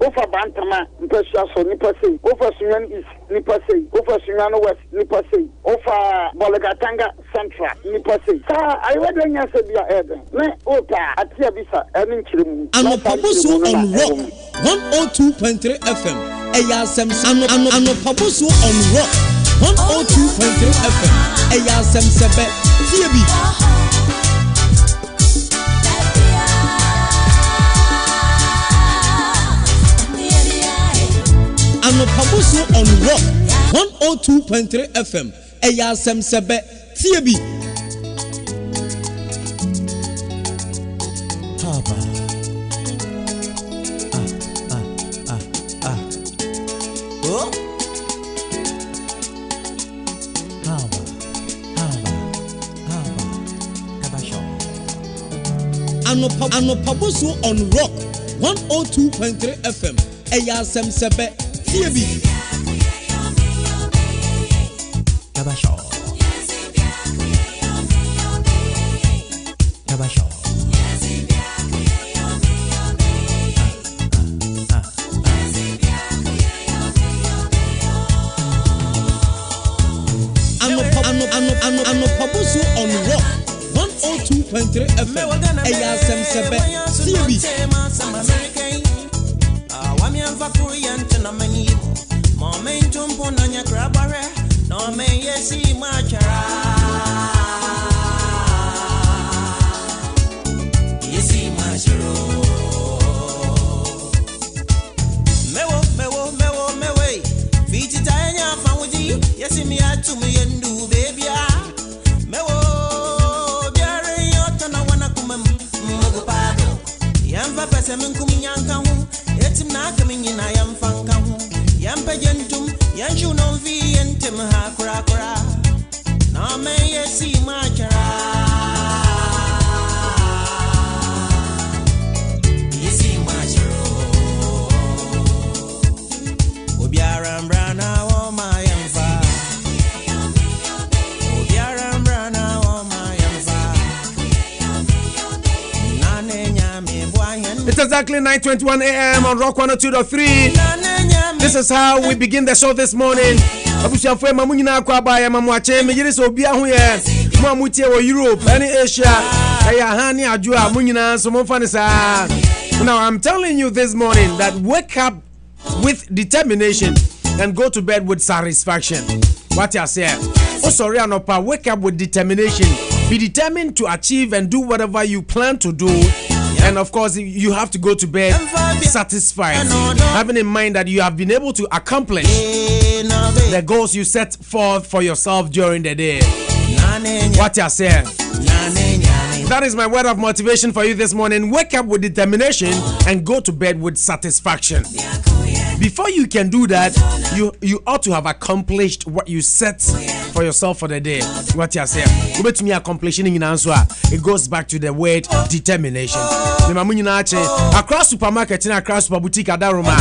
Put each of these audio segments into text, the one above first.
Ofa Bantama, Mpeshaso, Nipase, Ofa Sunyan East, Nipase, Ofa Sunyano West, Nipase, Ofa Bolagatanga Central, Nipase. I read when you said your head. Ne Ota, Atia Bisa, and Chirum. And Pabusu on Rock 102.3 FM. Eya Sem Ano Pabusu on Rock 102.3 FM. Eya Sem Sebe TB. Ano Pabusu on Rock 102.3 FM. Eya Sem Sebe TB. Ano Pabusu on Rock 102.3 FM. Eya Sem Sebe TB. Kabasho. Ano Pabusu on Rock 102.3 FM. Eya Sem Sebe TB. It's exactly 9:21 a.m. on Rock 102.3. This is how we begin the show this morning. Abushafo mamunyina kwa ba ya mamwache mejiri so bia ho ye mo amutie wo Europe and Asia aya hani adua munyina so mo fa ne sa. Now I'm telling you this morning that wake up with determination and go to bed with satisfaction. What you say? Oh sorry anopa, wake up with determination. Be determined to achieve and do whatever you plan to do. And of course, you have to go to bed satisfied, having in mind that you have been able to accomplish the goals you set forth for yourself during the day. What you say? That is my word of motivation for you this morning. Wake up with determination and go to bed with satisfaction. Before you can do that, you ought to have accomplished what you set for yourself for the day. What you say? To me, accomplishing in answer, it goes back to the word determination. Across supermarket and across super boutique adaroma,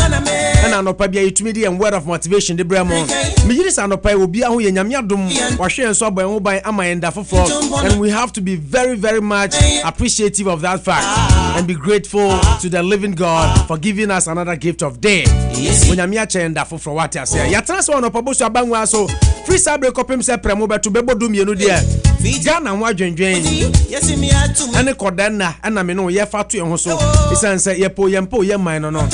and I know probably to me and word of motivation. The Bremo, Mijis and Opa will be a Yamiadum, Washi and so by Amayenda for, and we have to be very, very much appreciative of that fact and be grateful to the living God for giving us another gift of day. When I'm here for what I say, ya transfer no pabo so abanwa so free sabre kopem se premo beto bebo dum ye no dia Ghana wa dwendwen ene kodanna na me no ye fa to ye ho so isan se ye po ye man no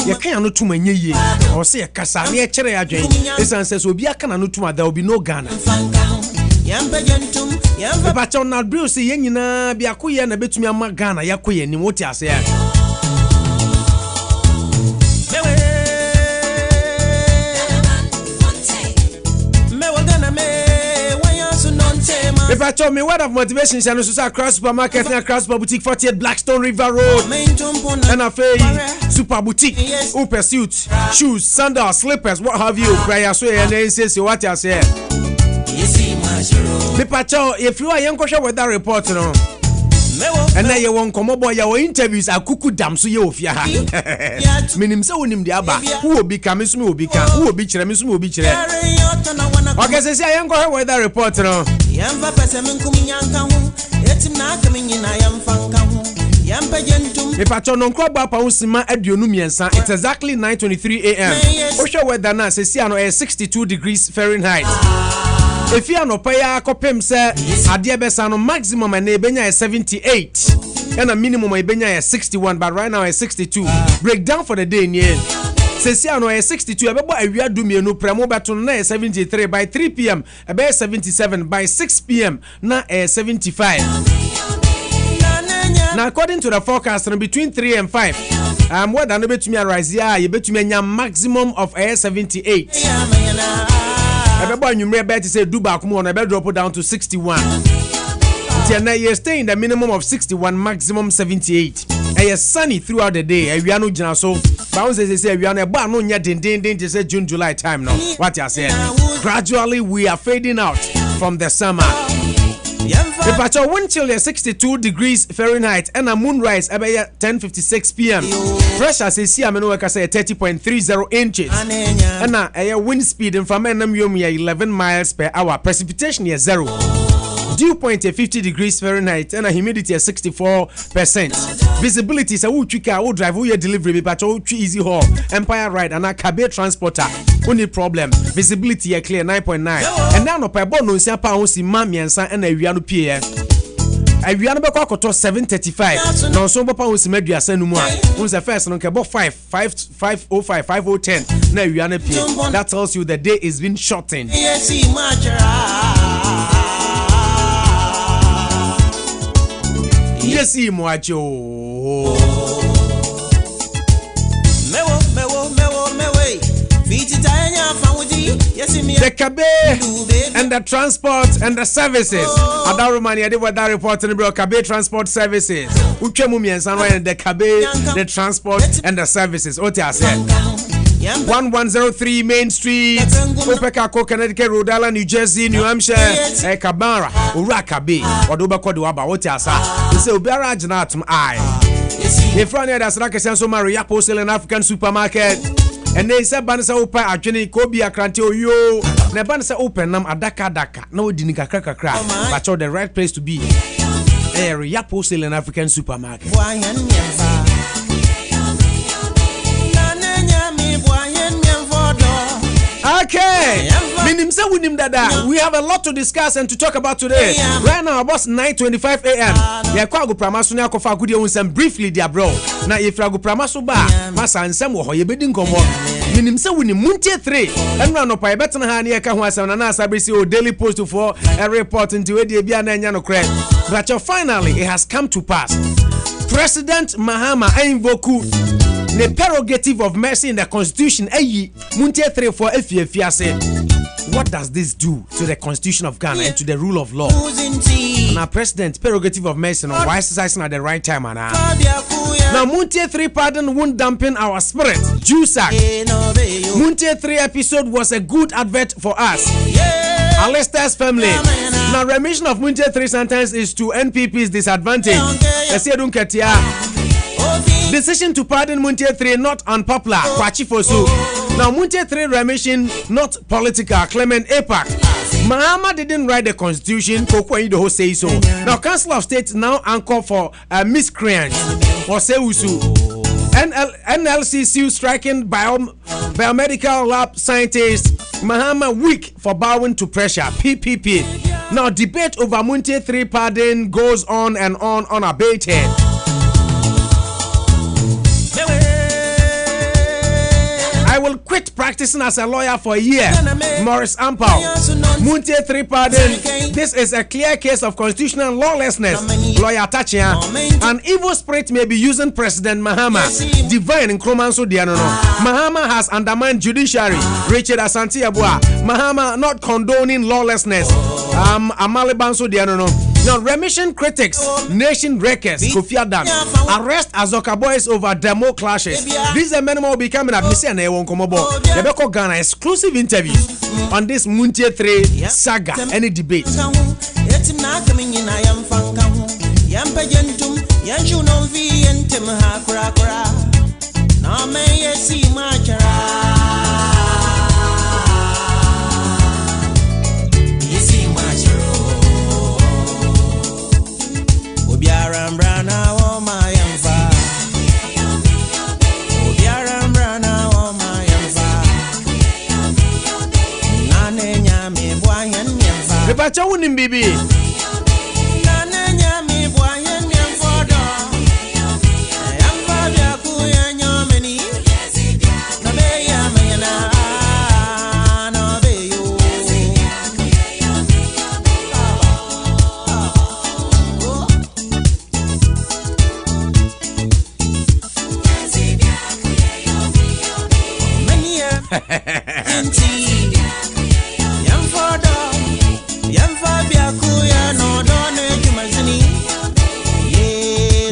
ye kan no tuma nyeye o se ye kasa na ye kire ya dwen isan se so obi aka na no tuma there will be no Ghana but on na brio se ye nyina bia koye na betumi ama Ghana yakoye ni woti ase ya If I told me word of motivation, I know across supermarket and across super boutique 48 Blackstone River Road. And I say super boutique, upper suits, shoes, sandals, slippers, what have you. Prayer so and then says what I say. If you are young question with that report, you know. And now you won't come up boy your interviews are cuckoo dam so you fear. Minim so nim the aba who will become who will become who will be chere will be chere. Okay, say I am going with that report, you know. Yamba pesa minkumi nyanka hu etim na akami nyina yamfanka hu yamba yentum Me pacho no nkro ba pa usima aduonu miensa. It's exactly 9:23 a.m. Osho weather na se sia no 62 degrees Fahrenheit. If you no paya kopem se ade besa no maximum na ebenya 78 and a minimum ebenya 61, but right now 62. Breakdown for the day near. Sesia no 62 ebebo awia dumienu premo beto na 73 by 3 p.m. ebe 77 by 6 p.m. na 75. Now according to the forecast between 3 and 5 weather no betumi arise ya ye betumi anya maximum of 78. Ebebo anwumre be to say Dubai come on ebe drop down to 61. Now you stay in the minimum of 61, maximum 78. And you're sunny throughout the day. We are no general so bounce say we are no bar no nya din to say June July time now. What you saying? Gradually we are fading out from the summer. The patch wind chill is 62 degrees Fahrenheit and a moonrise about 10:56 p.m. Pressure says here I say 30.30 inches. And a wind speed in from 11 miles per hour. Precipitation is 0. Dew point is 50 degrees Fahrenheit and a humidity is 64%. Visibility is a would drive your delivery but easy haul Empire Ride and a Kabe transporter. Only problem visibility is clear 9.9 and now no pebo no sia pa hosi mami ansa and a wianu pie. I wianu be kwakoto 7:35 no so papa hosi meduasa no mu a unse first no kebo 5:05 5:10 na wianu pie. That tells you the day is being shortened. Yes, Moacho. The Kabe and the transport and the services. Adarumani, I did what that report in the Kabe transport services. Uchemumi and Sanwa and the Kabe, the transport and the services. Otia said. 1103 Main Street, Opekako, Connecticut, Rhode Island, New Jersey, New Hampshire, Kabara, Urakabe, Odoba Kodwaba, Otiasa. It's a barrage not I. If Rania that's like a sense of Maria Postal and African supermarket, and they said Banasa Opa, Ajani, Kobe, Akrantio, yo, Nebanasa Open, Nam Adaka, no Dinika Kaka, but you're the right place to be. Area Postal and African supermarket. Okay, we have a lot to discuss and to talk about today. Right now, about 9:25 a.m. Yeah, Kwago Pramasunia Kofa Gudi unsem briefly, dear bro. Now, if Rago Pramasu ba, Masa and Sam or Yebedin Komo, Minimsa winning Muntia 3, and run up by Betan Hania Kahuasa and Sabisi or Daily Post for a report into Eddie Biana and Yano Craig. But finally, it has come to pass. President Mahama invoku the prerogative of mercy in the constitution. Muntia 3 for Efiase. What does this do to the constitution of Ghana and to the rule of law? Now, President, prerogative of mercy, why exercising at the right time? Now, Muntia 3 pardon won't dampen our spirit. Jusak. Muntia 3 episode was a good advert for us. Alistair's family. Now, remission of Muntia 3 sentence is to NPP's disadvantage. Decision to pardon Muntia 3 not unpopular. Now Muntia 3 remission not political. Clement APAC. Mahama didn't write the constitution. Kokwa say so. Now Council of State now anchor for miscreant or Seusu. NLCC striking biomedical lab scientist Mahama weak for bowing to pressure. PPP. Now debate over Muntia 3 pardon goes on and on unabated. I will quit practicing as a lawyer for a year. Morris Ampao. Muntia 3 pardon. This is a clear case of constitutional lawlessness. Lawyer Tachia. An evil spirit may be using President Mahama. Divine in Kromanso Dianono. Mahama has undermined judiciary. Richard Asante Abua. Mahama not condoning lawlessness. Amalibanso Dianono. Now, remission critics, nation wreckers, Kofi Adam, arrest Azoka boys over demo clashes. These amendments will be coming up. The Beko Ghana exclusive interview on this Muntia 3 saga. Any debate? pacha wunim bibi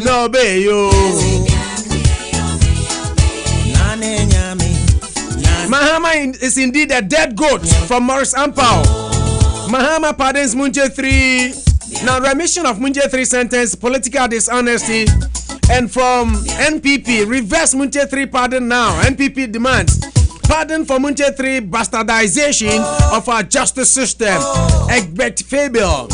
no be yo Mahama is indeed a dead goat from Morris Ampao. Mahama pardons Munje 3. Now remission of Munje 3 sentence, political dishonesty. And from NPP, reverse Munje 3 pardon now. NPP demands pardon for Munje 3 bastardization of our justice system. Egbert Fabel.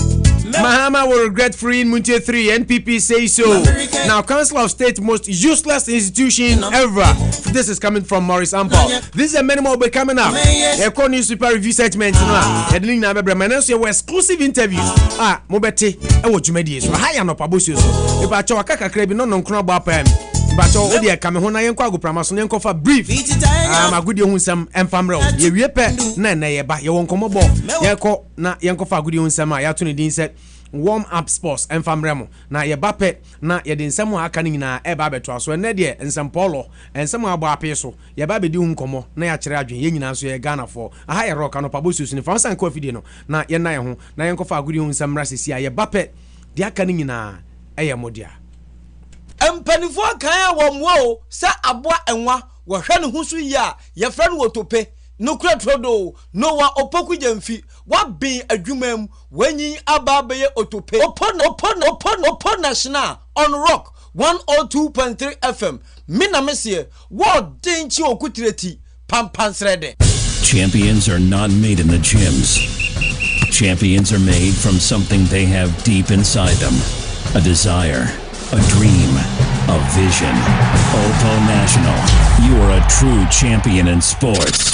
Mahama will regret freeing Munje 3. NPP say so. Now, Council of State, most useless institution ever. This is coming from Morris Ampao. This and many more will be coming up. Eco News Super Review segment. Exclusive interviews. Mobete. What you made is high and up abusive. If I show a crabbing on crab up. But all the Kamehona and Quago Pramason for brief. I'm a good young some and famro. You repair Nana, but you won't come aboard. Yanko, na Yanko for good young Sama, Yatuni Dean said. Warm up sports and famremo. Na ye bape na ye din samu akani na e ba betwa so na de ensam polo ensam abo apeso ye ba be di hunkomo na ya kire adwen ye nyina so ye Ghana for aha ye rock no pabosus ni fansan ko afide no na ye nan ye ho na ye nkofa agudi hun samra sesi ye bape de akani nyina e ye modia empanifo kan wa mo sa aboa enwa wo hwe ne hu so yi a ye fra no wotope no kura trodo no wa opoku jamfi wa bin adwumam wanyi aba beye otope opon national on rock 102.3 FM mina mesie wo denchi okutireti pampansrede. Champions are not made in the gyms. Champions are made from something they have deep inside them. A desire, a dream, a vision. Oppo National, you are a true champion in sports.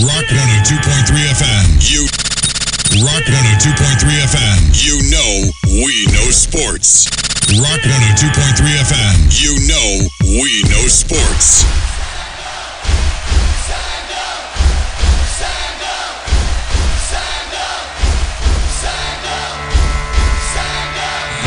Rock 102.3 FM. Rock 102.3 FM. You know we know sports. Rock 102.3 FM. You know we know sports.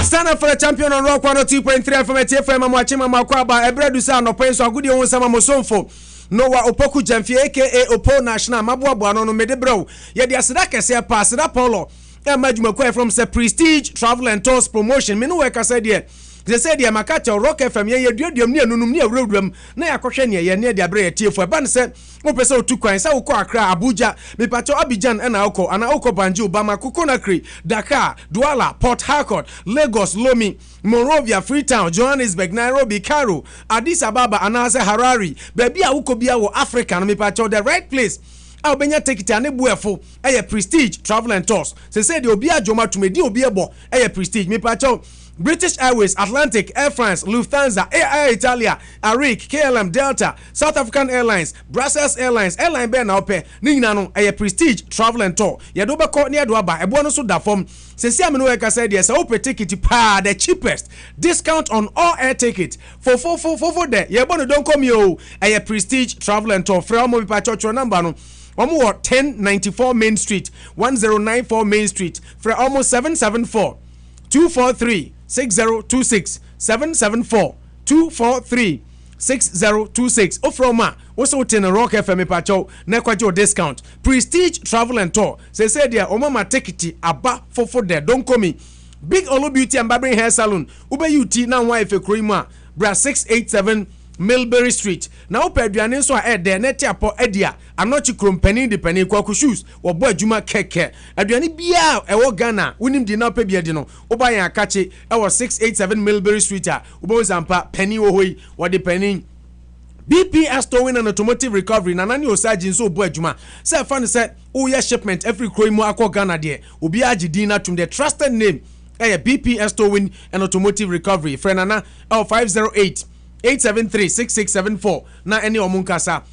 Stand up for the champion on Rock 102.3 FM. TFM Amwachima Makwaba Ebredu sa no penso agudi won sama mosomfo. No wa opoku jamfie aka Oppo National mabuabu no medebro. Ye dia seda kese pa seda polo. E majumakwa from se Prestige Travel and Tours Promotion. Me no work said there. They said dia makata Rock FM ye duodum ne anunum ne awurawuram na yakohwe ne ye ne dia bre tiefo e ban se wo pese otu kwan se wo kọ Accra Abuja me pacho Abidjan na okọ ana okọ Banjul Bamako Conakry Dakar Douala Port Harcourt Lagos Lomé Monrovia Freetown Johannesburg Nairobi Cairo Addis Ababa anase Harare baby a wukọ bia wo Africa no me pacho the right place. Albania take it ane buefo Prestige Travel and Tours. Se say the obi ajoma tumedi obi ebo Prestige me pacho British Airways, Atlantic, Air France, Lufthansa, Air Italia, Arik, KLM, Delta, South African Airlines, Brussels Airlines, Airline Bear now pay. Nino Prestige Travel and Tour. Yadoba court near Duaba, a bonus of that form. Since Yamanoeka said yes, open ticket the cheapest discount on all air tickets for there. Yabono don't come yo. Prestige Travel and Tour. Framo Pacho number no. 1094 Main Street, 1094 Main Street, for almost 774 243 6026 774 243 6026. Ofroma also ten Rock FM pacho na kwajo discount. Prestige Travel and Tour. Say there omama ticket aba for there. Don't call me. Big Olo Beauty and Barbering Hair Salon. Ube UT na wife e kroima. Bra 687 Millbury Street. Now per aduane so a there net apo edia anochi krompani de pani kwaku shoes wo bo adwuma keke aduane bia e wo Ghana wonim di na pa bia di no oba yan akache e wo 687 Millbury Street a obo zampa pani wo hoi wo de pani BPS Towing and Automotive Recovery na nani osagin so bo adwuma say fan say o ya shipment every kroimu akọ Ghana there obi agidi na tum the trusted name BPS Towing and Automotive Recovery friend na 508 873-6674 na any omunkasa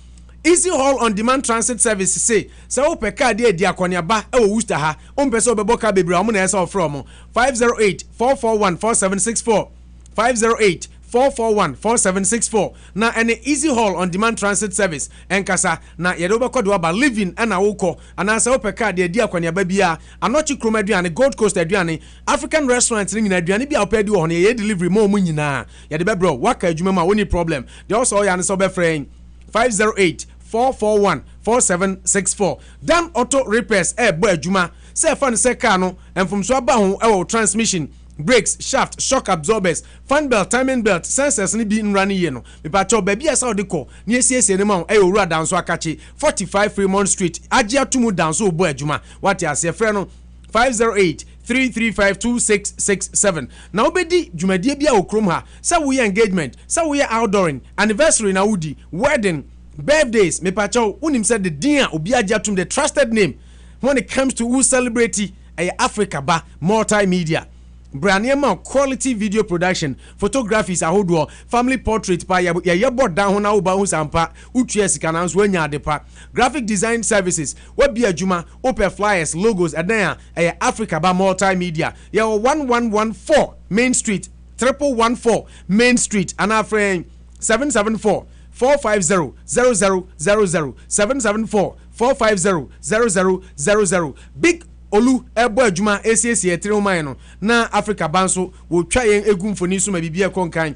Easy Haul on Demand Transit Service say so pe car dey di akoniaba e wo Worcester ha o mpe so obebo ka bebre o mo na esa from 508-441-4764 508-441-4764 na any Easy Haul on Demand Transit Service enkasa na ye do be kodo aba living na woko anansa wo pe car dey di akoniaba bia anochi kroma aduane Gold Coast aduane African restaurant ni nyina aduane bia opedi wo ho ye delivery mo nyina ye de be bro waka adwuma ma woni problem dey also ya ne so be friend 508-441-4764 Dan Auto Repairs bo adwuma say fan say car no enfumso aba ho e transmission brakes shaft shock absorbers fan belt timing belt sensors ni bi nrani ye no me pa cho ba bia sa odiko ni esiesie ne ma e owura danso akachi 45 Fremont Street agia tumu danso bo adwuma what ya say frɛ no 508-335-2667 na obedi dwumadie bia okrom ha say we engagement say we outdooring anniversary na wudi wedding birthdays me pa cho unim said the dia obi agia tum the trusted name when it comes to who celebrity Africa ba multimedia Braniema quality video production, photographies ahodo, family portrait pa ya board down hona uba hu sampa, utua sika na nso anya adepa. Graphic design services, web adwuma, open flyers, logos adan Africa ba multimedia. Ya 1114 Main Street, 1114 Main Street, and our friend 774-450-0000 774-450-0000 Big Olu ebo adwuma esiesie etireuman no na Africa banso wo twa yen egumfoni so ma bibia konkan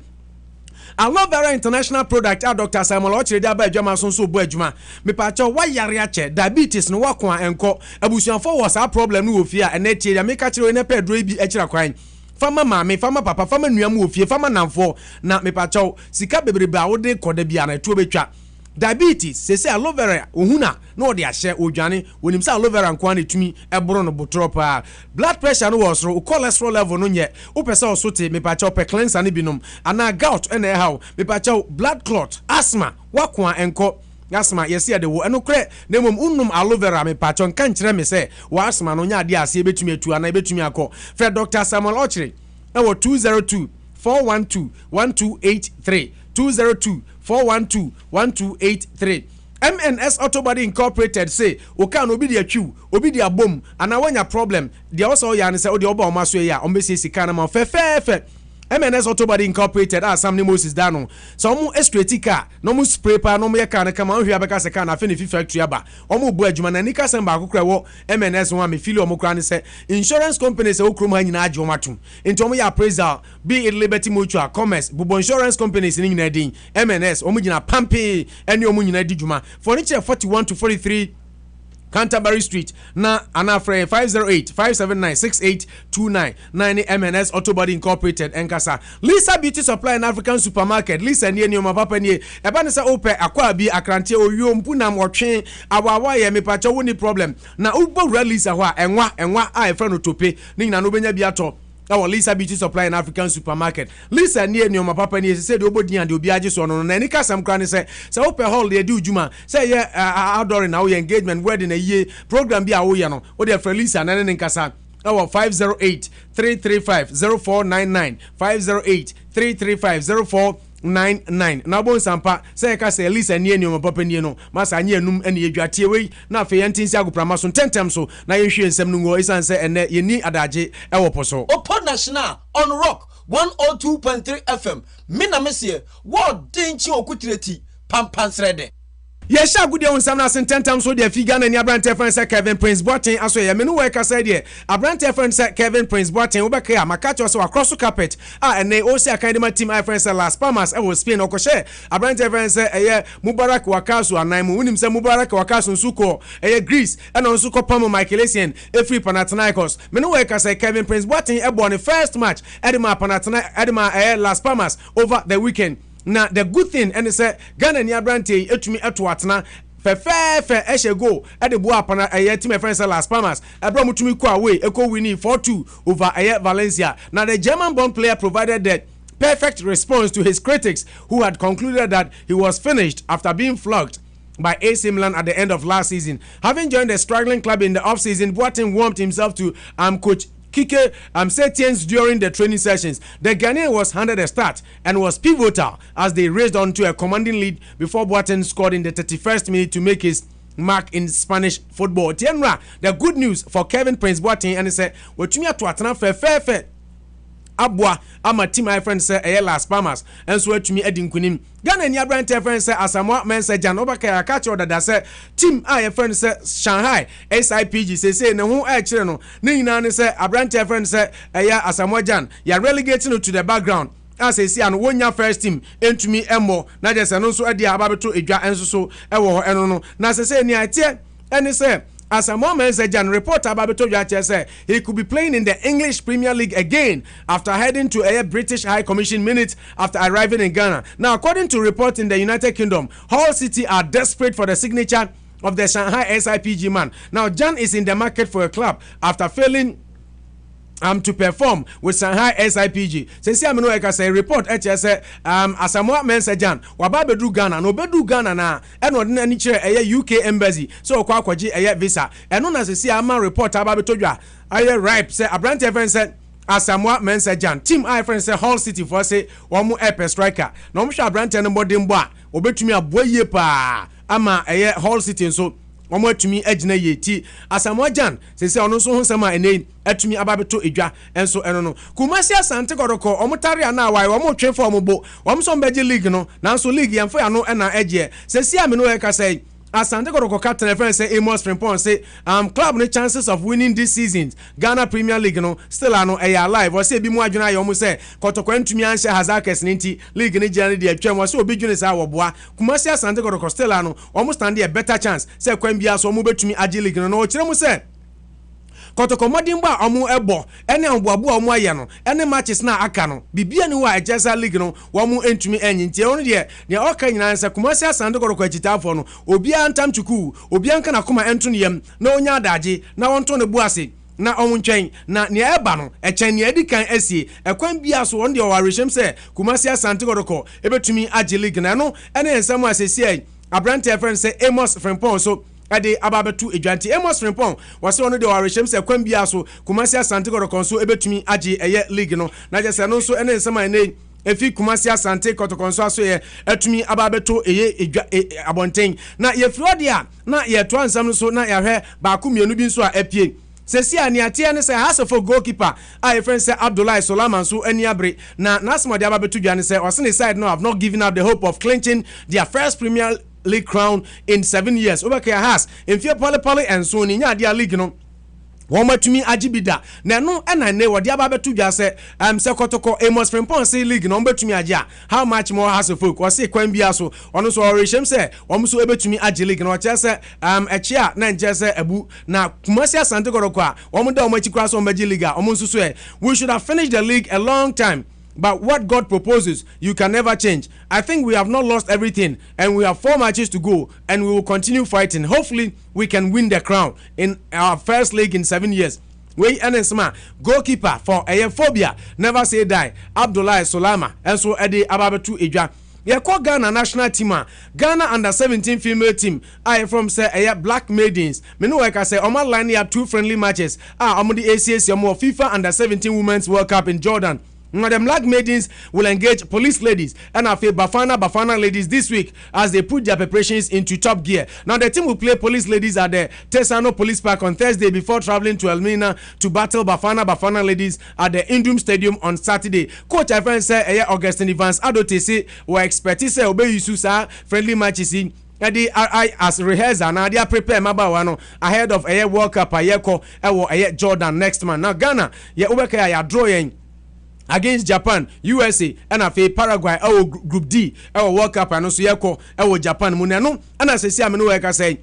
Aloe Vera International Product Dr. Samuel Ochire da ba adwuma so bo adwuma me pa cha wa yare ache diabetes no wako enko abusuanfo wo sa problem no wo fie a ene tie ya me ka kire ne pedro bi akira kwan fama mama fama papa fama nuam wo fie fama namfo na me pa cha sika bebrebe a wo de koda bia na tuo betwa diabetes say aloe vera ohuna no de ahye odwane wonim say aloe vera nko an etumi eboro no botro pa blood pressure no was ro cholesterol level no nye wo pese osote me pa cha pe cleanser ne binom ana gout ene how me pa cha blood clot asthma wakwa enko asthma yesi de wo eno kre na mom unnum aloe vera me pa cha nka nkire me say wa asthma no nya de ase betumi atu ana betumi akọ Fred Dr. Samuel Ochire na wo 202-412-1283 202-412-1283 MNS Auto Body Incorporated say oka no obi de atwu obi de abom ana wanya problem de also ya ne say o de oba o maso ya o mbesi sika na ma fe MNS Auto Body Incorporated Sam Moses Dano so omo straight car no mo spray pa no mo ye car na kama ohia beka se car na fe ne fi factory aba omo bu adwuma na nika sem ba akokra wo MNS one me feel omo kra ne say insurance companies e okrom ha nyina age omatum enti omo ya appraisal be it Liberty Mutual Commerce bubo insurance companies ni nyina din MNS omo nyina pampe ene omo nyina di dwuma furniture 41 to 43 Canterbury Street na anafre 508-579-6829 9 MNS Auto Body Incorporated Enkasa Lisa Beauty Supply and African Supermarket Lisa nie ni papa nie eba ne se ope akwa bi akrante oyo mpuna mwotwe awawa ye mepacha woni problem na ubowura Lisa ho a enwa a efra no tope ni nyina no benya bi ato Our Lisa Beauty Supply and African Supermarket. Lisa near Nyoma Papa ni said obodi and obi age so no na nika sam kran say open hall dey do juma say outdoor now your engagement wedding a year program bi a wo ye no wo dey for Lisa na ne nkasa our 508-335-0499 508-335-0499 na bon sampa say ka say Lisa near Nyoma Papa ni no masa anye enum ene yedwatie we na fe yentinsi agoprama so tentem so na yehwe nsem no ngo isan say ene yeni adaje e wo poso Opo National on Rock 102.3 FM mina mesie wo denchi okutireti pampansrede Yes, I good on some last 10 times so the figure and your brand friend said Kevin Prince Boateng. Also, yeah, menu worker said, yeah, a brand friend said Kevin Prince Boateng. Obaka, Makacho also across the carpet. And they also academy team. I friend said Las Palmas. I was Spain or Koshe. A brand friend said, yeah, Mubarak Wakasu and Naimu. Unim say Mubarak Wakasu Suko, Greece, and on Suko Pamo Michaelesian, a free Panathinaikos. Menu worker said Kevin Prince Boateng won the first match. Edema Las Palmas over the weekend. Now the good thing and say Ghana ni abrante etumi eto atena fe ehye go e de bo apana team friends Las Palmas abram tumi ko away eko winning 4-2 over Valencia. Now the German born player provided the perfect response to his critics who had concluded that he was finished after being flogged by AC Milan at the end of last season. Having joined the struggling club in the off-season, Boateng warmed himself to coach Kike sentience during the training sessions. The Ghanaian was handed a start and was pivotal as they raced on to a commanding lead before Boateng scored in the 31st minute to make his mark in Spanish football. Tienra, the good news for Kevin Prince Boateng and he said, "Wetumia to atena fair abwa ama team my friend say Las Palmas and so to me edin kunim Ghana ni abrante friend say Asamoah Mensah Jan obaka catch order that say team I friend say Shanghai SIPG say ne ho a kire no ne nyina ne say abrante friend say Asamoah Jan ya relegating to the background as I see and wonya first team entumi emo na just no so ade ababeto edwa enso so ewo ho eno no na say ni atie ene say Asamoah Mensah Jan reporter Babeto Yache said he could be playing in the English Premier League again after heading to a British High Commission minutes after arriving in Ghana. Now, according to reports in the United Kingdom, Hull City are desperate for the signature of the Shanghai SIPG man. Now, Jan is in the market for a club after failing to perform with Shanghai SIPG. Since I'm no say report say Asamoah Mensah Jan wababedu Ghana no bedu Ghana na eno de ani kire UK embassy so kwa kwaji visa eno na se ama report ababetodwa aye ripe say abrante friend said Asamoah Mensah Jan team I friend say Hull City for say one air striker na omhwe abrante no bodin bo a obetumi aboye pa ama Hull City so omo atumi agina yeti Asamoah Jan se ono so honsama ene atumi ababeto edwa enso eno no Kumasi Asante Kodoko omo tare ana wai omo twe for omo bo omo so mbeje league no nanso league yemfo ya no ena eje se sia me no e ka say Asante Kodoko captain friend say Amos Frimpong say club no chances of winning this season Ghana Premier League no still ano alive or say bi mu adwena ye omo say Kotoko antumi anhye Hazakes ninti league ni jani de atwam o say obi dwene say woboa Kumasi Asante Kodoko still ano omo stand a better chance say kwan bia so omo betumi age league no o kire mu say Kotoko modimba omo ebo ene amboabo omo aye no ene matches na aka no bibia ni wa Ejesa league no omo entumi enyi ntie onu de ne oka nyina nsa Kumasi Asante Kodoko agitafo no obia ntam chuku obia nka na koma ento ne yam na onya adaje na wonto ne buase na omuntwen na ne eba no echen ne adikan asie ekwan bia so on de owareshem se Kumasi Asante Kodoko ebetumi age league na no ene ensam asesi abrante friend say Amos Frimpong so ade ababetu edwanti Amos Frimpong wase ono de wareshem se kwan bia so Kumasi Asante Kodoko so ebetumi age league no na je se no so ene nsema ene efi Kumasi Asante Kodoko so aso ye etumi ababeto edwa abonten na ye flodia na ye to ansam so na ye hwe ba ku mienu bi so a apie sesi ani atia ne say Hasefo goalkeeper I friend say Abdullahi Solaman so ani abre na nasmo de ababetu dwane say osene side no have not given up the hope of clinching their first Premier League crown in 7 years. Obake has in fear poly and so ni nya dia league no womatumi agibida na no ena ne wode ababetu dwa se se Kotoko Amos Frimpong say league no betumi agya how much more has a folk or say kwan bia so ono so oreshem se omo so ebetumi age league no che se echi a na nje se abu na Kumasi Asante Kodoko a omo da omo chikura so omo league a omo nsusu we should have finished the league a long time. But what God proposes, you can never change. I think we have not lost everything, and we have 4 matches to go, and we will continue fighting. Hopefully, we can win the crown in our first league in 7 years. We Enesma, goalkeeper for Phobia, never say die. Abdullahi Solama, and so Eddie Ababetu Ija. Yako Ghana national team, Ghana under 17 female team. I from say Black Maidens. Me know like I say, Omar line here 2 friendly matches. Omar the ACS FIFA under 17 Women's World Cup in Jordan. Now, the Black Maidens will engage police ladies and Bafana ladies this week as they put their preparations into top gear. Now, the team will play police ladies at the Tesano Police Park on Thursday before traveling to Elmina to battle Bafana ladies at the Indum Stadium on Saturday. Coach I friend say Augustine Evans Adote say we expect say obey Yususa friendly matches in Edi as rehearsal now they are prepare mabawano ahead of a World Cup Jordan next month. Now Ghana ubeka draw against Japan, USA, and a Paraguay, our Group D, our World Cup, and also Yako, our Japan, Munano, and as I say, I'm no like I say,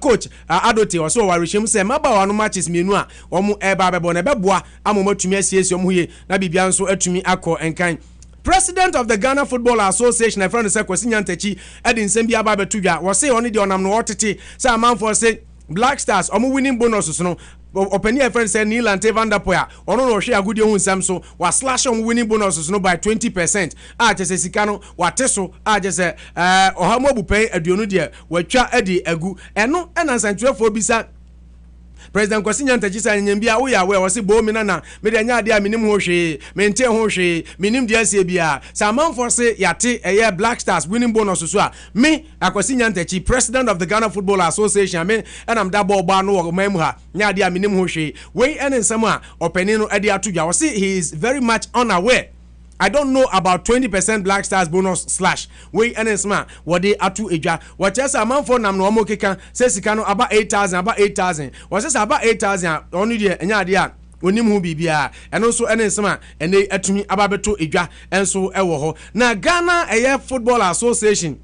coach, Adote, or so I wish him say, Maba, no matches minua, or mu eba bebwa, amu to me, yes, Yomuye, Nabi Bianso, etumi, Ako, and kind. President of the Ghana Football Association, a friend of Sekwesinya Ntechi, Edin Sembia Babetuga, was say only the onamnotity, say a man for say Black Stars, omu winning bonuses, no. Openia friend said Neil and Van der Poya ono no share good you so was slash on winning bonuses no by 20%. Just sikano wateso just ohamo bu pay aduonu de watwa edi agu eno enansantuefo bisa President Kwasi Nyantakyi say nyambia wo ya we wo se bo mi na me de nya ade a minim ho hwe me nte ho hwe minim de asie bia samanfo se yate eye Black Stars winning bonus so a me Kwasi Nyantakyi president of the Ghana Football Association me and am da ball ba no wo mamu ha nya ade a minim ho hwe we ene nsam a opani no ade atudwa wo se he is very much unaware. I don't know about 20% Black Stars bonus / we nsma what they atu eja what just a man for nam no mo keka say sika no about 8,000 was just about 8,000 only there enya dia onim hu bibia eno so nsma ene atumi ababeto eja enso ewo ho na Ghana Football Association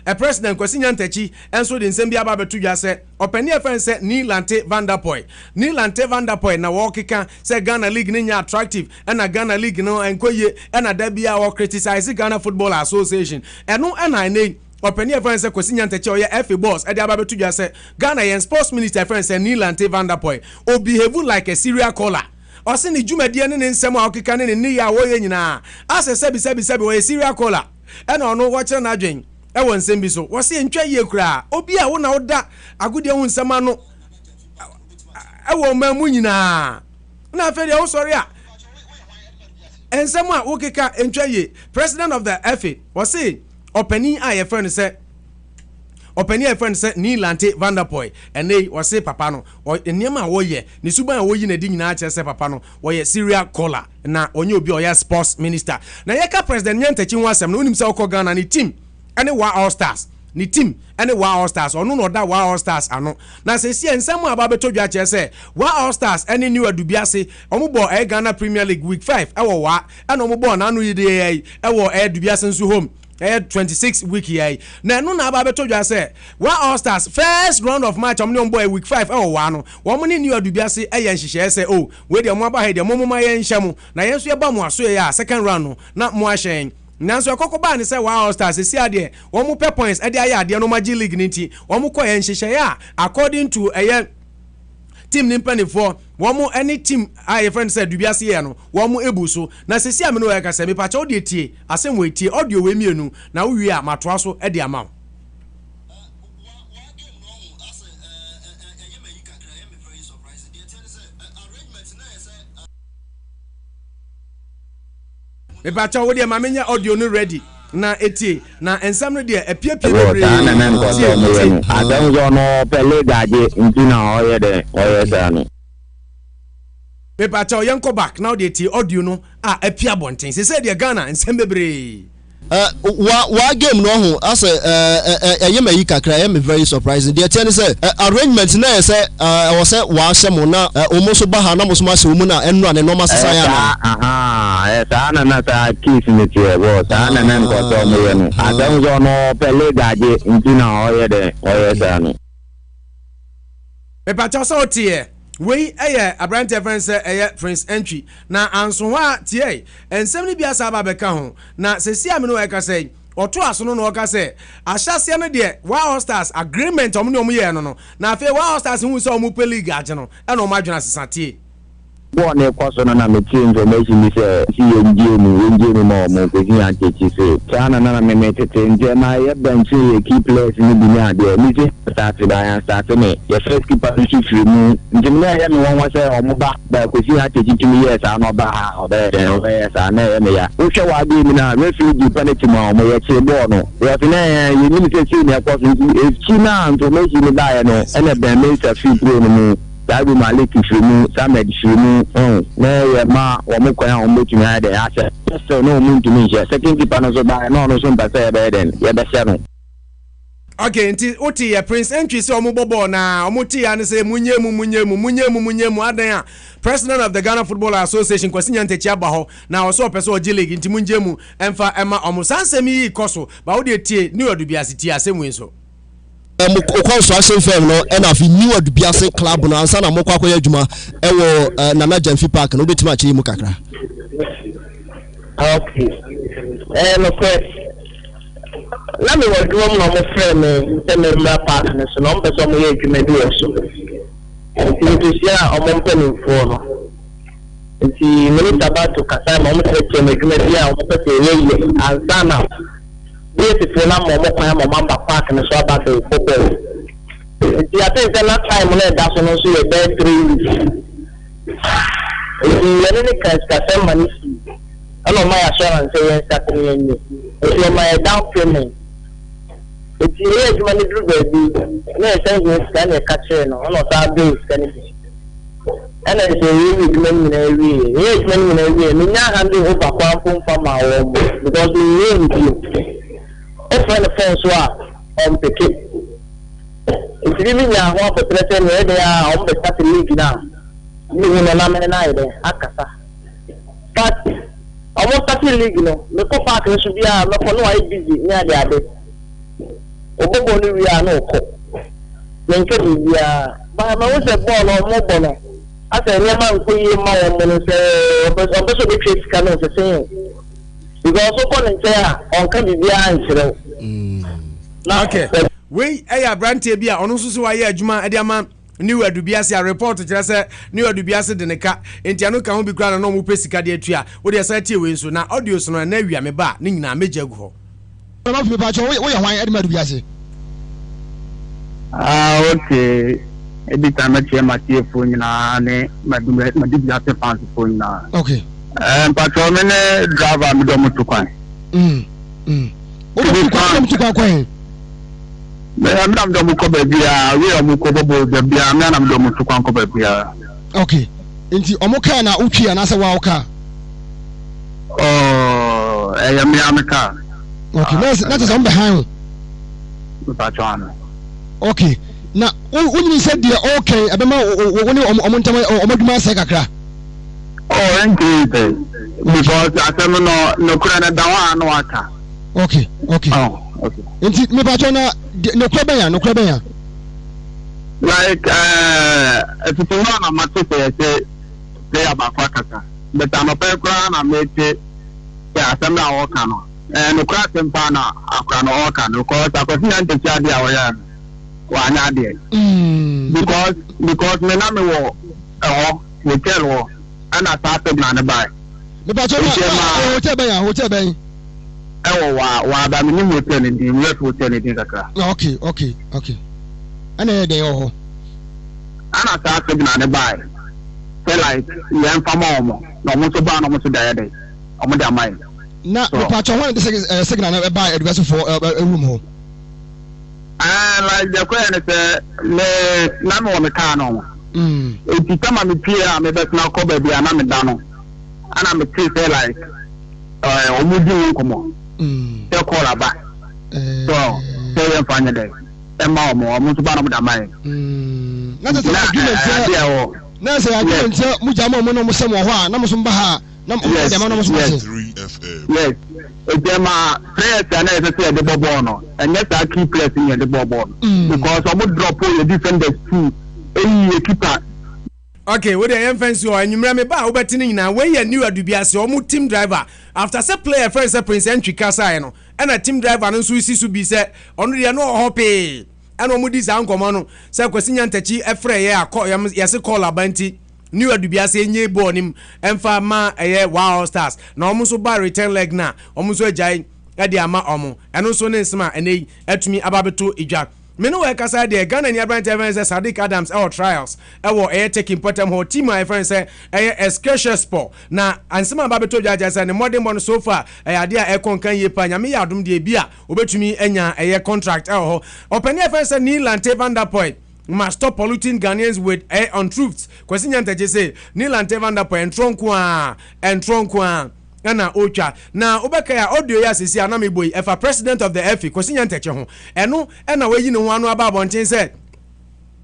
a president Kwasi Nyantakyi enso de nsem bia ababeto dwa se opani efen se Nilante Van der Poel na wo keka se Ghana League nya attractive na Ghana League no enkoye na da bia wo criticize Ghana Football Association eno na ne opani efen se Kwasi Nyantakyi oye FA boss e de ababeto dwa se Ghana yen sports minister efen se Nilante Van der Poel o behave like a serial caller o ni dwumadie ne nsem a okeka ne ya wo ye nyina ase sebi wo serial caller na ono wo kire na adwen ewo nsem bi so wo se ntwa ye kura obi a wo na woda agudie hu nsem ano ewo mamu nyina na afede wo sori a ensem a wo keka ntwa ye president of the FA wo se opani a ye friend se Nilante Van der Poel ene wo se papa no enema wo ye ni suban wo yi na di nyina che se papa no wo ye serial caller na onye obi o ye sports minister na ye ka president Nyantakyi ho asem na onim se okọ Ghana ni team ene wa All Stars ni team ene wa All Stars onu no da wa All Stars ano na se sie nsam aba beto dwa che se wa All Stars ene ni adubiase omubo Ghana Premier League week 5 ewo wa ene omubo na anu yide ewo adubiase nso home 26 week here na no na aba beto dwa se wa All Stars first round of match omni boy week 5 ewo wa no wo mo ni ni adubiase eye nhihye se o we de mo aba he de mo ma ye nhye na ye nso ye ba mo aso ya second round no na mo ahyen nanso akokoba ne say wa All Stars si ade wo mu pe points ade aye ade no Magic League nti wo mu koye nhihye ya according to team nimpanifo wo mu any team aye friend say dubiase ye no wo mu ebuso na sesi amene wo yakasa me pacha odi etie asem wo etie audio we mienu na wo wi a matoa so ade ama me pacha wo de ma menya audio no ready na etie na ensam no de epiepie bebre na men ko do me adam zo no pele gaje ntina oye da no me pacha o yenko back now de etie audio no epia bonten se say de Ghana ensam bebre wa game no ho as eyema yi kakra I am very surprising the tell say arrangement na say I say wa hyem na omoso ba ha na moso ma hyem na enura ne normal sasa ya na na ta kiss me tie bo ta na men ko to me no adam zo no pele gaje ntina oye da no me pacha so tie we abrante friends Prince Entry na anso ha tie ensem ni bia sa ba beka ho na sesi amene we ka say oto aso no no ka say ahyase no de wa All Stars agreement omne omu ye no na afi wa All Stars hu so omu pe league age no e no madwena sesatie born e kwaso na me information ni say si enje ni mo ko hin anchechi say kana na me tete nje na ye bench ye key players ni bi na de ni say start me ye first keeper ni free mu nje me ya me won say omo ba ko si anchechi timi yes ano ba ha obe sa na ye me ya wo hwe wa bi mi na referee di penalty ma omo ye che ball no ye fi na ye ni say si ni kwaso e chi na information ni ba ye no ene ben me say free pro mu Dabu Malik Shrimu, Samed Shrimu, na ye ma wa mu kwa on betumi ade ase. So no mu ntumi je. Second keeper no so ba no so mpa say be den. Ye be se no. Okay, nti oti ye Prince Entry se omo bobo na omo ti ya ne se munyemu adan a president of the Ghana Football Association Kwasi Nyantakyi aba ho na wo so opese oji league nti munyemu emfa ema omo sansemi yi koso ba wo de tie ni odubiase tie asem wen so mokwa so asen fam no e na fi new adubiase club no ansa na mokwa akoya adwuma e wo Nana Jamfi Park no betima achi mu kakra. Okay. Look, let me work on my friend in the park no so no person we adwuma bi so. Nti sia omonpeni fo no. Nti minute about to kasa mo mo tete me adwuma bi a mo pese yeye ansa na yes, if you na mo kwa mo mamba park na so about the football. Nti think the last time when that's on also a bad 3 weeks. If you any can money, I know my assurance saying starting if my down payment. If you have money to baby, no sense can you catch it no not that bills can it. And I say we money every yes money every me now handle over from our because we need you. If the phone so on pick it. If you really want to present where they are on the starting league now, you will not manage there. Akasa. But almost starting league, you know, the co-park should be a no busy near the other. Oboboni we are no co. Then we are, but I was a ball or more bonnet. As a man who you might say, but also the case cannot say. Because also calling there on can be behind. Okay. We brantie bia ono susu wa ye adwuma ade ama new adubiase a report kire se new adubiase de neka entiano ka ho bi kura na no mo pesika de atua wo de sa tie we nso na audio so na awia me ba ni nyina meja gu ho no fi ba cho wo ye hwan ade adubiase okay edita na tie ma tie fo nyina ne madubiase fans fo nyina okay patro me ne driver me do mutu kwan o mutu kwan I'm not going to come back here. We are going to go back here. I'm not going to come back here. Okay. Inti omoka na uchi anasa wa oka. Oh, I am America. Okay. That is on behind. Okay. Now, when you said they are okay, abema woni omontama omoduma se kakra. Oh, indeed. Because I said no kura na dawa no aka. Okay. Oh. Okay. Inti me patona no kwaba ya like if you want na matter say play about kaka but I'm a pekra na mete ya asema work no no crack mpa na akra no work no because akwasi na ntcha dia wo ya wa anya dia because me na me wo hotel wo ana started na ne bai me patona hotel ban wa ba mi ni hotel ni we hotel ni kakra. Okay. Ana dey ho. Ana ta se na ne bai. Say like yan fama omo. No mo so ba no mo so da dey. Omo da mai. Na me patcho when the signal na bai advice for room ho. Like the question say le na me wo me ka no. Enti kama me pie a me bet na ko ba bia na me da no. Ana me say like omo di nkomo. They call about so they are finding it. And more, I'm to ban with my not as an argument. That's an argument. Mujamo Monomusama, Namusumbaha, Namus 3FM. Yes, if them are players and as I said, the Bobono, and yes, I keep placing the Bobono because I would drop all the defenders too. Any keeper. Okay, we the fans you and you remember ba obetini na we ye new adubiase omu team driver after say player first say Prince Entry kasa no and a team driver no so isi so bi say onu de no hope and omu di san komo no say Kwesi Nyantachi efre ye akọ yase call abanti new adubiase enye ball nim emfa ma eye Wow Stars na omu so ba return leg na omu so ajai e de ama omu eno so ne nsema ene atumi ababeto edwa Meno we kasa de Ghana ni Abraham Evans Sadiq Adams our trials e taking important whole team my friend say excursion sport na ansema ba beto jaja say ne modern one so far ade a konkan ye pa nyame ya adom de bia obetumi enya contract ho opani friend say Neil and Van der Poel must stop polluting Ghanaians with untruths Kwesi Nyantachi say Neil and Van der Poel entronko ana ocha na obeka ya audio ya sisi anami boy efa president of the FA Kwesi Nyantachi ho eno na wayi ne ho anu aba bonten say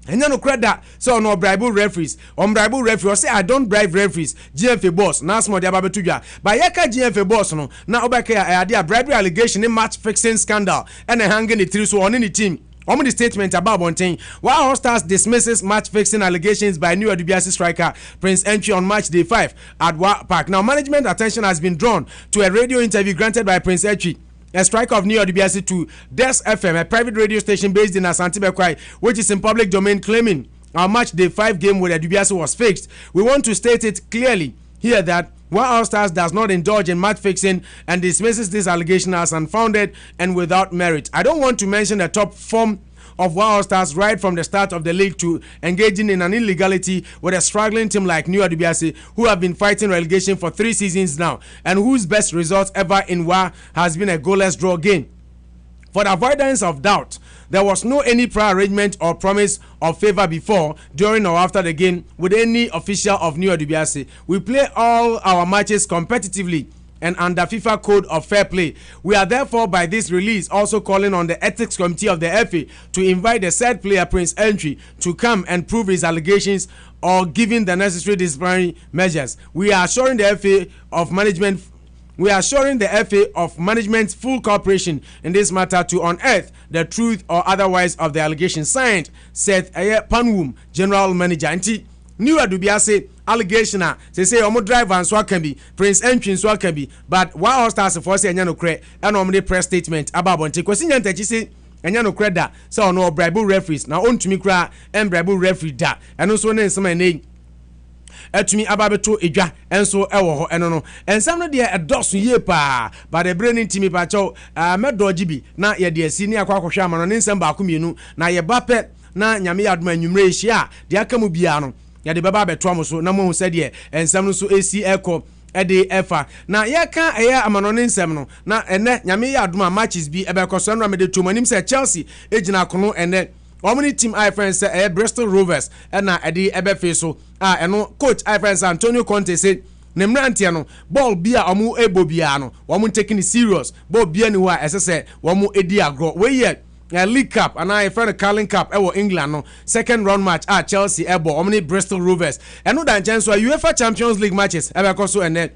enya no credit so no bribe referees referee say I don't bribe referees GFA boss na asmo de aba betudwa ba yeka GFA boss no na obeka ya ade bribery allegation in match fixing scandal and hanging the three so on in the team on the statement about Bontain, while Stars dismisses match fixing allegations by new Adubiase striker Prince Entry on match day 5 at Wa Park. Now, management attention has been drawn to a radio interview granted by Prince Entry, a striker of New Adubiase, to Des FM, a private radio station based in Asante Bekwai, which is in public domain, claiming our match day 5 game with Adubiase was fixed. We want to state it clearly here that while Stars does not indulge in match fixing and dismisses this allegation as unfounded and without merit. I don't want to mention the top form of Wild Stars right from the start of the league to engaging in an illegality with a struggling team like New Adubiase, who have been fighting relegation for 3 seasons now, and whose best result ever in WA has been a goalless draw game. For the avoidance of doubt, there was no any prior arrangement or promise of favor before, during or after the game with any official of New Adubiase. We play all our matches competitively and under FIFA Code of Fair Play. We are therefore by this release also calling on the Ethics Committee of the FA to invite the said player Prince Entry to come and prove his allegations or giving the necessary disciplinary measures. We are assuring the FA of management's full cooperation in this matter to unearth the truth or otherwise of the allegations. Signed, Seth Panwum, General Manager. New Adubiase allegation say omo driver and so can be Prince Entry so can be, but Wild Stars for say enya no kre and omo press statement about bonte kwesi nyantachi say enya no kre da say ono bribe referees na ontumi kra en bribe referee da eno so ne nsema ne etumi ababeto edwa enso ewo ho eno no ensam no de edoso ye pa ba de brain timi pa chaw medoji bi na ye de asi ni akwakohwe amano ne nsam ba komienu na ye bape na nyame yadoma anwumre ehia de aka mu bia no ya de baba beto amoso na mo se de ensam no so esi eko ede efa na ye ka eya amano ne nsam no na ene nyame yadoma matches bi ebekoso no amede tumanim se Chelsea ejina kono ene Omni team I friends say Bristol Rovers na ede ebefe so eno coach I friends Antonio Conte say nemrantia no ball bia omu ebo bia no omu taking it serious ball bia ni wa ese omu edi agro we ye League Cup and I friend Carling Cup ewo England no second round match Chelsea ebo omni Bristol Rovers eno dan chance so UEFA Champions League matches ebekoso ene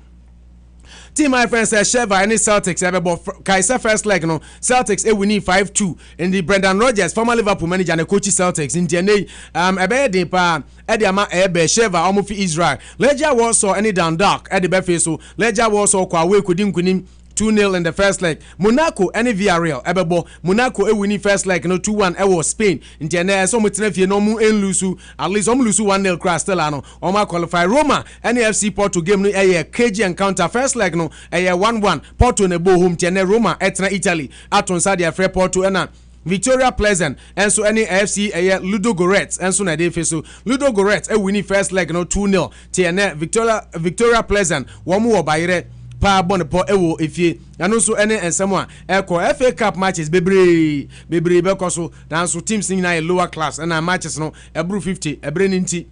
team my friends Sheva and Celtics about Kaiser first leg no Celtics winning 5-2 in the Brendan Rodgers former Liverpool manager and coach Celtics in DNA ebe de pa Ediama ebe Sheva omofi Israel Legia Warsaw any down dark at the befe so Legia Warsaw kwa we kudim 2-0 in the first leg. Monaco any Villarreal ebebo Monaco winning first leg no 2-1 ewo Spain intene so mutene fie no mu enlusu at least lusu 1-0 cross still ano oma qualify Roma any FC Porto game no KG encounter first leg no 1-1 Porto ne bo home intene Roma etna Italy atonsa dia free Porto ena Victoria Pleasant and so any AFC Ludo Goretz and so na dey face so Ludo Goretz winning first leg no 2-0 intene Victoria Pleasant one more bayre pa bon po ewo efie anu so ene ensemo a FA Cup matches bebre bekoso dan so teams ni na lower class and matches no ebru 50 ebre nti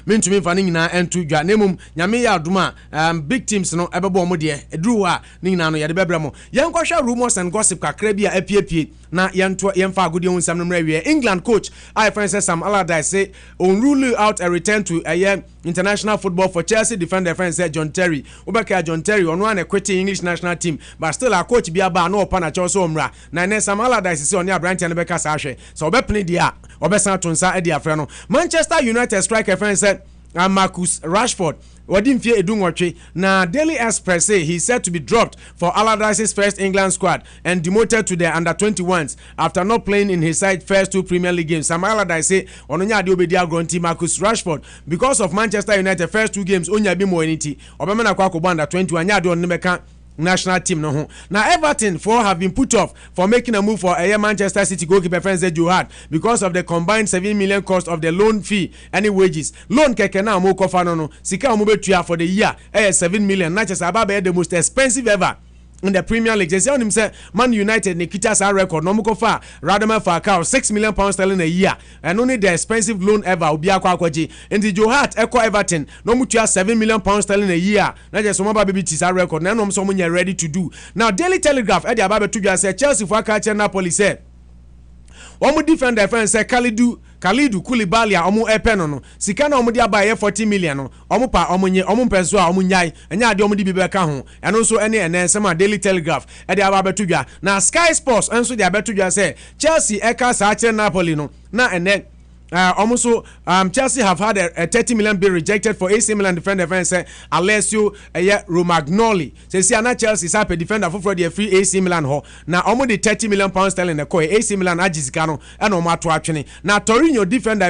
mentumi fa nyina entu dwa nemum nyame ya adoma big teams no ebebo mo de edru a nyina no yade bebre mo yenkwohwa rumors and gossip kakra bi a apiepie na yemfa agodi on sam no mrawie England coach I Francis Sam Allardyce say on rule out a return to international football for Chelsea defender friend John Terry obeka John Terry ono an quit English national team but still a coach bi aba na opa na Chelsea omra na Sam Allardyce say oni abrantia no beka sa hwe so obepne dia obesan tonsa e dia frɛ no Manchester United striker friend said Marcus Rashford Wadimfie Edunwatwe na Daily Express say he said to be dropped for Allardyce's first England squad and demoted to the under-21s after not playing in his side first 2 Premier League games. Sam Allardyce say ononya ade obedi agronti Marcus Rashford because of Manchester United first 2 games onya bi mo eniti obema na kwa akobanda under 20 anya ade onne meka national team no ho. Now Everton have been put off for making a move for a Manchester City goalkeeper friends Joe Hart because of the combined 7 million cost of the loan fee and wages. Loan keke na mo kofa no sika mo betua for the year 7 million, not just about the most expensive ever in the Premier League. They say on him say Man United Nikita's record no mukofa Radamel Falcao £6 million sterling a year and only the expensive loan ever obi akwa akwaji into Joe Hart echo Everton no mutua £7 million sterling a year na just some baby tis record na no so munya ready to do. Now Daily Telegraph e dey about to say Chelsea for catch Napoli say omo defender friend say Khalidou Koulibaly omo epeno no sika na omo di abaye 40 million no omo pa omo nye omo mpeso a omo nyai enya ade omo di bibeka ho eno so ene ensema Daily Telegraph e dey ababetudwa na Sky Sports enso dey abetudwa say Chelsea eka sa kire Napoli no na ene Also, Chelsea have had a 30 million bill rejected for AC Milan defender Alessio Romagnoli. See, Chelsea is a defender for the free AC Milan ho. Now, almost the 30 million pounds sterling the AC Milan Ajizicano and Omato actually. Now, Torino defender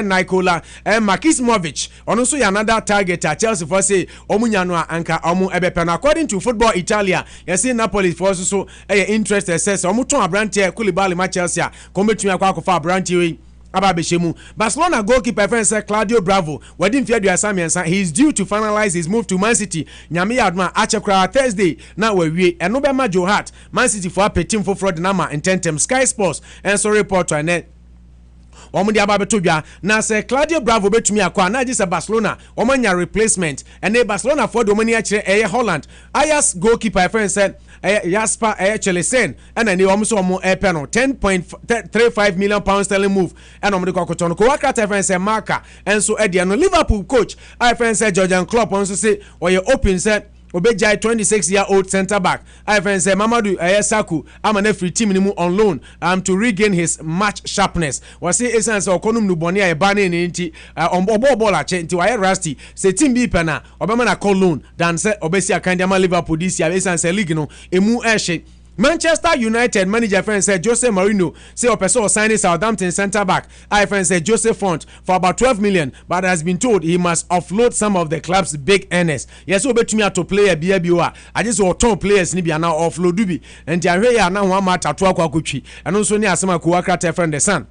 Nicola Makisimovic. Also, another target at Chelsea for say Omunyano Anka Omu Ebepena. According to Football Italia, you see Napoli for also interested says Omuton Abrantia Koulibaly Chelsea. Come to me for Abrantia. Barcelona goalkeeper friend Claudio Bravo wedding fear assignment he is due to finalize his move to Man City nyame adma achekra Thursday na we and no be Joe Hart Man City for a team for fraud number in tentem Sky Sports and so report on it. Omo dia babetodwa na se Claudio Bravo betumi akwa na gise Barcelona omanya replacement and Barcelona for the money akire Holland Ajax goalkeeper friend said Jasper Chelesen and then omo so omo peno 10.35 million pounds sterling move and omo de kokoton ko wakata friend say Marca and so Eddie no Liverpool coach I friend say Jurgen Klopp on so say or you open said Obejai 26-year-old centre back. I friend say Mamadou Saku amane free team ni mu on loan to regain his match sharpness. Was say essence okonum no boni e ba na nti obo ball a che nti wa rusty say team bi pena obema na call loan dan say obesi akande ma Liverpool this year essence league no emu ehye. Manchester United manager friend said Jose Mourinho say Opeso signing Southampton centre back. I friend said Jose Font for about 12 million, but has been told he must offload some of the club's big earners. Yes, we bet me to play a BBA. I just want top players ni be now offload dubi. And the area now one match at Kuchi. And also near some Kuwaka friend the son.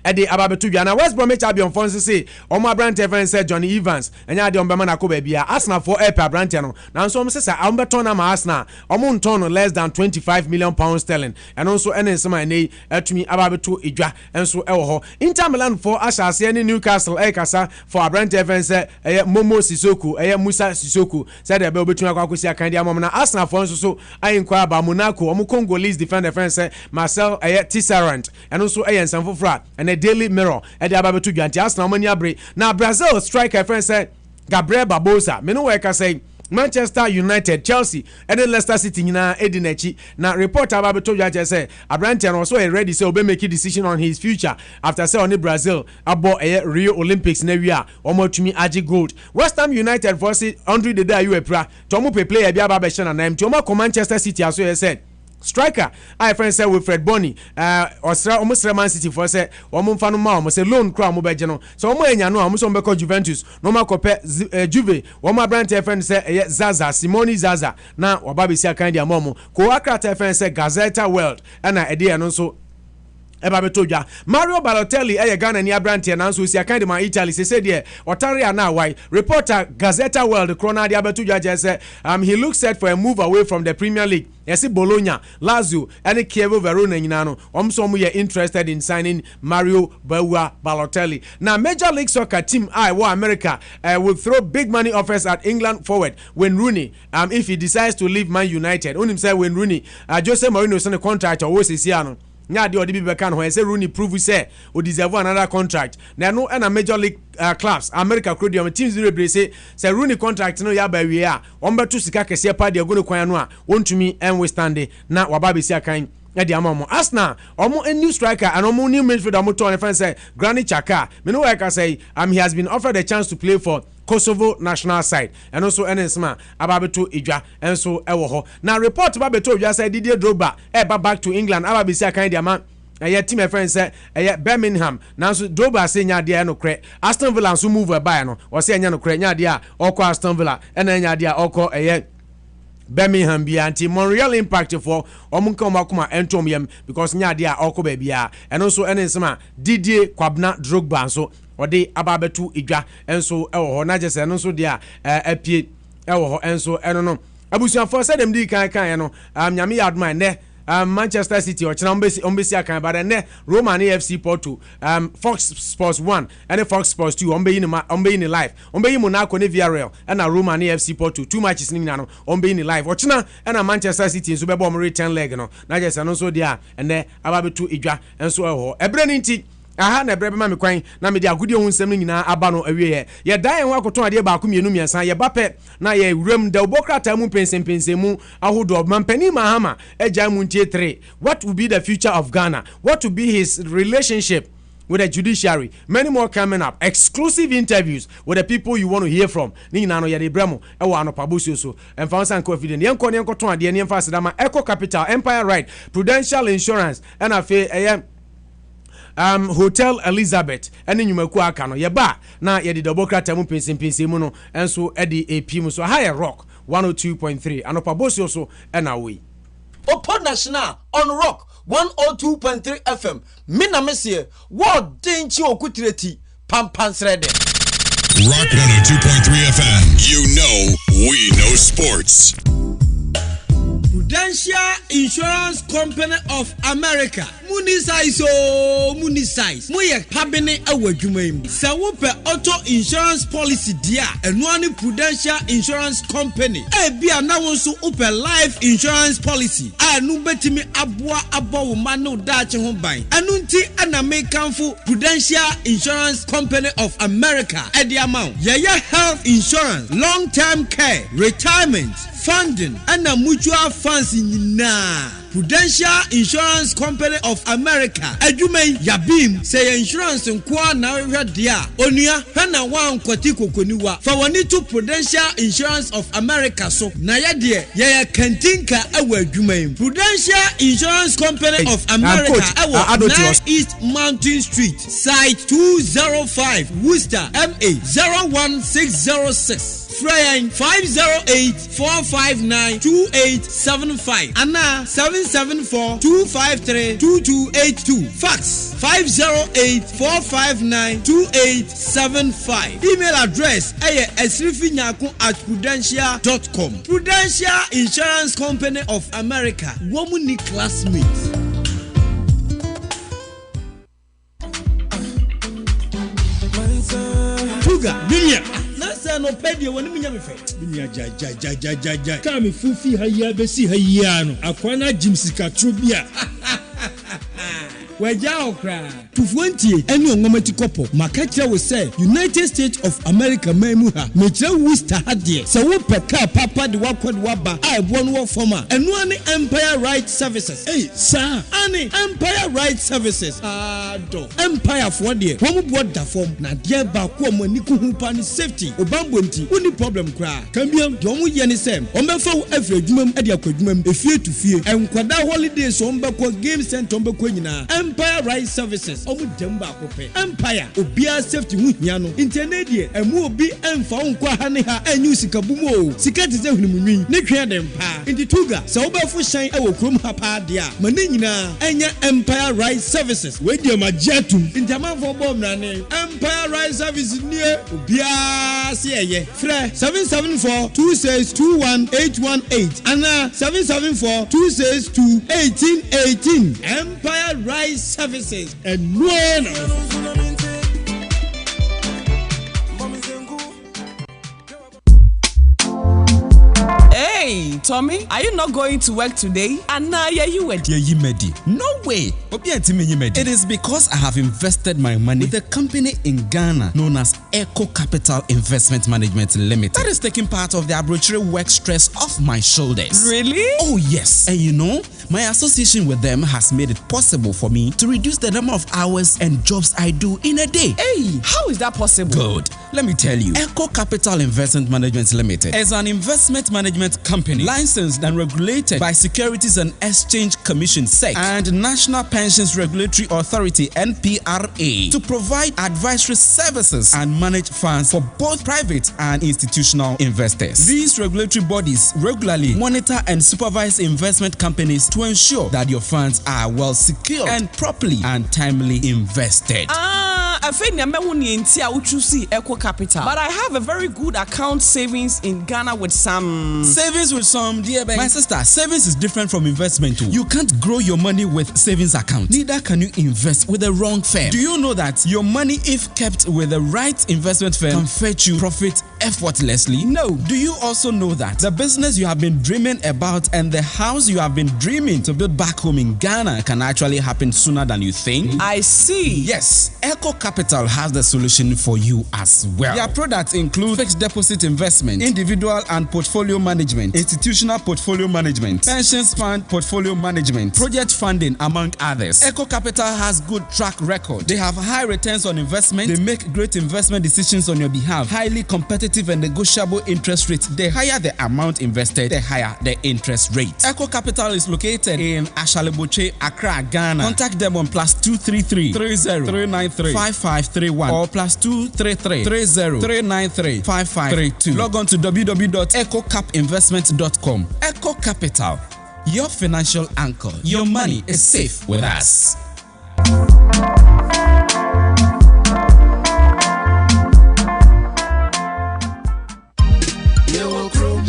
Eddie Ababetu na West Bromwich Albion Fonse say Omo Abrante friend said Johnny Evans enya de ombema na ko ba bia Arsenal for Epe Abrante no na so say say Ambeton na Arsenal omo nton less than 25 million pounds sterling and also ensema nei atumi Ababetu edwa enso ewo ho Inter Milan for Ashase ne Newcastle kasa for Abrante friend say Momo Sissoko Musa Sissoko said e be obetumi akwakosi akan dia mom na Arsenal for enso so ayinkwa ba Monaco omo Congolese defender friend say Marcel Tisserand and also ensamfo fra and a Daily Mirror at the Ababetu Janti Arsenal money abre. Now Brazil striker friend said Gabriel Barbosa. Me no work say Manchester United, Chelsea, and then Leicester City na Edinechi. Now report Ababetu Janti say Abrante also ready so be make a decision on his future after say on Brazil about a Rio Olympics na wia omotumi agi gold. West Ham United versus Andre the Day Uepra. Tomu player bia Babesha na name. Tomu Manchester City as he said. Striker, I friend say Wilfred Bony, almost Man City for say, Omumfano Mam, say loan crown mobile. So, Omo no, almost on Beko Juventus, no more compare Juve, Oma Brand friend say Zaza, Simone Zaza, now Wababi Sia Kandi Momo, Coacra friend say Gazeta World, and I idea and also. Ebabetoja Mario Balotelli Ghana ni Abrante na nso si akande ma Italy se said Otaria na why reporter Gazeta World Corona di Abetoja just say he looks set for a move away from the Premier League. Yes, Bologna, Lazio and Chievo Verona nyinano omso mu ye interested in signing Mario Balotelli. Now Major League Soccer team America will throw big money offers at England forward when Rooney if he decides to leave Man United. Unim say when Rooney Jose Mourinho sign a contract or Wosisiano nya de odi be kan ho say Rooney prove say o deserve another contract na no na Major League clubs America crodium teams zero say Rooney contract no ya ba wie a on beto sika kese pa de agonu kwan no a wontumi en withstand na waba be si akan e de amamo Arsenal omo a new striker and omo new midfielder omo turn friend say Granit Xhaka me no work say he has been offered a chance to play for Kosovo national side and also Enesma Ababeto Ijwa and so ewo ho now report Ababeto Ijwa say Didier Drogba back to England Ababisi akan dia man team friend say Birmingham now so Drogba say nya dia no kre Aston Villa so move by no o say nya no kre nya dia okọ Aston Villa and nya dia okọ Birmingham bi anti Montreal Impact for omunka omakuma entom yam because nya dia okọ ba bia and also Enesma Didier Kwabna Drogba so ode Ababetu Ijwa enso ewo ho na jese no so dia apie ewo ho enso eno no abusuan for say dem di kan no nyame yadman ne Manchester City or Ombesi akan but ne Roma and AFC Porto Fox Sports 1 and Fox Sports 2 ombe in live ombe Monaco ne Villarreal and Roma and AFC Porto 2 matches ni na ombe in live ochina and Manchester City so be bom return leg no na jese no so dia ene Ababetu Ijwa enso ewo ebre ni nti aha na brebe ma me kwan na me de agudi ohun nsem nyina aba no awie ye dan enwa koton ade ba akomienu miensan ye bape na ye wuram da obokrata mu pensempensemu ahodo mampani mahama eja mu ntie 3 what will be the future of Ghana, what will be his relationship with the judiciary. Many more coming up. Exclusive interviews with the people you want to hear from. Ni nano ya de bremo e wa no pabusio so. En fa san ko afide. Yen ko ton ade ne fa sedama Eco Capital, Empire Right, Prudential Insurance, and afe Hotel Elizabeth ene nyumaku aka no ye ba na ye de double crata mu pensin mu no enso e de AP mu so higher rock 102.3 anopa bosio so na we Opo National on Rock 102.3 FM. Mina mesie wo denchi okutireti pampansrede. Rock 102.3 FM. You know we know sports. Prudential Insurance Company of America. Munisize Muye pabene awadwuma. Sa wo pe auto insurance policy dia eno ani Prudential Insurance Company. Bia na won so ope life insurance policy. Anu betimi aboa abawo ma no daache ho ban. Anu nti ana mekanfo Prudential Insurance Company of America. E di amount. Yaya health insurance, long-term care, retirement, funding and a mutual funds in Prudential Insurance Company of America. Adwumen yabim say insurance nko na hwehwe dia onua hana wan kwati kokoniwa fa woni to Prudential Insurance of America so na ye de ye kantinka awa adwumen. Prudential Insurance Company of America awa 9 East Mountain Street site 205 Worcester MA 01606 Fryan 508-459-2875 Anna 774-253-2282 Fax 508-459-2875 Email address esrifinyako@prudential.com Prudential Insurance Company of America Womuni classmates. Tuga Dunia no pedi woni munya me fe dunia ja ka me fufi haya besi haya no akwana jimsika trobia Waja okra to 20 eni ongomati kopo makachira we say United States of America memu ha mechira Worcester hadie se wo peka papa de wakod waba a ebo no former enu ani Empire Right Services sir ani Empire Right Services do Empire for de wo bo da form na de ba ko mo ni ko hu pa ni safety obambo nti woni problem kra kambiam de wo ye ni sem o mefa wo afre adwumam ade akwadwumam efie to fie enkwada holidays o mbekọ game center o mbekọ nyina Empire Right Services omu demba akope Empire obia safety hu hia no internet emu obi emfa onko ha ne ha anyu sikabumu o sika teze hunumunwi ne hwe dem pa inti tuga se obafo hyan ewo krom ha pa de a mane nyina enya Empire Right Services we dia majatum inti amanfo bom na ne Empire Right Services nie obia se eye frɛ 774-2621818 ana 774-2621818 Empire Right Services and no. Hey, Tommy, are you not going to work today? Anaya, you went. No way. It is because I have invested my money with a company in Ghana known as Eco Capital Investment Management Limited. That is taking part of the arbitrary work stress off my shoulders. Really? Oh, yes. And you know, my association with them has made it possible for me to reduce the number of hours and jobs I do in a day. Hey, how is that possible? Good. Let me tell you. Eco Capital Investment Management Limited is an investment management company licensed and regulated by Securities and Exchange Commission (SEC) and National Pensions Regulatory Authority (NPRA) to provide advisory services and manage funds for both private and institutional investors. These regulatory bodies regularly monitor and supervise investment companies to ensure that your funds are well secured and properly and timely invested. I think Eco Capital, but I have a very good account savings in Ghana with some savings with some dear bank. My sister, savings is different from investment too. You can't grow your money with savings account. Neither can you invest with the wrong firm. Do you know that your money, if kept with the right investment firm, can fetch you profit effortlessly? No. Do you also know that the business you have been dreaming about and the house you have been dreaming to build back home in Ghana can actually happen sooner than you think? I see. Yes, Echo Capital has the solution for you as well. Their products include fixed deposit investment, individual and portfolio management, institutional portfolio management, pensions fund portfolio management, project funding, among others. Echo Capital has good track record. They have high returns on investment. They make great investment decisions on your behalf. Highly competitive and negotiable interest rates. The higher the amount invested, the higher the interest rate. Echo Capital is located in Ashaleboche, Accra, Ghana. Contact them on +233 30 393 5531 or +233 30 393 5532. Log on to www.echocapinvestment.com. Echo Capital, your financial anchor. Your money is safe with us.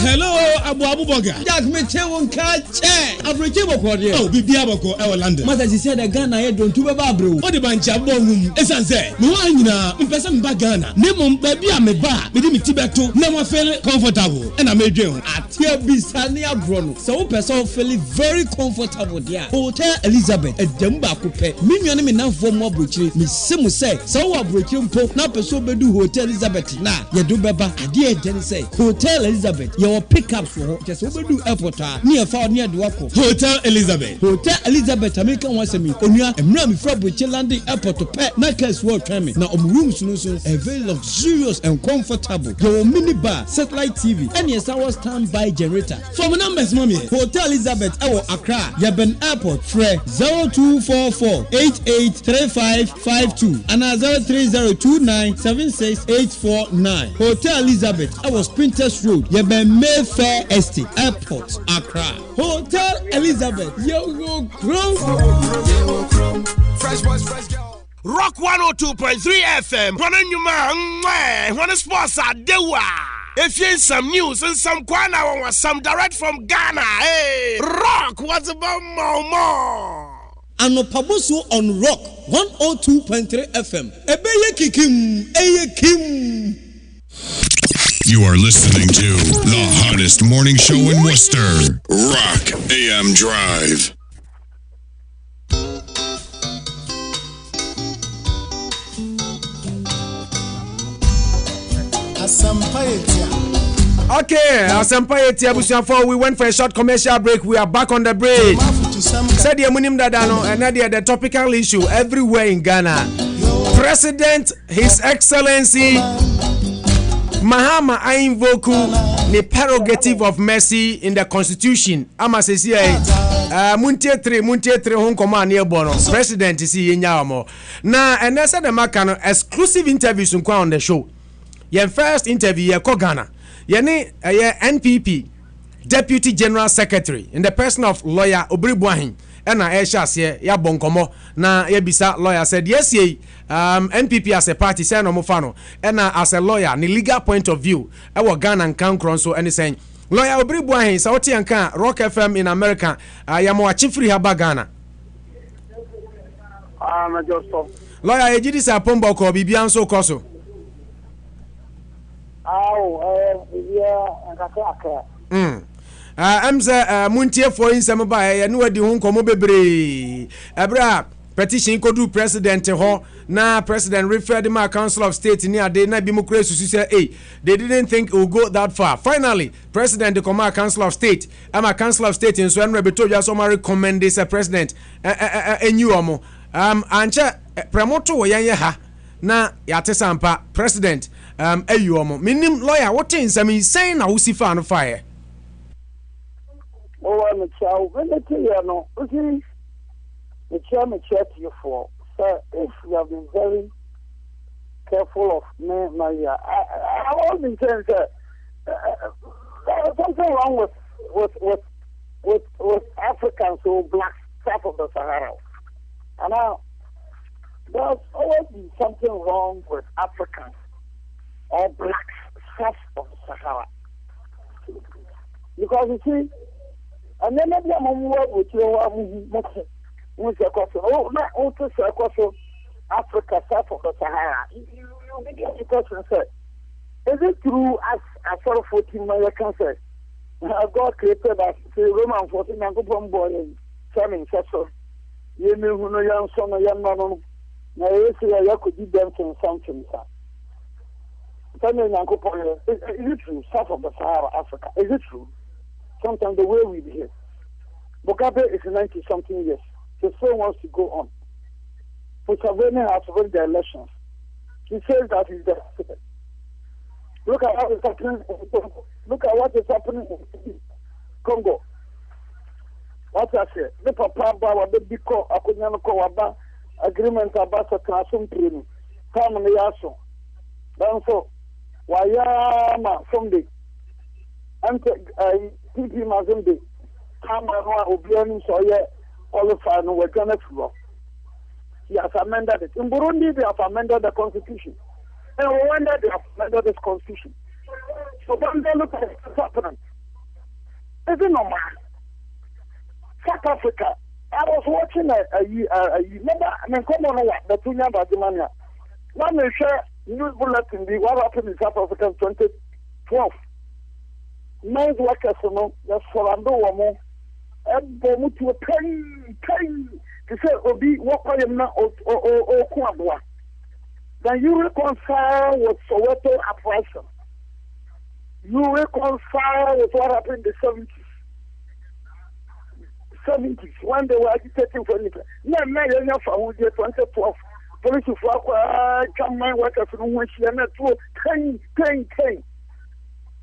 Hello, Abu Boga. Jack Mechewo Nkache. Afrique boko de. Oh, bibia boko e London. Mata ji say the Ghana ye don tu beba abrew. O de bancha bonum. Esanse. Me wa nyina, mpese mba Ghana. Nemo ba bia me ba, me di me tibeto. Na ma feel comfortable. E na me dwen ho. Atia bisane abro no. So wo person feel very comfortable there. Hotel Elizabeth edem ba ko pe. Me nwane me nanfo mo abrochire. Me semu say, so wo abrochire mpo na person bedu Hotel Elizabeth na ye do beba. Ade e den say Hotel Elizabeth your pickups for just over do airport near far near the wako. Hotel Elizabeth. Hotel Elizabeth American once a me onua emra me fra Buche landing airport to pet na case world training na rooms no so a very luxurious and comfortable. Your mini bar, satellite TV and your sour standby generator. For my numbers mommy. Hotel Elizabeth Ewo Accra Yeben Airport Fre 0244 883552 and 03029768849. Hotel Elizabeth Ewo Sprinters Road Yeben Mayfair Estate Airport Accra. Hotel Elizabeth Yo Chrome. Fresh boys, fresh girl. Rock 102.3 FM. One sports are dewa. If you some news and some Kwana or some direct from Ghana, hey, Rock what's about more. Anopabusu on Rock 102.3 FM. Ebeye kikim, eye kim. You are listening to the hottest morning show in Worcester, Rock AM Drive. Okay, Asampa Etia Busiafo, we went for a short commercial break. We are back on the break. Said the Munim Dadano, and the topical issue everywhere in Ghana. President, His Excellency Mahama Ainvoku, the prerogative of mercy in the Constitution. Ama sesi Muntie 3 hon command near Bono. President is in Yamo. Now, and that's the Makano exclusive interviews on the show. Your first interview, Ghana. Yene NPP Deputy General Secretary in the person of lawyer Obribuahin. And I shall ya bonkomo na yebisa lawyer said yes NPP as a party say no mofano and as a lawyer ni legal point of view e wo Ghana nkan kronso and saying lawyer Obribuahin sa oti anka Rock FM in America ya mo achifri haba Ghana lawyer ejidi sa pombo ko bibia nso koso Amza Muntie for insem ba no adi ho nkomo bebre abra petition kodu president ho na president referred my council of state ni ade na bi mukure susu say they didn't think it would go that far. Finally president the command council of state ama council of state in so enre beto just so recommend this president enyu omo anche promoto wo yan ha na yate sampa president ayu omo minim lawyer what insem saying na usifa no fire. Oh, I'm a child. When they tell you, no, okay, the chairman check you for, sir, if you have been very careful of me, Maria. I always been saying that there's something wrong with Africans who black south of the Sahara. And now, there's always been something wrong with Africans or blacks south of the Sahara. Because you see, and then maybe I'm on word with you. Africa, south of the Sahara. You begin to question, sir. Is it true as sort of 14 my cancer? God created us, say Roman 14 and go from boy and Simon Sasso. You know who no young son or young man. Now, you say I could give them some something, sir. Is it true? South of the Sahara, Africa. Is it true? Sometimes the way we behave. Mugabe is 90-something years. He still wants to go on. Museveni has won the elections. He says that he's the president. Look at what is happening in Congo. Look at what is happening in Congo. What I say? The papa ba the big call akunyano ko waba agreement about the classroom training. Time on the yaso. Then so wayama someday. And TP Mazembe. Time on Obiani so yeah qualified no we're gonna flow. He has amended it. In Burundi they have amended the constitution. And we wonder they have amended this constitution. So when they look at what's happening, is it normal? South Africa. I was watching remember, I mean, come on, the Tunya Badimania. Let me share news bulletin, what happened in South Africa in 2012. Nice workers, you know, just for Ando Wamo, and they move to a pain to say, Obi, what I am now, or Kuabwa. Then you reconcile with Soweto uprising. You reconcile with what happened in the 70s when they were agitating for anything. No, 2012. Police come my workers from which they are not 10.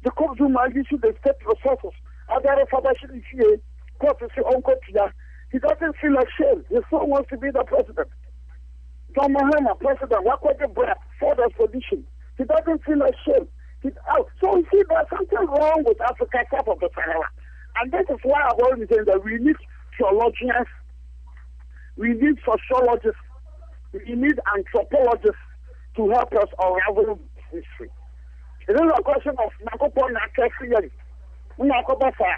The cops who might issue the state resources. Other Fabashi here, court is Uncle Tia. He doesn't feel ashamed. He still wants to be the president. John Mahama, president, what was the breath for the position? He doesn't feel ashamed. So you see, there's something wrong with Africa, top of the Sahara. And that is why I've always said that we need theologians, we need sociologists, we need anthropologists to help us unravel history. It is a question of Nakopon Nakasiyan, Nakobasa,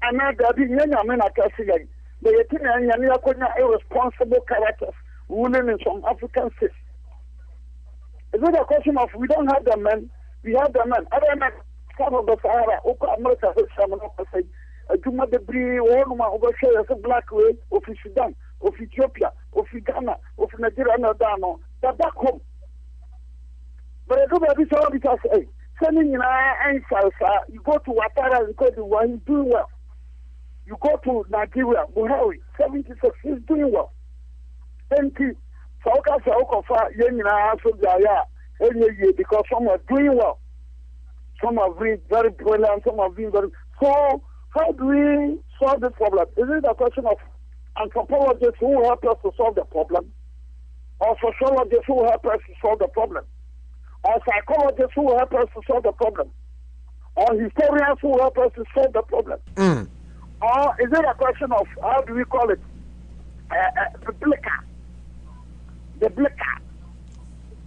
and now there be many Nakasiyan. The irresponsible characters ruling in some African states. Is it a question of we don't have the men, we have the men. Other men, some of the Sahara, Oka America, Juma debris, Onuma, Overshare, as a black way, of Sudan, of Ethiopia, of Ghana, of Nigeria, and Adano, they're back home. But I go back to all because, sending in our answers, you go to Ouattara and go to where he's doing well. You go to Nigeria, Buhari, 76, he's doing well. Thank you. Sauka Saukofa, Yenina, Sojaya, because some are doing well. Some are being very brilliant, some are being very. So, how do we solve this problem? Is it a question of anthropologists who help us to solve the problem? Or sociologists who help us to solve the problem? Or psychologists who help us to solve the problem? Or historians who help us to solve the problem? Or is it a question of, how do we call it, the blicker?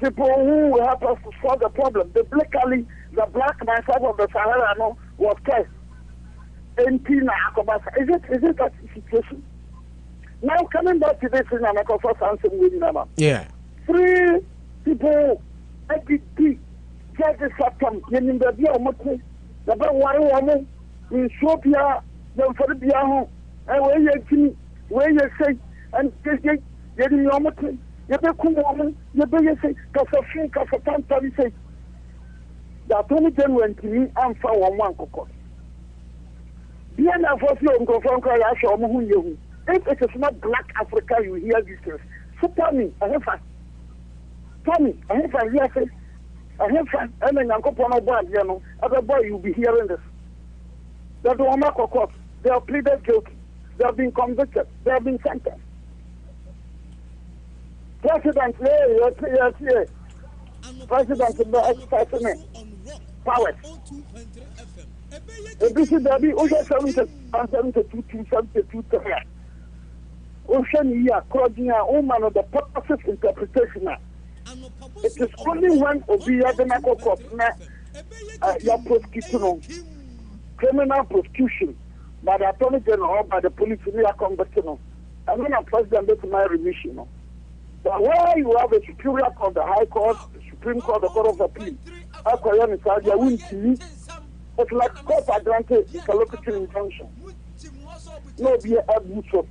People who will help us to solve the problem. The black myself of the Sahara was test. Is it that situation? Now coming back to this thing, I'm going to answer with yeah. 3 people, every judges have come, in the Biamaki, the Bawari, in Ethiopia, the Faribiaho, and where you say, and getting your mother, you be cool, you be say, Kasafin, Kasatan, Tali the Attorney General went to me and found one cocoa. If it is not black Africa, you hear these things. So tell me, I have fun. Yes, I have fun. And then Uncle Pono Boy, other boy, you'll be hearing this. That the Omako court, they have pleaded guilty. They have been convicted. They have been sentenced. President, yes. President, the exercising powers. The BC Derby, Ocean 72 Ocean year, Claudia, Oman of the purposes interpretation. It is only when Obia the Nako Court, your prosecution, criminal prosecution by the Attorney General or by the police, we are convicted. And then a president to my remission. But where you have a superior court, the High Court, the Supreme Court, the Court of Appeal, akoya ni sadia wuntimi. It's like court granted interlocutory injunction. No be abuso.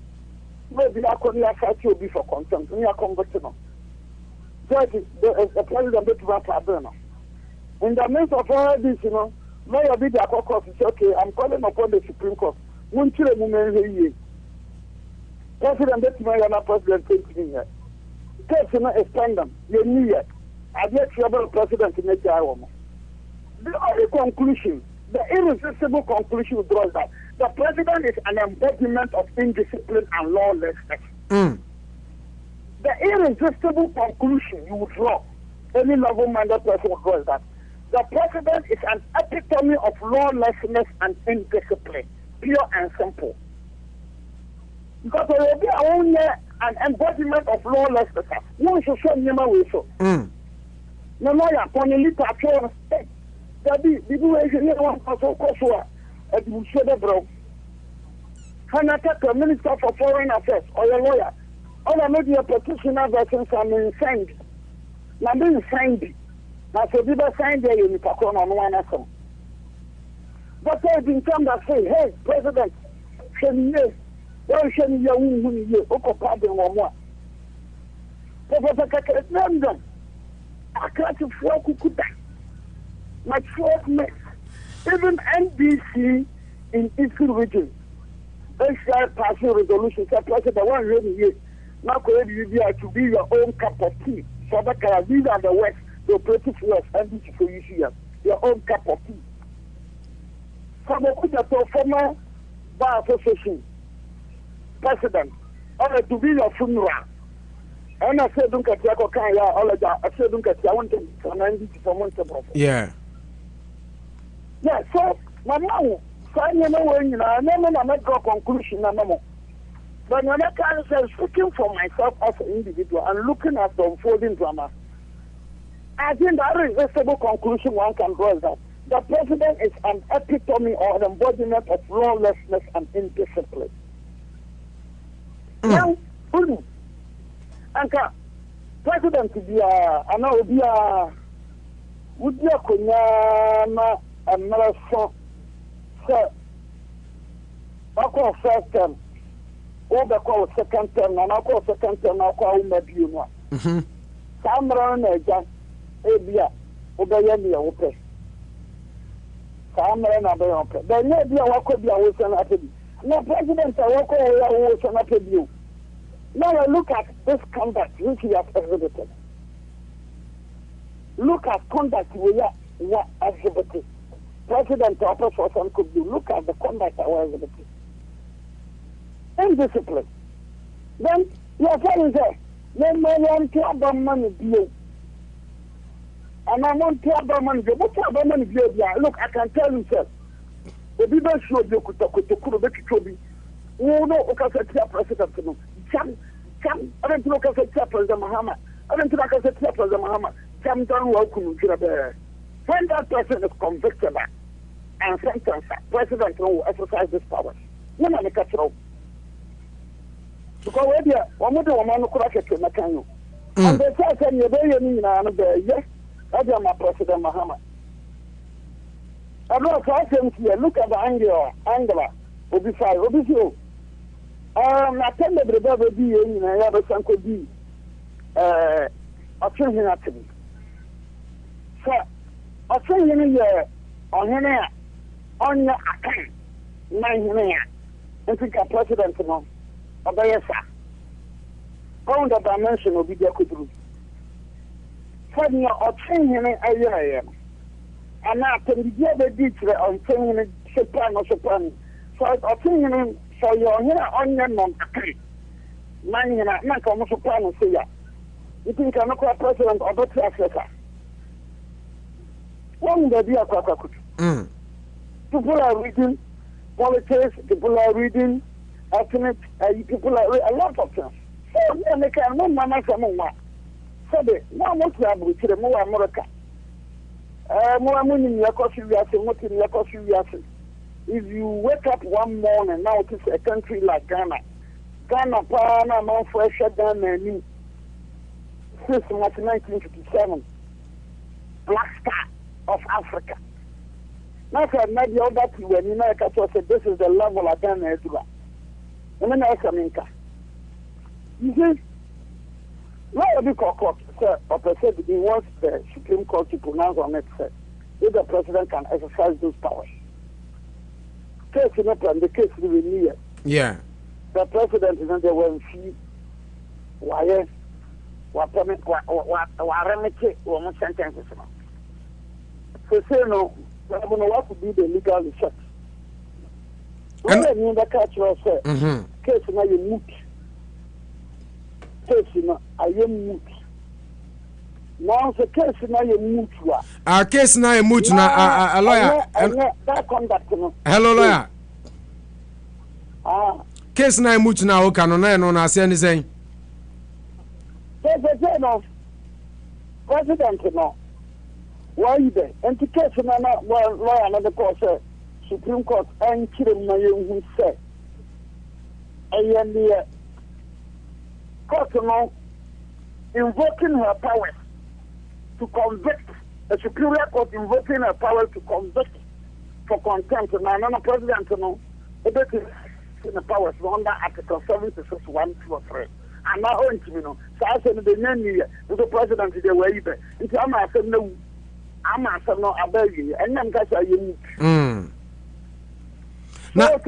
No be akoni asati obi for contempt. We are convicted. Judge, the president bet to that. In the midst of all this, lawyer be the court say, okay, I'm calling upon the Supreme Court. Won't you remove President bet to president thinking here. Case is pending. You need it. I get trouble president to make your own. The only conclusion, the irresistible conclusion was that the president is an embodiment of indiscipline and lawlessness. The irresistible conclusion you would draw, any level-minded person would draw, is that the president is an epitome of lawlessness and indiscipline, pure and simple. Because there will be an embodiment of lawlessness. One should show you my so. No lawyer, when you look at your state, that the situation one person Kosovo, and you should have bro. Hanaka, Minister for Foreign Affairs, or your lawyer. All I made your petitioner versions are signed. Now being signed. Now so people signed there you can on one of them. But they've been come to say, hey, President, should you pardon one more. Professor Kakar, I can't afford Kukuta. My 12 mates, even NBC in Eastern region, they shall pass a resolution, say, President, one really year. Now, to be your own cup of tea. So that these are the West, the operative West, NBC for you here, your own cup of tea. So the former bar association president, or to be your funeral. And I said, don't get your kaya, all of that. I said, don't get your own for 90 for one. Yeah. Yeah, so, my mom, so I never make a conclusion, no more. But when I can say, speaking for myself as an individual and looking at the unfolding drama, I think the irresistible conclusion one can draw is that the president is an epitome or an embodiment of lawlessness and indiscipline. Now, Anka, president to be I know would be a kunyama and marathon, sir. I call first term. Over call second term, and I call second term, I call maybe you know. Some run a jan, Abia, Obayami, okay. Some run a bay okay. There may be a walk of your ocean at you. No president, I walk over your ocean at you. Now I look at this conduct which he has exhibited. Look at conduct we are exhibited. President, the person could do. Look at the conduct I was exhibited. Indiscipline. Then your friend is there. Then I want to have money deal. And I want to have money deal. What have money deal? Look, I can tell you, sir. The people should be Kutobi. Oh no, okay, President. Jam. I don't look at President Muhammad. I don't look at President Muhammad. Jam down welcome to the when that person is convicted and sentenced, President will exercise this power. No man catch up. Because we're there, one more woman who could have taken a canoe. And they say, you're very mean, and yes, I am my President Muhammad. I know if here, look at the Angela, will be fine, will be so. I tell the brother be in a other Sanko B. A changing activity. So, a changing year on your account, 9 years, and think a president tomorrow. Obayesa. All the dimension will be there could do. For me, or changing a year. And now, can be the detail on changing soprano. So, or changing for your hair on your mom. Mine and I make almost soprano say, you think I'm not president or Dr. Africa. One day, dear Kwakakut. People are reading politics, people are reading. Ethnic people are a lot of things. So, they can no mama from one. So, they now want to have with the more America. More money in your coffee, what in your coffee. If you wake up one morning, now it is a country like Ghana. Ghana, Pana, Mount Fresher, Ghana, since 1957. Black Star, of Africa. Now, maybe all that when you know, this is the level of Ghana. And then I come you see, why the court said, he wants the Supreme Court to pronounce on it, said, if the president can exercise those powers. Case in the case will be near. Yeah. The president is under one fee. Why? What remedy or sentences? So say no. I don't know what to do the legal research. When I mean the catch yourself, case now you moot. Case now I am moot. Now the case now you moot. Case now you moot na a lawyer. That conduct no. Hello lawyer. Case now you moot na o kanu na say anything. Say no. President no. Why there? And the case na lawyer another court say Supreme Court and kirim na you say. And the court no invoking her powers to convict, the Superior Court invoking her power to convict for contempt. Now, no president, no, it is in the powers under Article 76, 1, 2, or 3. And now, so I said, the name here, the president is the way either. If I'm asking, no, I'm asking, no, I beg you, and I'm going to say, you need. So,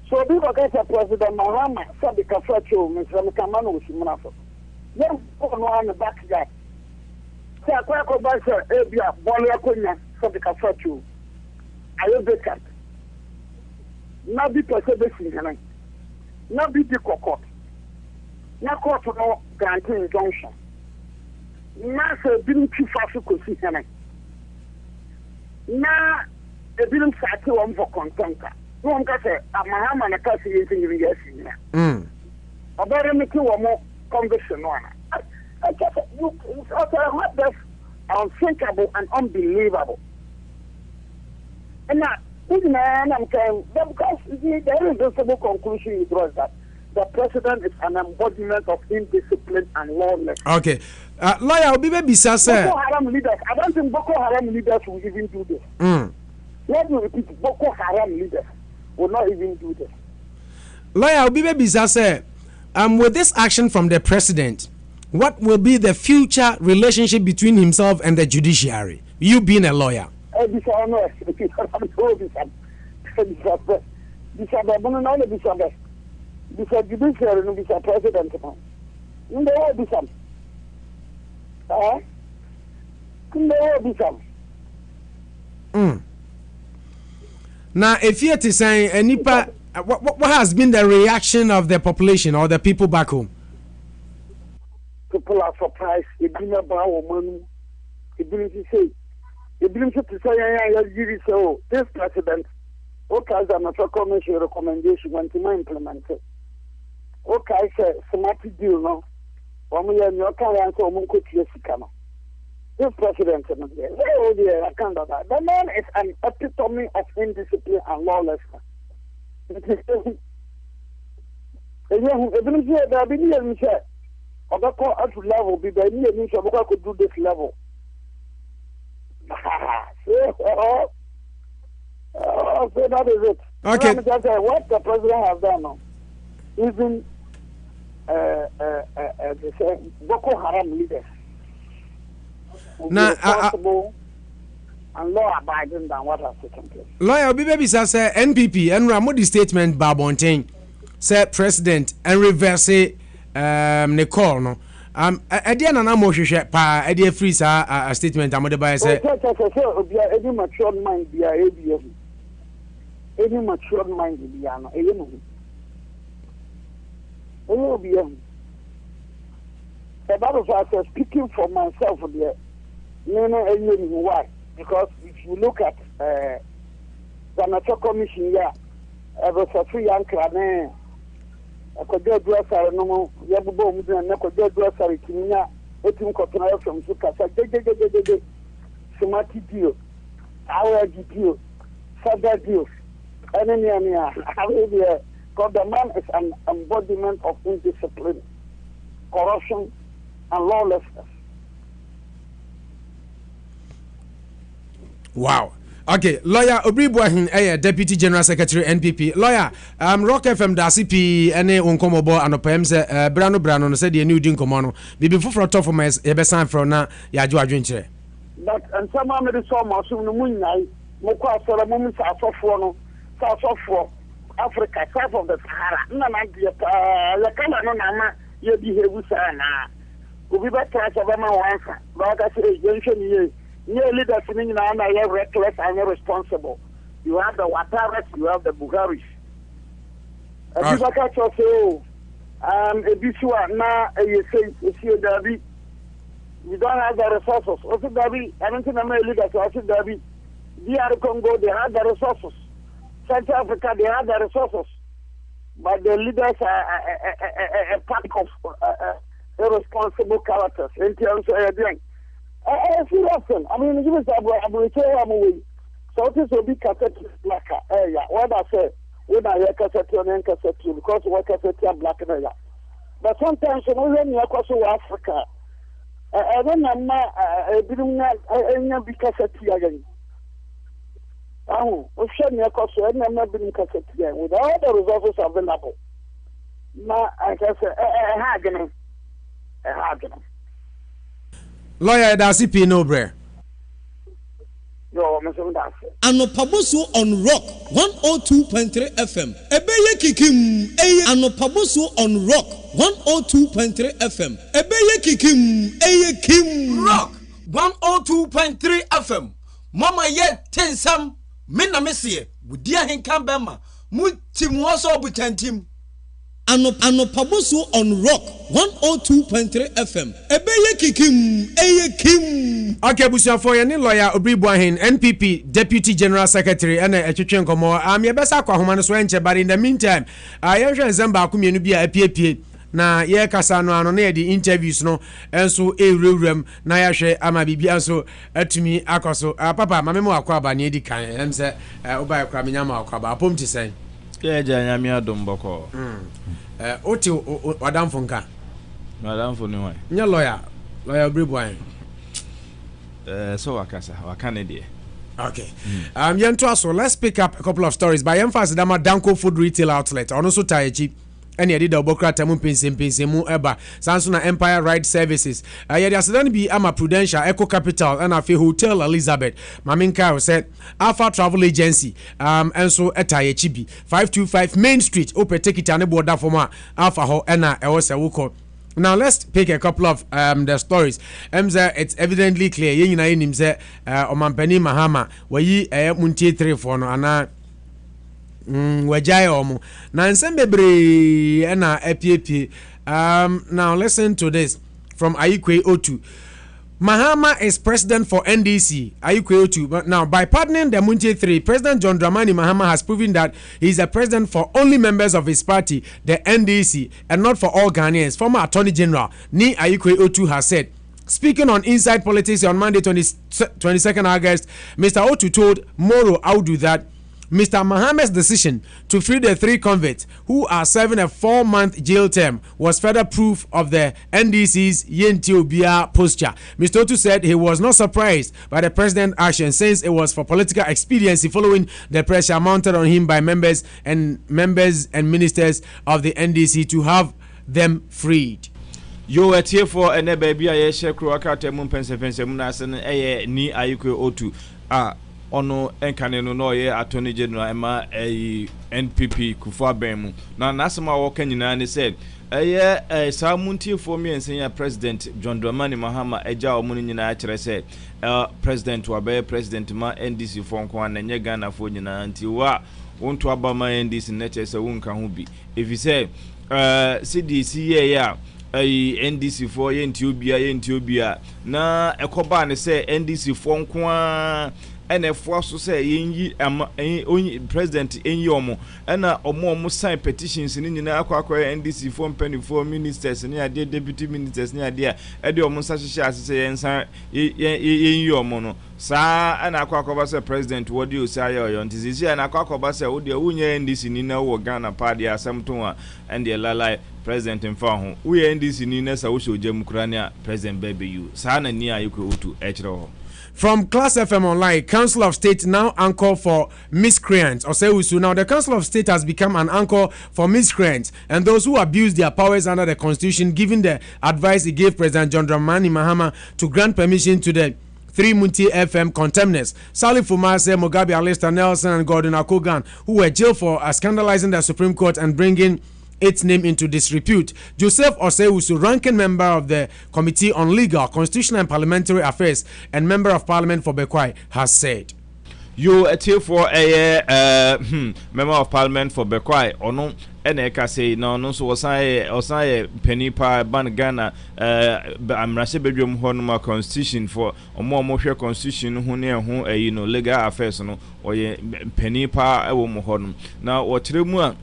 so people get a President Mahama, Sabi Kafacho, Mr. Kamano, Simonafo. Yes, on the backyard. Say, I quite go back to Abia, Bolia Kunya, Sabi Kafacho. I will be cut. Not be perceiving, not be the court. Not court to no guarantee injunction. Master didn't keep Fasuko see him. Now, they didn't start to one for contempt. One can say, Mahama and a cassie is in the yes. About me to a more conviction one. I just it's also that's unthinkable and unbelievable. And now, this man, I'm saying, because the irreversible conclusion is that the president is an embodiment of indiscipline and lawlessness. Okay. Lawyer, I'll be maybe Boko Haram leaders. I don't think Boko Haram leaders will even do this. Let me repeat, Boko Haram leaders will not even do this. Lawyer, I'll be maybe with this action from the president, what will be the future relationship between himself and the judiciary? You being a lawyer. Now, if you are to say, what has been the reaction of the population or the people back home? People are surprised. It didn't about woman. It didn't say. It didn't say, so this president, okay, the National Commission recommendation when to implement it. Okay, say, smart deal, no? This president, I can't do that. The man is an epitome of indiscipline and lawlessness. Level be the could do this level. So that is it. Okay. What the president has done now, even Boko Haram leaders now responsible and law-abiding than what has taken place. Lawyer, baby says NPP and Ramodi statement Babontain said president and reverse Nicole no. Ediana na mo hwehwe pa edi free sa statement amode ba say any matured mind be any matured mind be no the Bible says speaking for myself there why? Because if you look at the National Commission here, was a free anchor I could do a no Yabubo and I could do a Kimina, waiting for from Suka, Sumati deal, our deal, Sada deals, enemy, because the man is an embodiment of indiscipline, corruption, and lawlessness. Wow. Okay, lawyer Obribuahin, Deputy General Secretary NPP. Lawyer, Rock FM da CP ene unkomobo anopem se brano no se de new din komono. Bibi foforo to for mes e be san fro na ya jo adwenkyere. But and some of the so much no munyai mo kwa sora mo mu sa afofo no sa afofo Africa south of the Sahara. Na na de ya kala no na ma ye behave sa na. Obi be tra sa be ma wansa. Ba ka se jenhwe ni ye. Your leaders in are reckless and irresponsible. You have the Wataras, you have the Buharis. And you catch us, a Bishua, now, you say, Dabi, we don't have the resources. Also, Dabi, I don't think I'm a leader, so I said, Dabi, DR Congo, they have the resources. South Africa, they have the resources. But the leaders are a pack of irresponsible characters. In terms of doing. Seriously, I mean, you was away. So it is a big cassette black area. What I say, when I hear cassette and cassette, because what cassette black area. But sometimes when you across Africa, I don't know, didn't be cassette again. Oh, we should not across any been cassette again with all the resources available. Now, I can say, a haggling. Lawyer da CP no bre. Yo, Mr. Ndase. Anopaboso on Rock 102.3 FM. Ebeye kikim. Eye Anopaboso on Rock 102.3 FM. Ebeye kikim. Eye kim. Rock 102.3 FM. Mama ye tensam. Mina mesiye. Budia hinkan bema. Muti mwaso butentim. Anopaboso on Rock 102.3 FM. Ebeye kikim, eye kim. Okay, busia for any lawyer Obribuahin, NPP Deputy General Secretary, and a chichen komo. Ye besa kwa humano so enche, but in the meantime, I am Zamba Kumienu be a PAP. Na ye kasa no ano na the interviews no enso ewrewrem na ya hwe ama bibia enso atumi akoso papa mame mo akwa ba na edi kan em se oba akwa menya ma akwa ba apom ti sen ya ja nyame adom boko oti wadamfo nka wadamfo ni why nya lawyer Obribuahin so wakane de. Okay. So let's pick up a couple of stories by emphasis Dama Danko Food Retail Outlet on also Tayechi. And yet, the Obokra Tamu Pinsemu Eba, Sansuna Empire Ride Services. Yet, as then be Ama Prudential, Eco Capital, and a Hotel Elizabeth. Maminka said Alpha Travel Agency, and so Etayechibi, 525 Main Street, Ope take it and a border for Alpha Ho, Ena, Ewuko. Now let's pick a couple of the stories. It's evidently clear. Yina Nimse, Omampeni Mahama, where ye Munti 3 for no ana. Wajai omo na nsembebre na APP. Now listen to this from Ayikwe Otu. Mahama is president for NDC. Ayikwe Otu. But now, by pardoning the Munche 3, President John Dramani Mahama has proven that he is a president for only members of his party, the NDC, and not for all Ghanaians. Former Attorney General Ni Ayikwe Otu has said. Speaking on Inside Politics on Monday, 22nd August, Mr. Otu told Moro Audu that Mr. Mahama's decision to free the 3 convicts who are serving a 4-month jail term was further proof of the NDC's Yentiobia posture. Mr. Otu said he was not surprised by the president's action since it was for political expediency following the pressure mounted on him by members and ministers of the NDC to have them freed. Yo etie for ene baby a ye share kruaka temu pense na se ni Ayikwe Otu ono enkane no ye Attorney General ema NPP Kufuor Bemu na nasema woka nyina ne said samunti for me ensen President John Dramani Mahama eja omu nyina akere say president wa be president ma NDC fonko an nye Ghana fo nyina anti wa wonto aba ma NDC ne chese wonka ho bi if you say CDC ya NDC for Yentiobia na ekoba ne say NDC fonko and a force to say president in yomo and a more sign petitions in NDC form penny for ministers and near deputy ministers near dear Edio Musashi say and yomono sa and aqua president what do you say on this and aqua say would your NDC Nina or Ghana party as some and the lalai president mfa ho we NDC ni na sa wo hye ogya mukurane president baby you sa na ni ayiko otu e kire ho. From Class FM Online, Council of State now anchor for miscreants. Osewusu. Now, the Council of State has become an anchor for miscreants and those who abuse their powers under the Constitution, given the advice he gave President John Dramani Mahama to grant permission to the 3 Munti FM contemners, Salif Umase, Mugabe, Alistair Nelson, and Gordon Akogan, who were jailed for scandalizing the Supreme Court and bringing its name into disrepute. Joseph Osewusu, ranking member of the Committee on Legal, Constitutional and Parliamentary Affairs and member of Parliament for Bekwai, has said. You a tier for a member of Parliament for Bekwai or no? Eka say no so osaye penny pa ban Ghana amrase bedwom ho no constitution for omo hwe constitution ho ne ho legal affairs no oye penny pa e wo mo ho no na wo kire mu a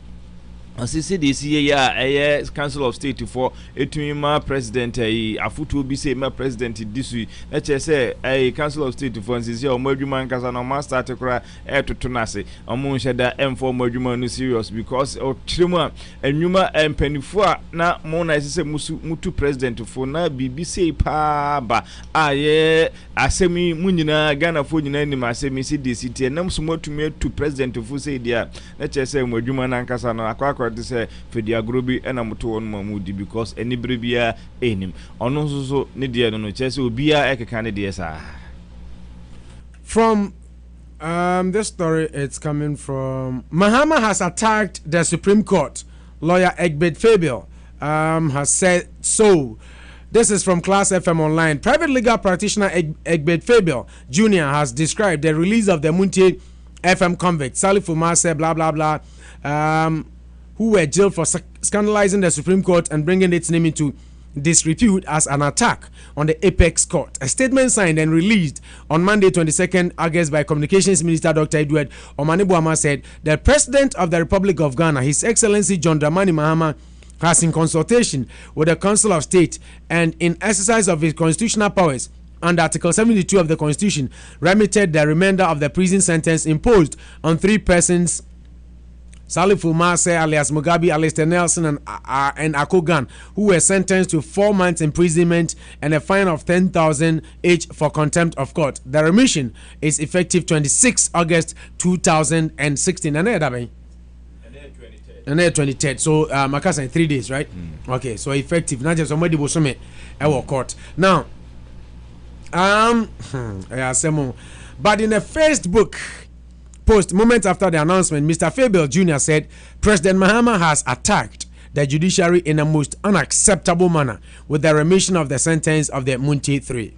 asisi this year a Council of State for etuma president afutu bi say ma president disu na che say a Council of State for nsisi o madwuma nkasa na ma start kra etoto na se omo nheda emfo madwuma no serious because o kiremu anwuma empanifu a na mo na sese mutu president for na bibi say pa ba aye asemi munyina Ghana fo nyina ni asemi si DCT na msumotumi to president for say dia na che say madwuma na nkasa na akwa to say Fedi Agrobi and Moto on Mamudi because any bribia enim. Ono so Nidia no chess will be a candidate. From this story, it's coming from Mahama has attacked the Supreme Court. Lawyer Egbert Fabian has said so. This is from Class FM Online. Private legal practitioner Egbert Fabian Jr. has described the release of the Munti FM convict Salif Umase, blah blah blah, who were jailed for scandalizing the Supreme Court and bringing its name into disrepute as an attack on the Apex Court. A statement signed and released on Monday, 22nd August by Communications Minister Dr. Edward Omanibuama said, the President of the Republic of Ghana, His Excellency John Dramani Mahama, has in consultation with the Council of State and in exercise of his constitutional powers under Article 72 of the Constitution, remitted the remainder of the prison sentence imposed on 3 persons, Salif Umase alias Mugabe, Alistair Nelson, and Akogan, who were sentenced to 4 months imprisonment and a fine of 10,000 each for contempt of court. The remission is effective 26 August 2016. And then 23rd. So, Makasa in 3 days, right? Okay, so effective. Not just somebody will submit our court. Now, but in a Facebook post moments after the announcement, Mr. Fabian Jr. said President Mahama has attacked the judiciary in a most unacceptable manner with the remission of the sentence of the Munti 3.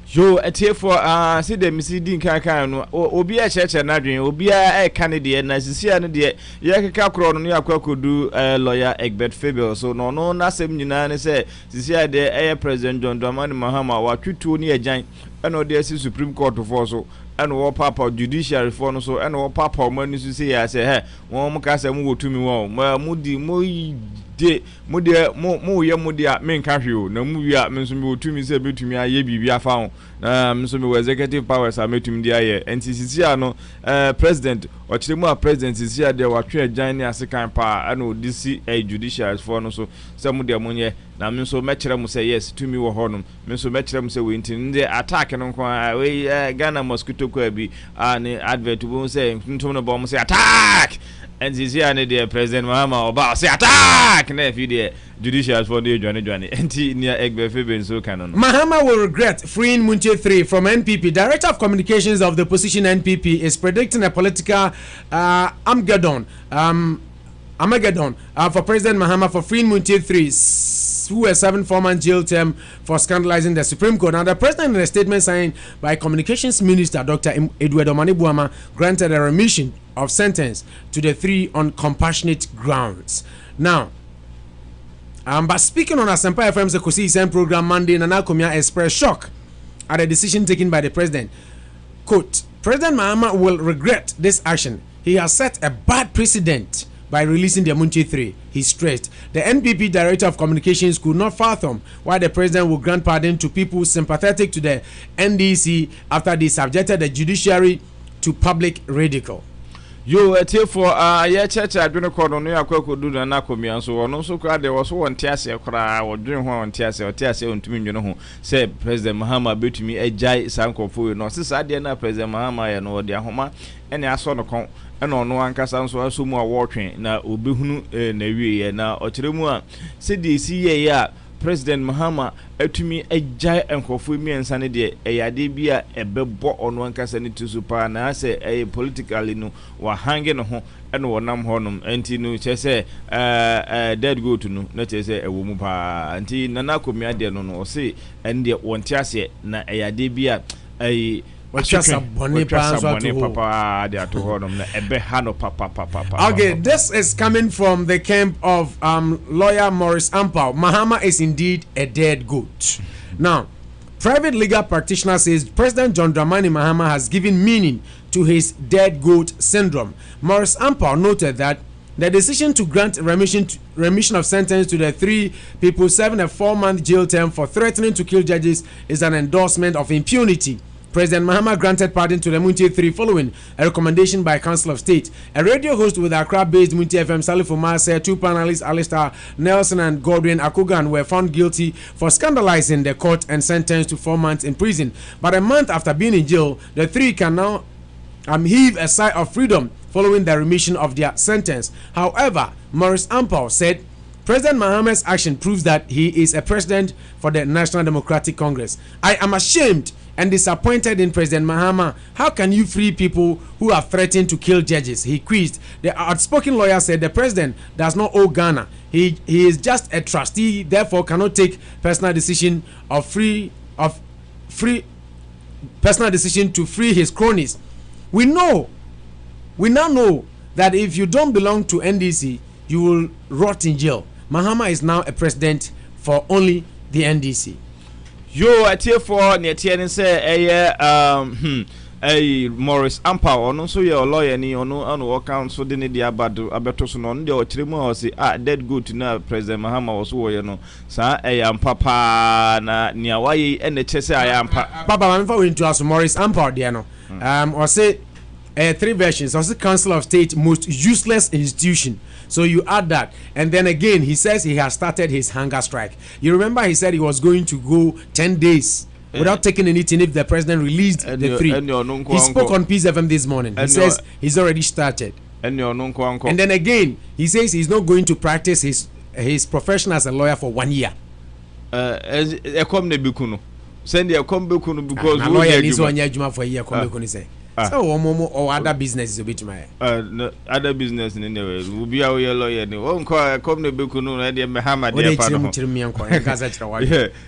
Yo, a tear for see the Missy Dean Kakan, or be a church and Adrian, or be a candidate, and I see an idea. Yaka Cron, Yaka could do lawyer Egbert Fabian, so no, nothing you say, this year the Air President John Dramani Mahama, what you two near giant, and no, there's the Supreme Court of also. And what papa judiciary for so and what papa money to say I say hey one mukasa mu to me one mudi mo de mo de mo ye mo de men kahwe o na mu wi a men so me to me say betumi aye bibia fa ho na so me executive powers are metumi de aye NCCC no president o kire mu a president sisi a de wa twe agyan ne asekan pa and odisi judiciary for no so say mu de mo nye na me so me kire mu say yes to me wo ho no me so me kire mu say we ntin de attack no kwa we Ghana mosquito kwa bi ne advert bo say ntum no bo say attack and this year the President Mahama Oba say attack na if the judicial for the Johnny anti near Egbert Fabian so canon. Mahama will regret freeing Munche 3 from NPP. Director of Communications of the opposition NPP is predicting a political Armageddon for President Mahama for freeing Munche 3, who were 7 4-month jail term for scandalizing the Supreme Court. Now, the president, in a statement signed by Communications Minister Dr. Edward Omanibuama, granted a remission of sentence to the 3 on compassionate grounds. Now, but speaking on Asempa FM's Kosi Isen program Monday, Nana Komia expressed shock at the decision taken by the president. Quote, President Mahama will regret this action. He has set a bad precedent by releasing the Munche 3. He stressed the NPP Director of Communications could not fathom why the president would grant pardon to people sympathetic to the NDC after they subjected the judiciary to public ridicule. Yo for ya church adwene kɔ no yakɔ du na komia so ono so kra de wo so won tiase kra wo dwen ho won tiase ontumi nwene ho say President Mahama betumi agyae sankofo no sisa de na President Mahama ya no de ahoma ene aso no kon ene ono ankasa nso aso mu a wɔtwe na obehunu na wie na ɔkyerɛ mu a se de si ye ya President Mahama atumi agyae enkofo miensa ne de eyade bi a ebebɔ ono ankasa ne tusu pa na say politically no wa hange no ho ene wonam honum enti no kyese dead goat no na kyese ewo mu pa enti nana komia de no no se ene de wonte ase na eyade bi a Okay, this is coming from the camp of lawyer Maurice Ampao. Mahama is indeed a dead goat. Now, private legal practitioner says President John Dramani Mahama has given meaning to his dead goat syndrome. Maurice Ampao noted that the decision to grant remission of sentence to the 3 people serving a 4-month jail term for threatening to kill judges is an endorsement of impunity. President Mahama granted pardon to the Muntie 3 following a recommendation by Council of State. A radio host with Accra-based Muntie FM, Salif Umar, said 2 panelists, Alistair Nelson and Godwin Akugan, were found guilty for scandalizing the court and sentenced to 4 months in prison. But a month after being in jail, the 3 can now heave a sigh of freedom following the remission of their sentence. However, Maurice Ampao said President Mahama's action proves that he is a president for the National Democratic Congress. I am ashamed and disappointed in President Mahama. How can you free people who are threatened to kill judges? He quizzed. The outspoken lawyer said the president does not owe Ghana. He is just a trustee, therefore cannot take personal decision to free his cronies. We now know that if you don't belong to NDC, you will rot in jail. Mahama is now a president for only the NDC. Yo, I tell for near say Maurice Ampao, no so your lawyer ni ono account so didn't the abeto so no de ochiremu say dead good na President Mahama was wo ye no sa papa na nia waye ene chese ayampa papa man fa we into as Maurice Ampao there no or say 3 versions or say Council of State most useless institution. So you add that, and then again he says he has started his hunger strike. You remember he said he was going to go 10 days without taking anything if the president released the 3. He spoke on Peace FM this morning. He says he's already started. And then again he says he's not going to practice his profession as a lawyer for 1 year. Send your come because lawyer needs 1 year for a year. So or other businesses a bit my other business in the way will be our lawyer no come the Bukunu and the Mahama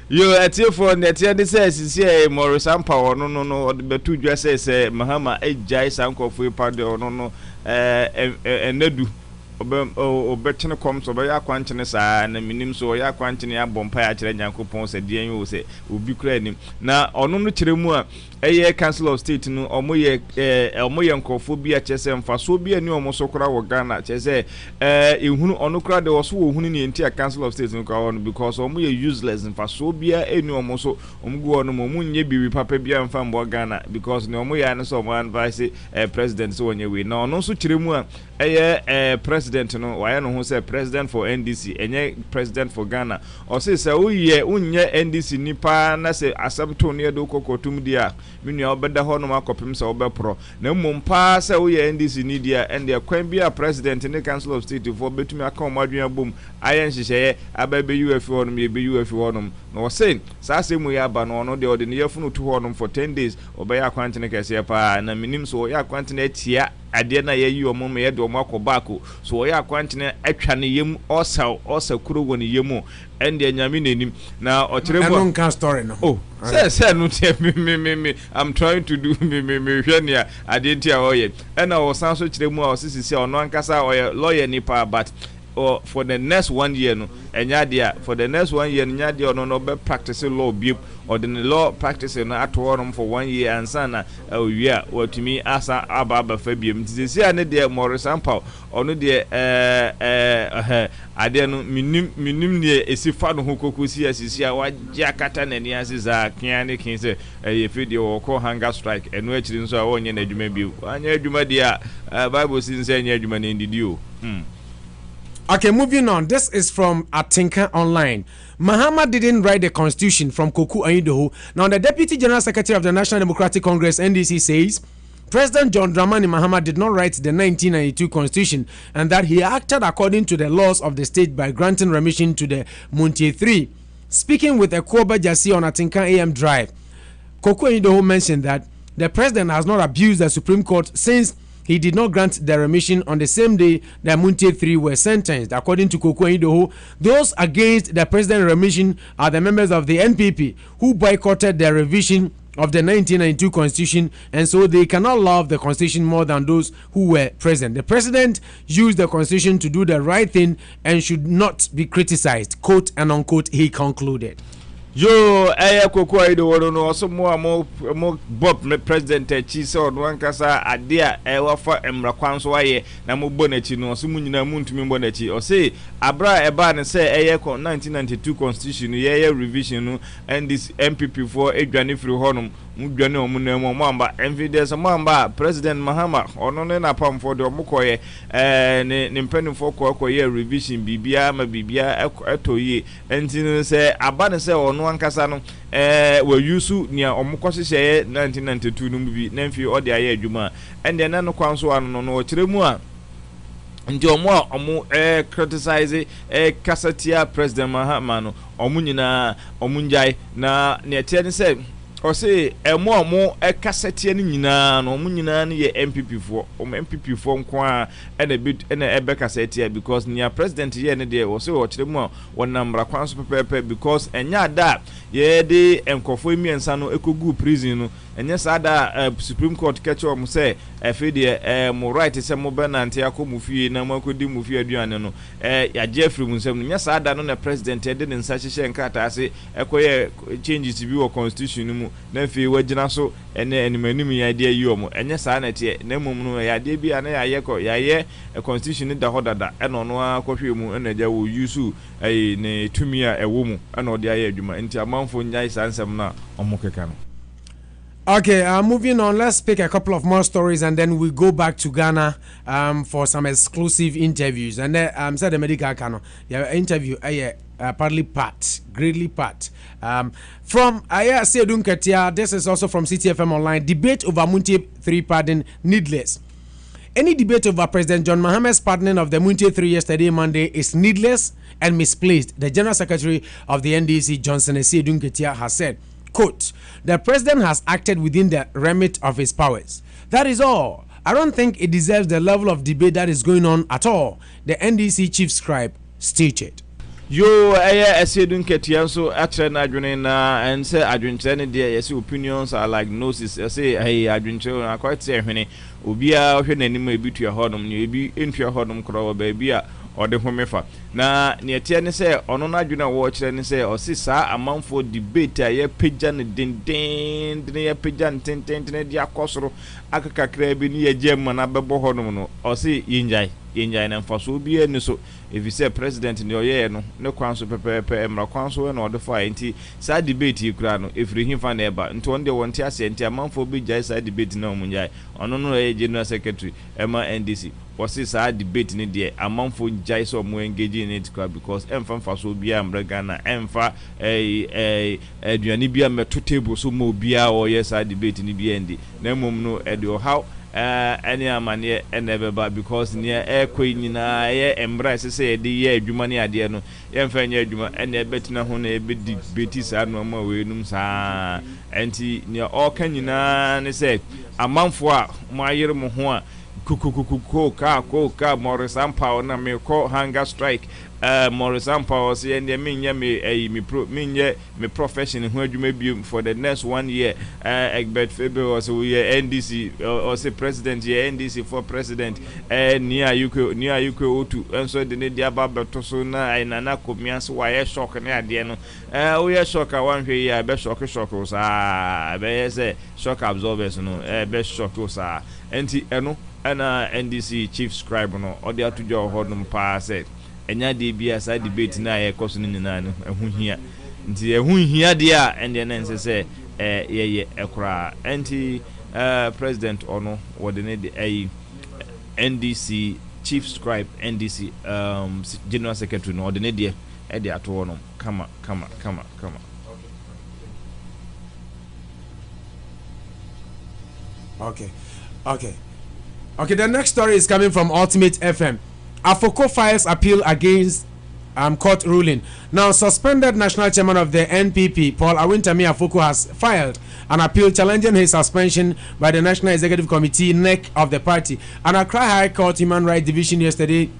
you at here for net says Maurice Ampao no the 2 dresses Mahama a jai sanko for pardon no and nedu obetene kom so be yakwantene saa na minim so yakwantene abompa ya kire Nyankopon se de enyo se obi kura nim na ono no kire mu a eye Council of State no omoye nkofo bi a chese mfaso bi ani omo so kura wo Ghana chese ehunu ono kura de wo so wo hunu ni enti a Council of State no ka ono because omoye useless mfaso bi a eni omo so omgu ono mo munye bibi papa bi a mfa mbo Ghana because ne omoye an so omo advice president so onye we na ono so kire mu a eye president no why no who say president for NDC enye president for Ghana or say uye unye NDC nipa na say asabto ne do kokotum dia menu obeda ho no makopem say obepro na mmompa say uye NDC ni dia and the kwan bia president in the Council of State for betumi aka omadwen abom ayen hyehyeye ababe UFO no me be UFO no no say sa say mu ya ba no no de odene yafunu to ho no for 10 days obeya kwantene kese pa na minim so ya kwantene tia ade na yayi omo me ye do makobako so ya kwantene atwa ne yem osa kuro woni yemu ende nyame nenim na okyerebo I don't story no oh say no tie me I'm trying to do me hwe ne ade ntia oye ena o san so kyeremu a osisi ono ankasa oye lawyer nipa but or for the next 1 year no enya for the next 1 year nya dia no be practice law bi or the law practice no ato for 1 year and sana we are watumi asa aba fa biem tisi ane de Morris Ampao ono de ade no minim ne esifa no hokoku si asisi a wagya kata nani asisa kian ne kin se efi de wo hunger strike eno akiri nso a wonye na adwuma bi anya adwuma dia Bible sin say anya adwuma na ndidi o. Okay, moving on. This is from Atinka Online. Mahama didn't write the constitution from Koku Ayidoho. Now, the Deputy General Secretary of the National Democratic Congress, NDC, says President John Dramani Mahama did not write the 1992 constitution and that he acted according to the laws of the state by granting remission to the Muntie 3. Speaking with Ekoba Jasi on Atinka AM Drive, Koku Ayidoho mentioned that the president has not abused the Supreme Court since he did not grant the remission on the same day that Muntie 3 were sentenced. According to Koku Ayidoho, those against the president's remission are the members of the NPP who boycotted the revision of the 1992 constitution, and so they cannot love the constitution more than those who were present. The president used the constitution to do the right thing and should not be criticized, quote and unquote, he concluded. Yo Koku Ayidoho no also mo Bob president chi se ono ankasa ade a wafa emra kwanso aye na mo bonachi no so munyina muntumi bonachi o say abra eba ne say 1992 constitution ye revision no and this MPP for edwane free honum mudwane omunam mo amba evidence mo amba president Mahama ono ne na pam for de omokoye ne mpanimfo koye revision bibia ma bibia etoyi entinu say aba ne say ono ankasa no we yusu nia omokohye 1992 no bi na mfi ode aye adwuma ende na no kwanso ano no kiremu a ndi omo criticize kasatia president Mahama no omu nyina omunjai na ne tie ne say o say emo kasatia ni nyina no omu nyina ne ye MPP fo MPP fo nko a ene ebe kasatia because nia president ye ne de o say o kiremu wonamra kwanso pepepe because enya da ye de enkofo emiensa no ekogu prison no enya sada Supreme Court catch o mo say efe de mo right say mo benante akomu fie na mo akodi mu fie aduane no ya Jeffrey Munsem nya sada no na president de ne nsa hyehyɛ nkata ase ekoye changes bi wo constitution mu na fi wagina so ene animanim ya de yi omo enya sa na tie na mum no ya de bi ana ya ye constitution da hodada eno no akɔhwe mu ena ja wo yusu ne tumia ewo mu ena ode aye adwuma nti amanfo nyai sansem na omo keka no. Okay, moving on, let's pick a couple of more stories and then we go back to Ghana for some exclusive interviews. And then said the medical canon, interview partly part, greatly part. From Aya Sedun Katia, this is also from CTFM Online. Debate over Muntie 3 pardon needless. Any debate over President John Mahama's pardoning of the Muntie 3 yesterday, Monday, is needless and misplaced. The General Secretary of the NDC, Johnson Sedun Katia, has said, quote, the president has acted within the remit of his powers. That is all. I don't think it deserves the level of debate that is going on at all, the NDC chief scribe stated. Yo Esedun Ketia so atre na adwene na and say adwene ne there yes opinions are like noses say hey adwene na quite say hwene obi a hwe nanim ebitua hodom ne ebi entua hodom kro ba bia ode homefa na ne tie ne say ono na adwene wo kire ne say o si sa amanfo debate aye pagya ne denden ne ye pagya ntenten ne dia kosoro akakakra bi ne ye gem na bebo hodom no o si yinjai na mfaso obi eni so if you say president ne oye no ne kwanso pepepe emra kwanso na odefo enti sa debate ikura no efri himfa na eba nti onde wonte ase enti amanfo bi jai sa debate na omunjai ono no e general secretary ema NDC wasi sa debate ne de amanfo jai so mo engage in it because emfa mfaso obi amra Ghana emfa aduane bia meto table so mo bia oye sa debate ne bia ndi na mom no e de how any amane enebeba because near ekwe nyina ye embrace say de ye adwuma ne ade no ye mfa nya adwuma ene betina ho na ebedi betis anu ma wenum saa enti ne oka nyina ne say amanfo a mo ayere mo ho a Coca Morris Ampao na me call hunger strike Morris Ampao say and me profession who adwuma bi for the next 1 year Egbert Febe was we NDC or say president NDC for president near UK otu and so the need ababeto so na nana komias why shock na ade no we shock one hwe ya be shock us be say shock absorbers no be shock us enti eno ana NDC chief scribe no ode atojo hodum pa said enya de bia sa debate na ye koso no nyina no ehu hia nti ehu hia de a ende na nse se ye ekra enti president ono wode ne de NDC chief scribe NDC general secretary no wode ne de e de ato no kama Okay, the next story is coming from Ultimate FM. Afoko files appeal against court ruling. Now, suspended national chairman of the NPP, Paul Awintami Afoko, has filed an appeal challenging his suspension by the National Executive Committee, NEC of the party. And Accra High Court Human Rights Division yesterday,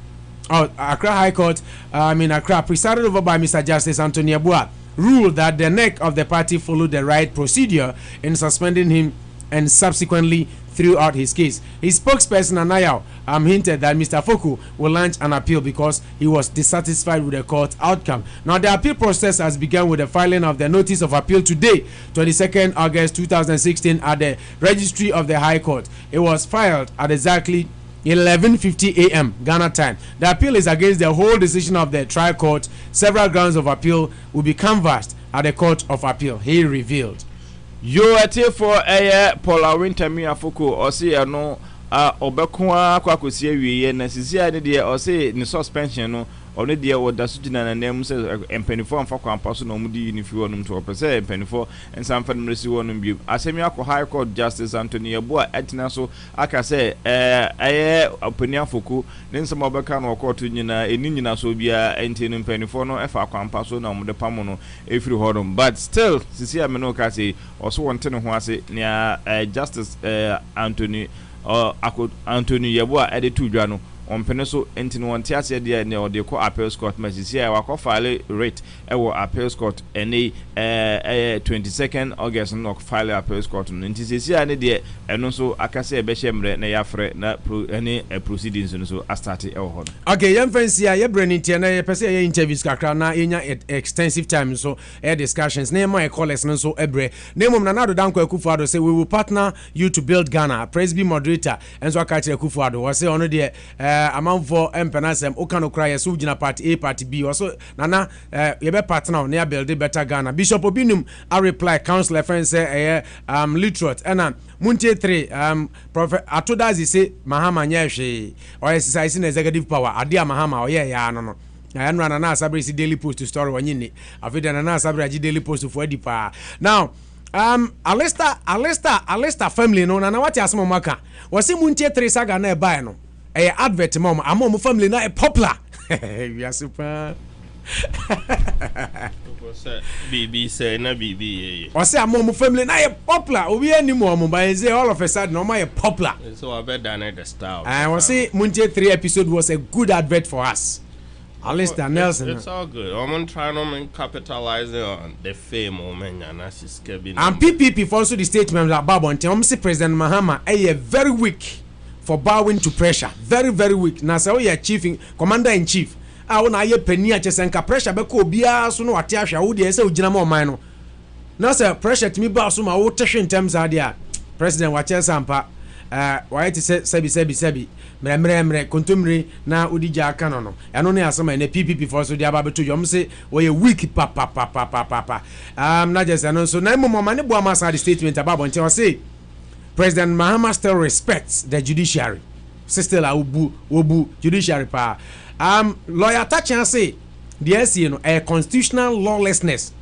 Accra High Court, Accra, presided over by Mr. Justice Anthony Abua, ruled that the NEC of the party followed the right procedure in suspending him and subsequently threw out his case. His spokesperson Anayao hinted that Mr. Foku will launch an appeal because he was dissatisfied with the court outcome. Now, the appeal process has begun with the filing of the notice of appeal today, 22nd August 2016, at the registry of the High Court. It was filed at exactly 11:50 a.m. Ghana time. The appeal is against the whole decision of the trial court. Several grounds of appeal will be canvassed at the Court of Appeal, he revealed. Yo ate for Paul Awintami Afoko or say no obekwa kwakosi awie na sisi ade de o say ni suspension no ono de wo da sujina na nem say empanifo amfa kwampa so na omudi ni fi wonum to opese empanifo ensamfa no resi wonum bi asemi akọ High Court Justice Anthony Abua atina so aka say opani Afoko ne nsema obeka no court nyina eni nyina so bia enti no empanifo no efa kwampa so na omde pam no efiri hodum but still sisi ameno ka say oso wonte ne ho ase nia Justice Anthony Anthony Yeboah edit to dwa no on peneso entino wonte ase de ne ode ko appeal court masisi ya wako file rate ewo appeal court ene 22nd August no file appeal court no ntisisi ya ne de eno so akase e be hemre na yafre na ene proceedings no so start ewo ho. Okay, yam fancy ya brani tie na ye pese ye interviews kakra na enya extensive time so discussions na my callers no so ebre na mom na nado danko Akufo-Addo say we will partner you to build Ghana. Presby moderator enso aka kire Akufo-Addo was say ono de amanfo empenasem okano kra yeso ugina party A party B also nana ye be partner na build better Ghana. Bishop Obinum a reply councillor friend say literate and muntie 3 prophet atodazi say Mahama nyehwe or exercise in executive power adia Mahama oye ya no I run an Asabri Daily Post to story one yini. I've done an Asabri Daily Post for Edipa. Now, Alesta family no na what asmo maka. Was him muntie 3 saga na buy no. Advert mom, amom family na popular. We are super. BB say na BB. Or say amom family na popular. Obi anymore mo by say all of a sudden no my popular. So I bet than the style. I was say muntie 3 episode was a good advert for us. Alistair Nelson. It's all good. I'm trying to capitalize on the fame and PPP for also the statement that Babon say President Mahama very weak for bowing to pressure. Very, very weak. Now say we chief commander in chief. I want to penny chesenka pressure beko bia so no ate ahwa wo de say ugina mo man no. Now say pressure to me ba so ma wo teshe in terms of there. President wa chesampa why to say sebi mre kontumre na odija aka no eno ne asema na PPP for so dia ba beto yom say we weak papa na just no so na mo mane bo ama sa the statement about bonche say President Mahama still respects the judiciary still obu judiciary pa lawyer Tachan say the SC no a constitutional lawlessness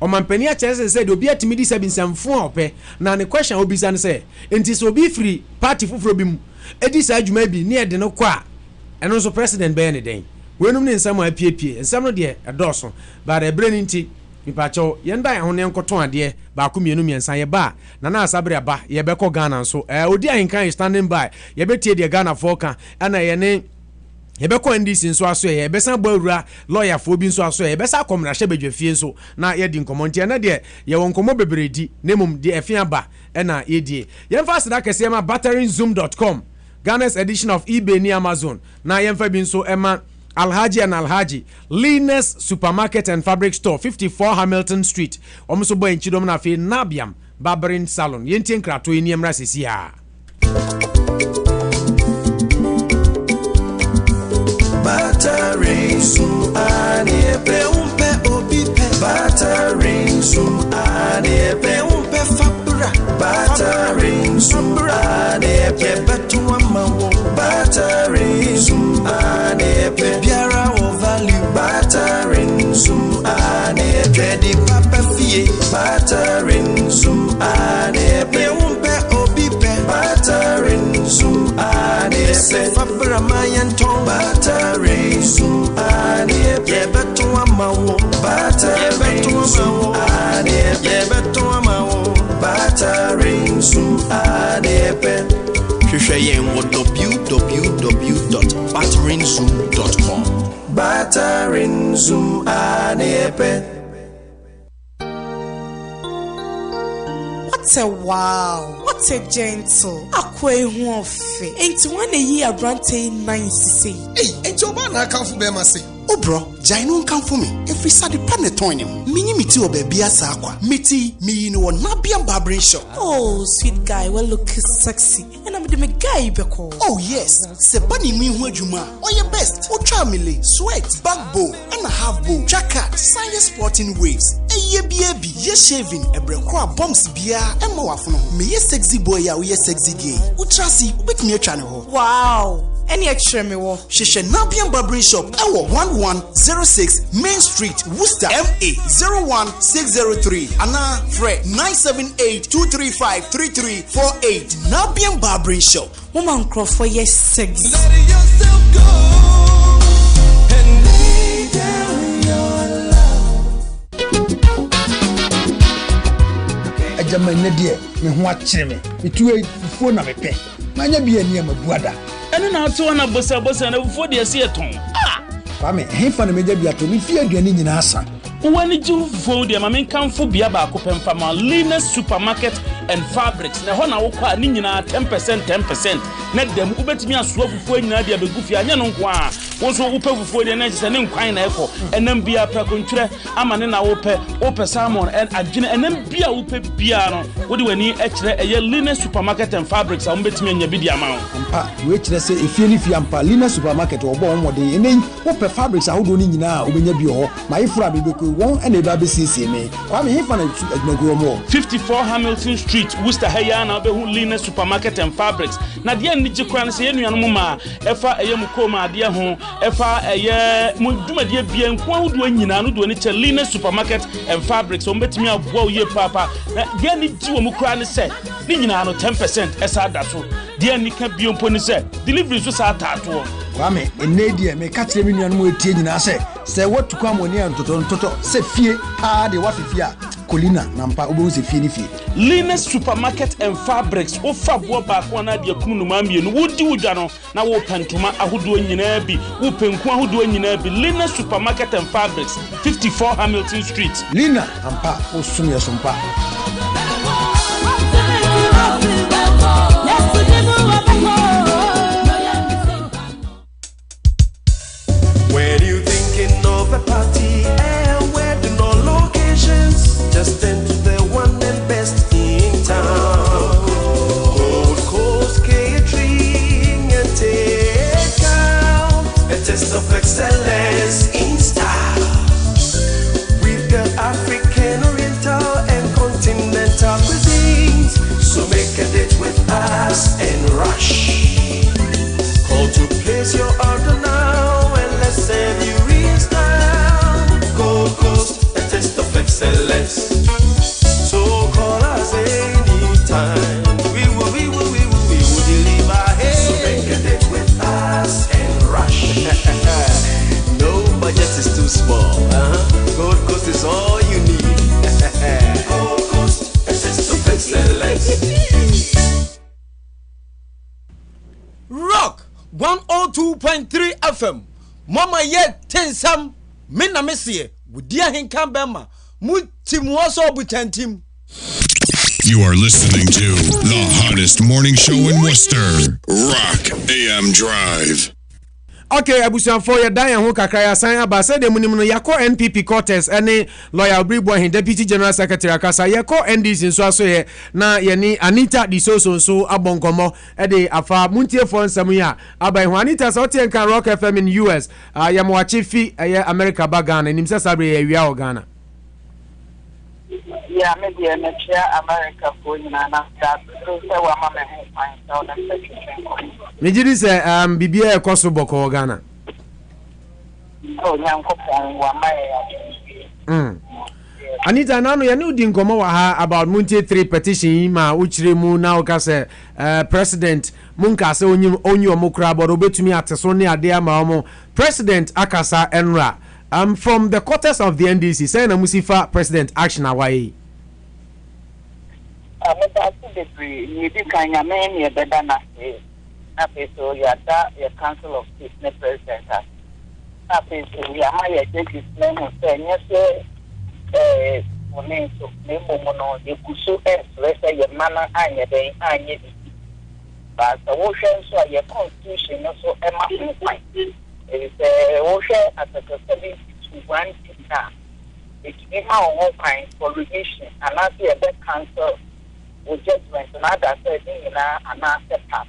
omampani a chance say obi atimi di sabinsamfo ope na ne question obi san say enti so obi free party fufuro bi mu edi sa adwuma bi ne de no kwa eno so president be ne den wenum ne nsam apiepie nsam no de edoso but ebre nti mipacho yenda ya hone nkoton ade ba ko mienu miensan ye ba na na asabre ba ye be ko Ghana nso odi ahinkan standing by ye betie de Ghana foka ana ye ne ye be ko NDC nso aso ye be san bawura lawyer fo bi nso aso ye be sa komra hye bedwafie nso na ye di nkomontie na de ye won komo bebredi nemum de afia ba na ye die ye mfa seda kese ma batteringzoom.com Ghana's edition of eBay ni Amazon na ye mfa bi nso ema Alhaji and Alhaji Linus Supermarket and Fabric Store 54 Hamilton Street omso boy nchidom na fe Nabiam Barbering Salon yentien krato ni emra sisia Battering Zoom anepe umpe obipe Battering Zoom anepe umpe fabra Battering Zoom anepe betuwa mawo Battering Zoom anepe biara o value Battering Zoom anepe di papa fie Battering Zoom anepe umpe obipe Battering Zoom anepe fabra mayanton Battering Zoom anepe betuwa mawo Battering Zoom anepe betuwa mawo Battering Zoom anepe www.batteringzoom.com Battering Zoom anepe. What a wow, what a gentle akwe hu ofe enti wana yi abrante nice hey enti oba na kan fu be ma se o bro jai no kan fu me every side paneton him minyi miti obabi asa akwa miti mi no Nabiam barbering shop. Oh sweet guy, well look sexy and I'm the guy be call. Oh yes, se pani mi hu adwuma o ye best o twa mele sweat backbow and a half bow jacket science sporting waves eye bia ye shaving ebrekro bombs bia emma wafono me ye sexy boy ya we ye sexy gay o trasi obetimi atwa ne ho. Wow, any extra me wo Sheshe Nabiam barbering shop ewo 1106 Main Street Worcester MA 01603 ana Fred 978-235-3348 Nabiam barbering shop. Woman crop for yes sexy. Ajama nedie me ho akire me etu fufuo na mepe manya bia ni amabuada eno na ato na bosa na fufuo de ase eton kwa me hefa na meja bia to me fie aduane nyina asa wani ju fufuo de ma men kanfo bia ba ko pemfa ma Linus Supermarket and Fabrics na ho na wo kwa ni nyina 10% na dem ubetimi aso fufuo nyina de abegufia anya no nko a wo so wo pe fufuo de na gise ne nkwan na eko enam bia pa kontwere ama ne na wo pe salmon and adwene enam bia wo pe bia no wo de wani ekire eye Linus Supermarket and Fabrics a mbetimi anya bi di ama ampa we kire se efie ni fie ampa Linus Supermarket obo onwode enen wo pe Fabrics ahodo ni nyina obenya bi ho ma ifura bebeko won ene ba be siesie me kwa me hefa na adwagoro mo 54 Hamilton Street Worcester Hayana be hu Linus Supermarket and Fabrics na de ni jikran se yenuanom ma efa eye mu koma ade ho efa eye mu dumadie bia nko ahodo nyina no do ni che Linus Supermarket and Fabrics on betimi aboa oye papa na de ni ji wo mu kra ne se ni nyina no 10% esa da so de ni ka biompo ni se delivery so sa tato kwa me enedie me ka kire me nuanom etie nyina se wotuko amoni antoto se fie ha de wafifia Colina nampa obo se fie ni fie Linus Supermarket and Fabrics o fabo ba ko na de kunu ma mienu wodi wudwa no na wo pantuma ahodo nyina bi wo penku ahodo nyina bi Linus Supermarket and Fabrics 54 Hamilton Street Lina ampa o sumye sompa When you thinking of a party and wedding or locations, just enter the one and best in town. Gold Coast Catering and take out a taste of excellence in style. We've got African, Oriental and continental cuisines, so make a date with us and rush. Call to place your order now and let's serve you real style. Gold Coast, a taste of excellence. So call us anytime. We will deliver. So make a date with us and rush. No budget is too small. Gold Coast is all you need. 102.3 FM. Mama ye tensam minna mesie wudia hinkan bema mutimuoso butantim. You are listening to the hottest morning show in Worcester. Rock AM Drive. Okay, abusuafo ya dan ho kakra ya san aba se de munim no yakọ NPP quarters ene lawyer Obriboahin deputy general secretary akasa yakọ NDC nso aso ye na ye ni Anita Disoso nso abonkomo e de afa muntiefo nsam ya aba ho Anita so te kan Rock FM in US ya mo achifi ye America bagana nim se sabre ya wia Ghana. Yeah, maybe I'm America for you na that so wa mama he fine so na Nijiri se bibia e koso boko Ghana. Oh, nyankopon wa mai ya. Anita nanu ya ni udi nkomo wa ha about Muntie 3 petition ma uchire mu na oka se president munka se onyi omukra bodo obetumi ateso ne ade ama omo president akasa enra from the quarters of the NDC say na musifa president action away. So your council of state president we are higher this name of so you could so your manner and but the ocean so your constitution also it is a ocean at the 71 it's in our own kind for revision and not the other council with judgment and other saying and after pass.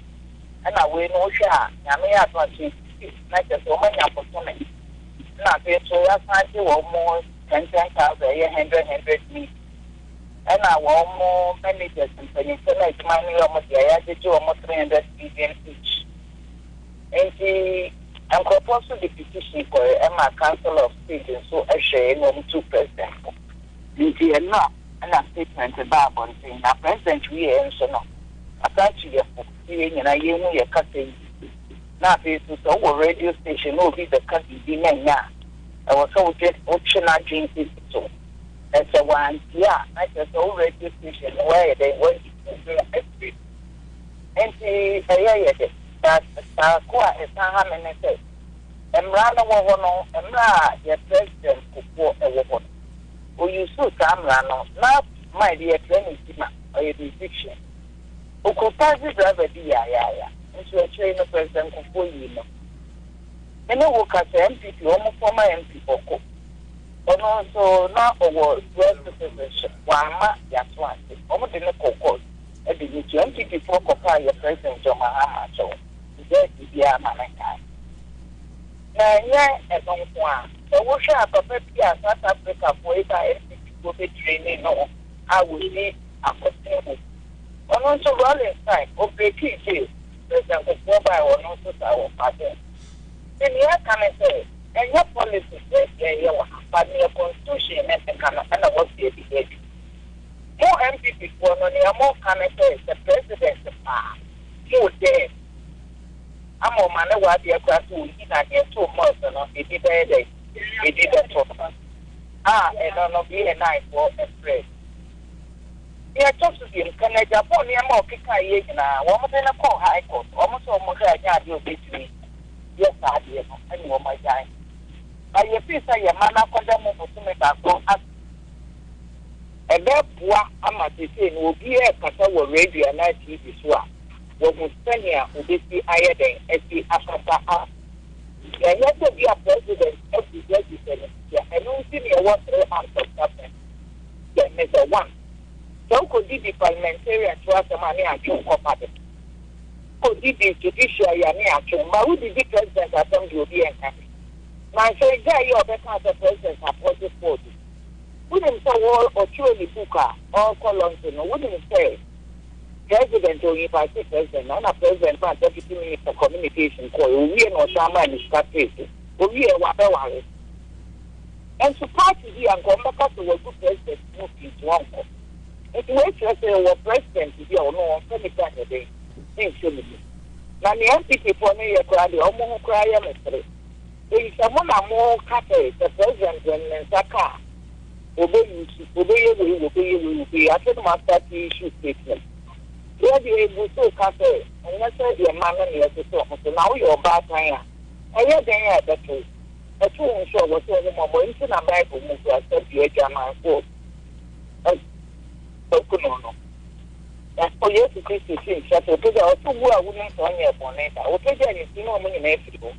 And I will know share. I may have not like a so many opportunities. Not so I find almost 10,000 100 me. And I want more managers and like money almost almost 300 million each. And I'm proposed the petition for Emma Council of State and so I share no two president. And no, and a statement about one thing. Now, President, we answer no. I thought you and I knew your cutting. Now, this is our radio station, will be the cutting now. I was so just optional drinking. So, that's a one, yeah, I just all radio station where they went to do and the that's quite a time and say, and rather one, and your president for a woman. Will you so Rano? Now, my dear training or your decision. Okupazi driver ya into a train of president for you know. And I work as MPP, almost former MP Oko. But also now over well position. Wama Yaswan, almost in a cocoa. And the MPP for Copa, your president John Mahama. So, there is the Amanakai. Now, yeah, and on one. The worship of South Africa for MPP will be training. No, I will need a possible. On also rolling time, operating jail, President of Mobile or not our party. Then you can say, and your policy says, but your constitution and what they did. More MPP for more can say, the president you there. I'm on my way to a who in and 2 months and not it did a talk. And not be a night for a friend. Yeah, just to him, can I Japan near more Kika now? One more than a call high court, almost almost I got you between. Yes, I did, and you my time. By your piece, I am man up on them to make that go up. And therefore, I'm at the same will be a Catawba radio and night TV swap. What was Spania who did the higher than SC Africa. There has to be a president of the legislature, and you see me what answer happened. Then, Mr. One. So could be parliamentarian to us a money and two company. Could be judiciary and action, but who did the president attend to be and happy? My say, you are better as a president supported 40. Wouldn't say all or truly Booker or Colons, wouldn't say president or if I say president, not a president, but deputy minister communication call, we are not Shama in the we are whatever. And to party here and come back to a good president moving to uncle. It makes us say, president here or no, any kind of day. Now, the MPP for me, the Omo cry, Mr. There is someone more cafe, the president and Saka. Obey you, I said, master issue statement. where the Busso Cafe, and let's say your man and your sister, so now you're bad time. I hear they are the truth. A true show was only more into a bag of move to accept your German force. No. That's for you to Christy, such a picture of 2 wouldn't on your bonnet. I will take any single money in April.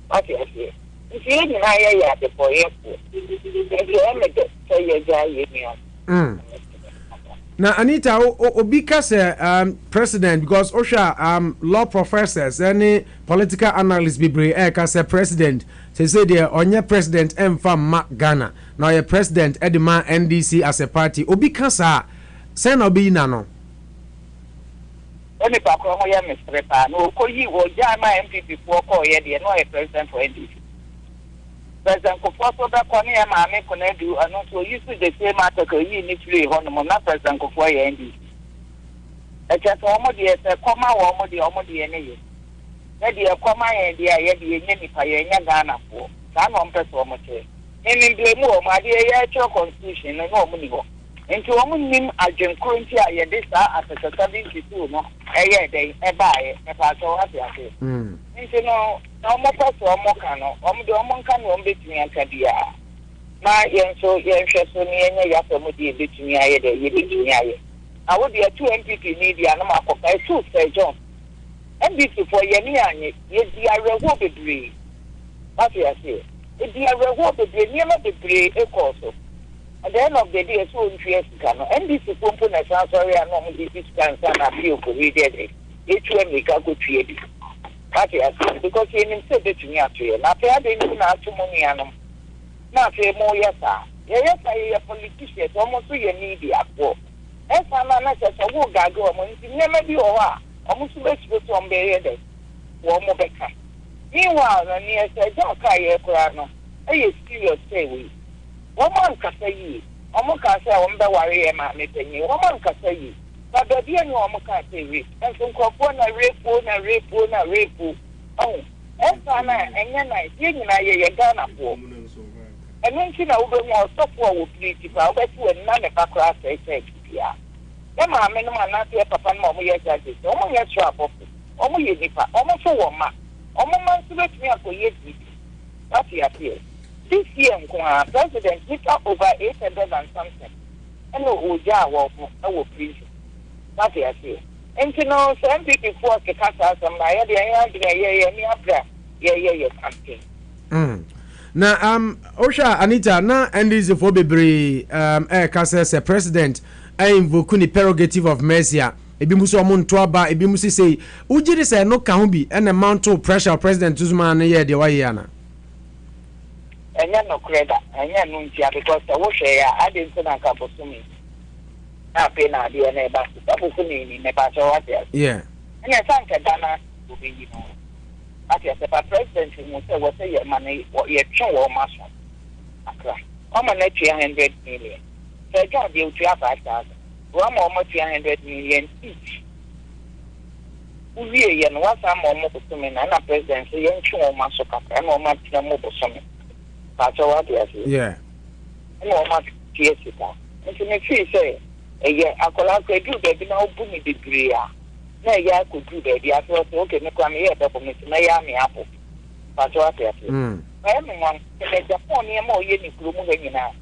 What you say? If you didn't hire the boy, if you ever get say your guy, Now, Anita, Obika say president because Osha law professors any political analysts be say president. They say they are on your president from Ghana. Now your president Edema NDC as a party. Obika say no be nano. Any background here, Mr. Pan, no, or Jama MP before call ye, no president for NDC. President Kofoso da kwani ya maame konedu ano so use the same article yi ni free hono na President Kofo ya NDC. E cha so omo de se koma wo omo de ne ye. Na de koma ye de ya de ye nipa ye nya Ghana fo. Sa no mpe so omo che. Ni blame o ma de ya cho constitution no omo ni ho. Enti omo nim agenkro nti a ye de sa after 72 no eye de e ba ye e pa so wa de ase. Nti no na omo paso omo kano omo de omo nka no betumi akadia na yenso yenhweso ni enye yaso mo de betumi aye de ye betumi aye awo de 2 MPP ni dia na makoka 2 Sir John NDC for ye ni anye ye di arewo bebre what you say e di arewo bebre ni ma bebre e koso at the end of the day so nfies kano NDC pompo na sorry no mo de discount na feel ko we dey e tuwe mi ka ko tuye bi because you didn't say that you have to. Now, I didn't have to money. Now, more yes, yes, I a politician, almost your media. As I'm not as a wood guy, never be over. Almost best with some day. One more better. Meanwhile, and yes, I don't carry a crown. I serious say we. One man can say, almost can say, I'm the warrior, my meeting you. One man can say, but the dear no one can say rape. And some corpona rape. Oh, and Sana, and Yana, you are Ghana for. And when she now will more software will please if I went to another background, I said, yeah. Emma, men are not here, Papa, Mamma, yes, I did. Almost your trouble. Almost your nipper, almost a woman. Almost to let me up for years. What you appear. This year, President, we talk over 800 and something. And no, Uja will please. What you say? And you know, some people before the casa, some campaign. Now, Osha Anita, na NDC for Bebre, Casa, president, I invoke the prerogative of Mercia. Ebimuso Montoaba, Ebimusi say, Ujiri say no Kahubi, and amount of pressure President Tuzman and ye de Wayana. And you're no credit, and you're Nuntia because the washer, I didn't send a couple to me. I pay now the neighbor, in the battle. Yeah. And I thank Dana to be, you know. As a president, you say, what say your money, what your show or muscle. I'm on 300 million. So I can't deal to 5,000. One more 300 million each. We and what's our more to me, and a president, so young show muscle, and more much mobile summit. That's all I say. Yeah. And more much tears it out. And to make sure say, yeah, I could do baby now, boom degree. No, yeah, I could do baby. I thought, okay, no come here, but Miss Miami Apple. That's what I say. Everyone, the phone near more yearning room now.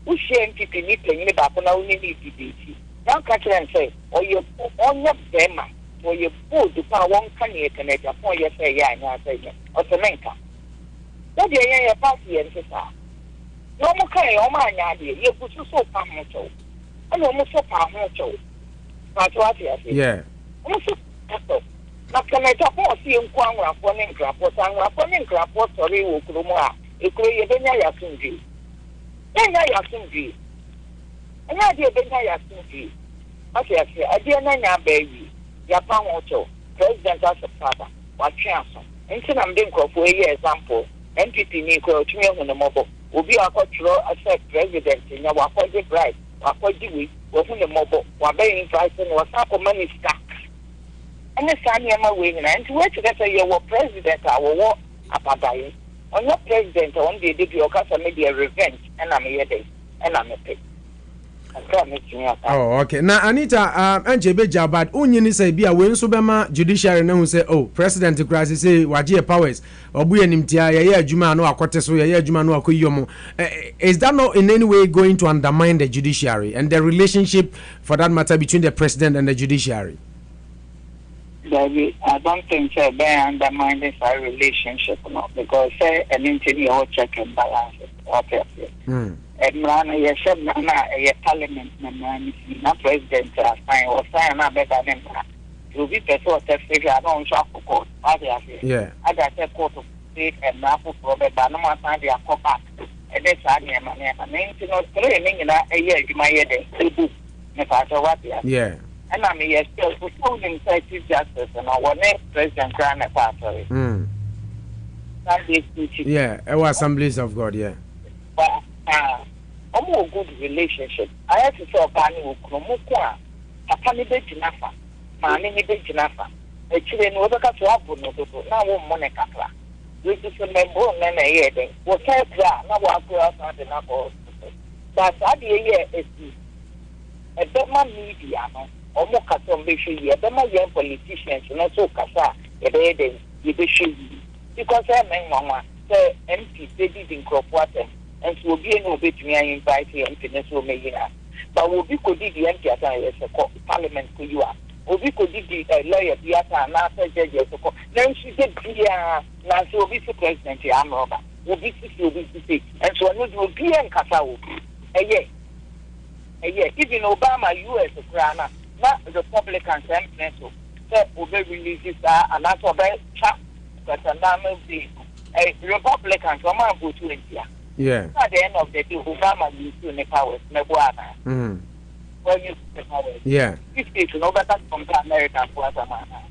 Who shame people need to live up on only need to be. Now catch and say, or you on your bema, or you pull the power one can you connect upon your say, yeah, and I say, or the menka. What do you party and sister? No more kind of my idea, you put so powerful. And almost so powerful. That's what I say. Yeah. Na kaneta po si nkwa nwa po ne nkrapo sanwa po ne nkrapo sori wo kromo a ekuro ye benya ya sunji benya ya sunji anya de benya ya sunji ase ase ade na nya bayi ya pa ho president as a father wa twaso nti na mde nkrofo ye example NPP ni ko tumi hu no mobo obi akotro as president nya wa kwaje bribe wa kwaje we wo hu no mobo wa bayi price no wa sa ko minister. And the Sanyama winning, and to wait to get a president, our war, Apadaye. On your president, on the debut, or media revenge, and I'm here, and I'm a pig. Oh, okay. Now, Anita, Anjebe Jabad, Unyini say, be a win subema judiciary, no say, oh, President Krasi say, Wajia powers, or Buyanimtia, ya Juma no Aquateso, ya Juma no Akuyomo. Is that not in any way going to undermine the judiciary and the relationship, for that matter, between the president and the judiciary? Baby, I don't think they undermine this relationship, no, because an engineer check and balance. Okay. Emrana yeshem na ye parliament na president assign or sign na better than that. You be person that figure I don't shop for court. Yeah. I got a court of state and now for the Banama sign their cop back. And that's how you know training in a year you might get book. Yeah. And I mean yes, still proposing Chief Justice and our next president grand party. Yeah, our assemblies of God, yeah. But a good relationship. I have to say, Bani Ukromukwa, a funny bit Jinafa, Mani bit Jinafa. A children over cut to Abu now Monica. Which is a member of Nana Eden. Was that now I go but at the year is a Bema media, or more Catombishi, a Bema young politicians, not so Casa, a day, you be because I mean, Mama, the MP, they didn't crop water. And so be no bit me I invite him to Nesso Mayina. But we could do the empty as parliament to you are. We could do the lawyer, the other, after judges. Then she said, now she will be the president, I'm over. Will be to see. And so I will be in Casao. Even Obama, US, Grana, not the Republicans and Nesso. That will be releases and that's a bad chap. But a Republican from our vote to India. Yeah. At the end of the day, Obama used to the powers, Nebuana. Well, you the powers. Yeah. This is no better from the American Guatemala.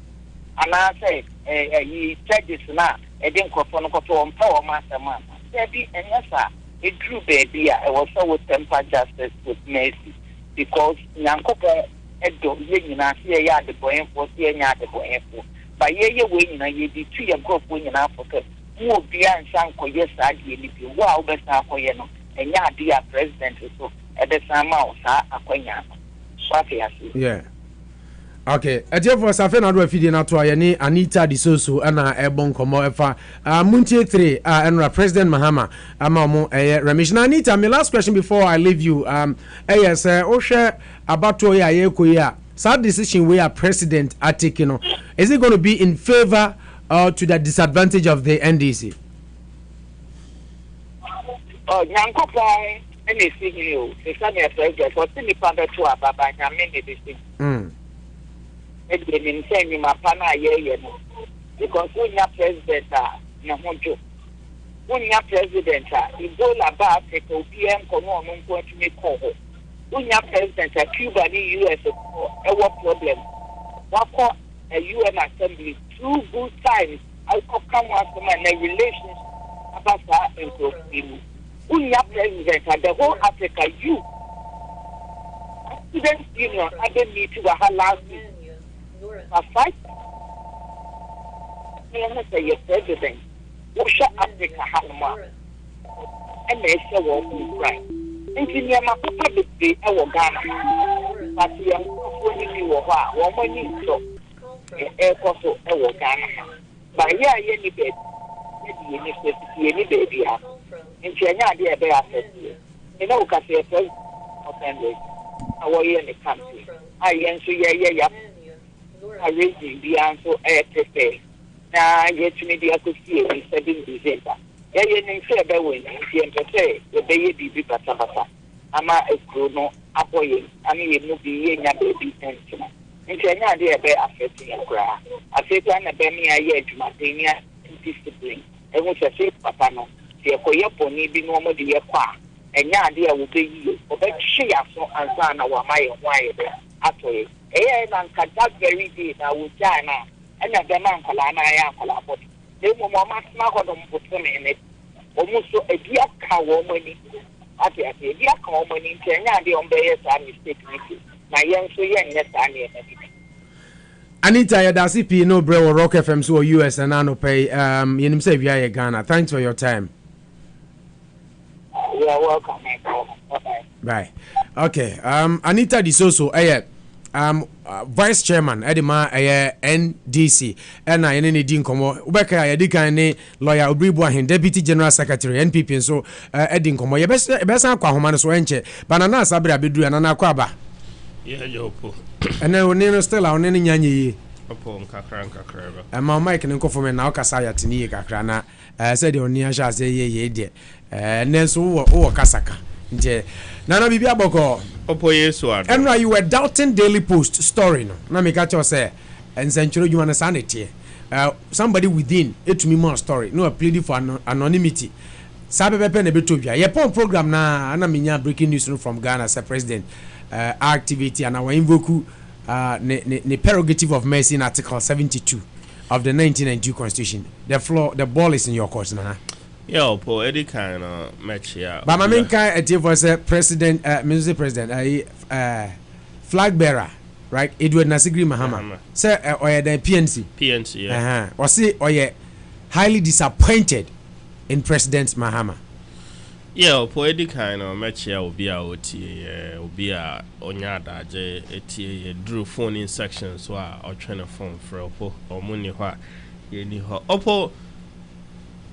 And I say, he said this now, I didn't go for no power master man. There be and yes, sir, it drew baby. I was so with temper justice with mercy because Yankopa Edo, you are the boy for seeing the boy for. But ye winning, and ye be 2 years ago winning Africa. More beyond Sanko, yes, I did. Wow, best Akoyeno, and ya dear president, so at the same house, Akoya. Yeah. Okay. A dear for Safena do feeding out to Anita Di Soso and Ebon Komo Efa. Muntie 3 and President Mahama. Amamo remission. Anita, my last question before I leave you. Yes, Osha about to ya. Sad decision where president are taking. Is it going to be in favor or to the disadvantage of the NDC? Oh, Yankopon, anything you, the Sunday president, for Silly Panda to Ababa, I mean, this thing. It's been saying my pana, because when you're president, Nahojo, when you're president, you go about a PM, Kono, going to make call. When you're president, Cuba, the US, what problem? What a UN assembly, 2 good times. I could come out from a relationship about that and go in. When you're president, the whole Africa, you. Students Union, I didn't need to have last week. A fight. I say, your president, Russia, Africa, Hanma. And they say, well, right. Engineer, my public day, our Ghana. But we are going to do one need so. Air Cosso, our Ghana. But yeah, any baby, any baby. In China, they are there. You know, because they are first offenders. Our year in the country. I answer, yeah. I raised the answer at the now, yet to me, I could see it 7 December. Yeah, you say about when you say the baby be Batabata. Ama a chrono, Apoy, I mean, you be in your baby pension. In China, they are very affecting a cry. I said, I'm a Bemia yet, Martinia, discipline. I was a safe papano. The Koyaponi be no more dear qua. And now, dear will be you. But she has so answer our my wire there. Actually, and that very day, I will China. And a demand for Lana, but they were more much more than put them in it. Almost a dear cow woman. I say, a dear cow woman in Kenya, the umbreas are mistaken. My young so young, yes, I need Anita Yadasi no Brew Rock FM so US and Ano pay Yenim say via Ghana. Thanks for your time. You are welcome. Bye. Right. Okay. Anita Disoso, vice chairman Edema NDC and I any din komo ubeka ya dika ne lawyer Obribu Ahin deputy general secretary NPP so edin komo ye best akwa homa no so enche banana sabre abedu anana akwa ba yeah yopo ene oni still a oni nyanye yi opo nkakra ba ma mike ne nkofo me na okasa ya tini yi kakra na said oni asha say ye de nenso wo kasaka nje nana bibia boko opo yesu ado and you were doubting Daily Post story no na me catch you say and century you understand it somebody within etumi more story no pleading for anonymity sabe pepe na betobia ye pon program na menya breaking news from Ghana say president activity and our invoke the prerogative of mercy in article 72 of the 1992 constitution. The ball is in your court now. Yeah, po any kind of match here. But my main kind of was president, Mr. President, flag bearer, right? Edward Nasigri Mahama. Sir, or the PNC. PNC, yeah. Or say, or ye highly disappointed in President Mahama. Yeah, po any kind of match here will be our will be a onyada je drew phone in section so or trying to phone for opo or money what ye ni ho opo.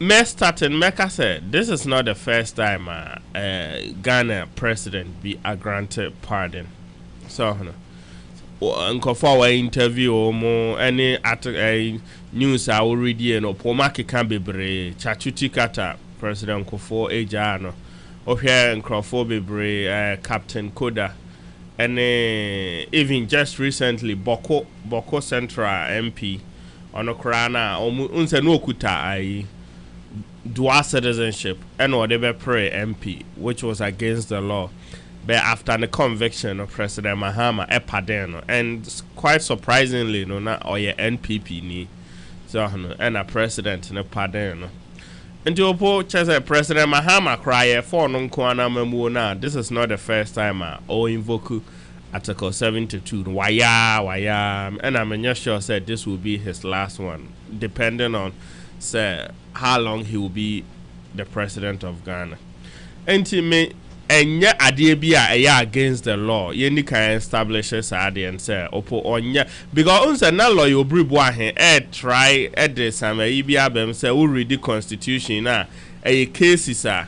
Me starting Mecca said this is not the first time Ghana president be granted pardon. So unko for interview or more any news I will read here no pomaki can be bre chachuti kata president Kofo Ejano or here Nkrofo bebre Captain Koda and even just recently Boko Central MP on Okrana unse no kuta dual citizenship and or they be pray MP, which was against the law. But after the conviction of President Mahama, pardon, and quite surprisingly, no, not or your NPP ni, so and a president no pardon. And to oppose President Mahama cry for non kwana memuna. This is not the first time or invoke Article 72. Why and I'm not sure said this will be his last one, depending on say how long he will be the president of Ghana. And to me, and yet idea against the law. You can establish a sadi and say opo onya because unsa na law you Obribu Ahin try this some ibia bem say we read the constitution na a cases I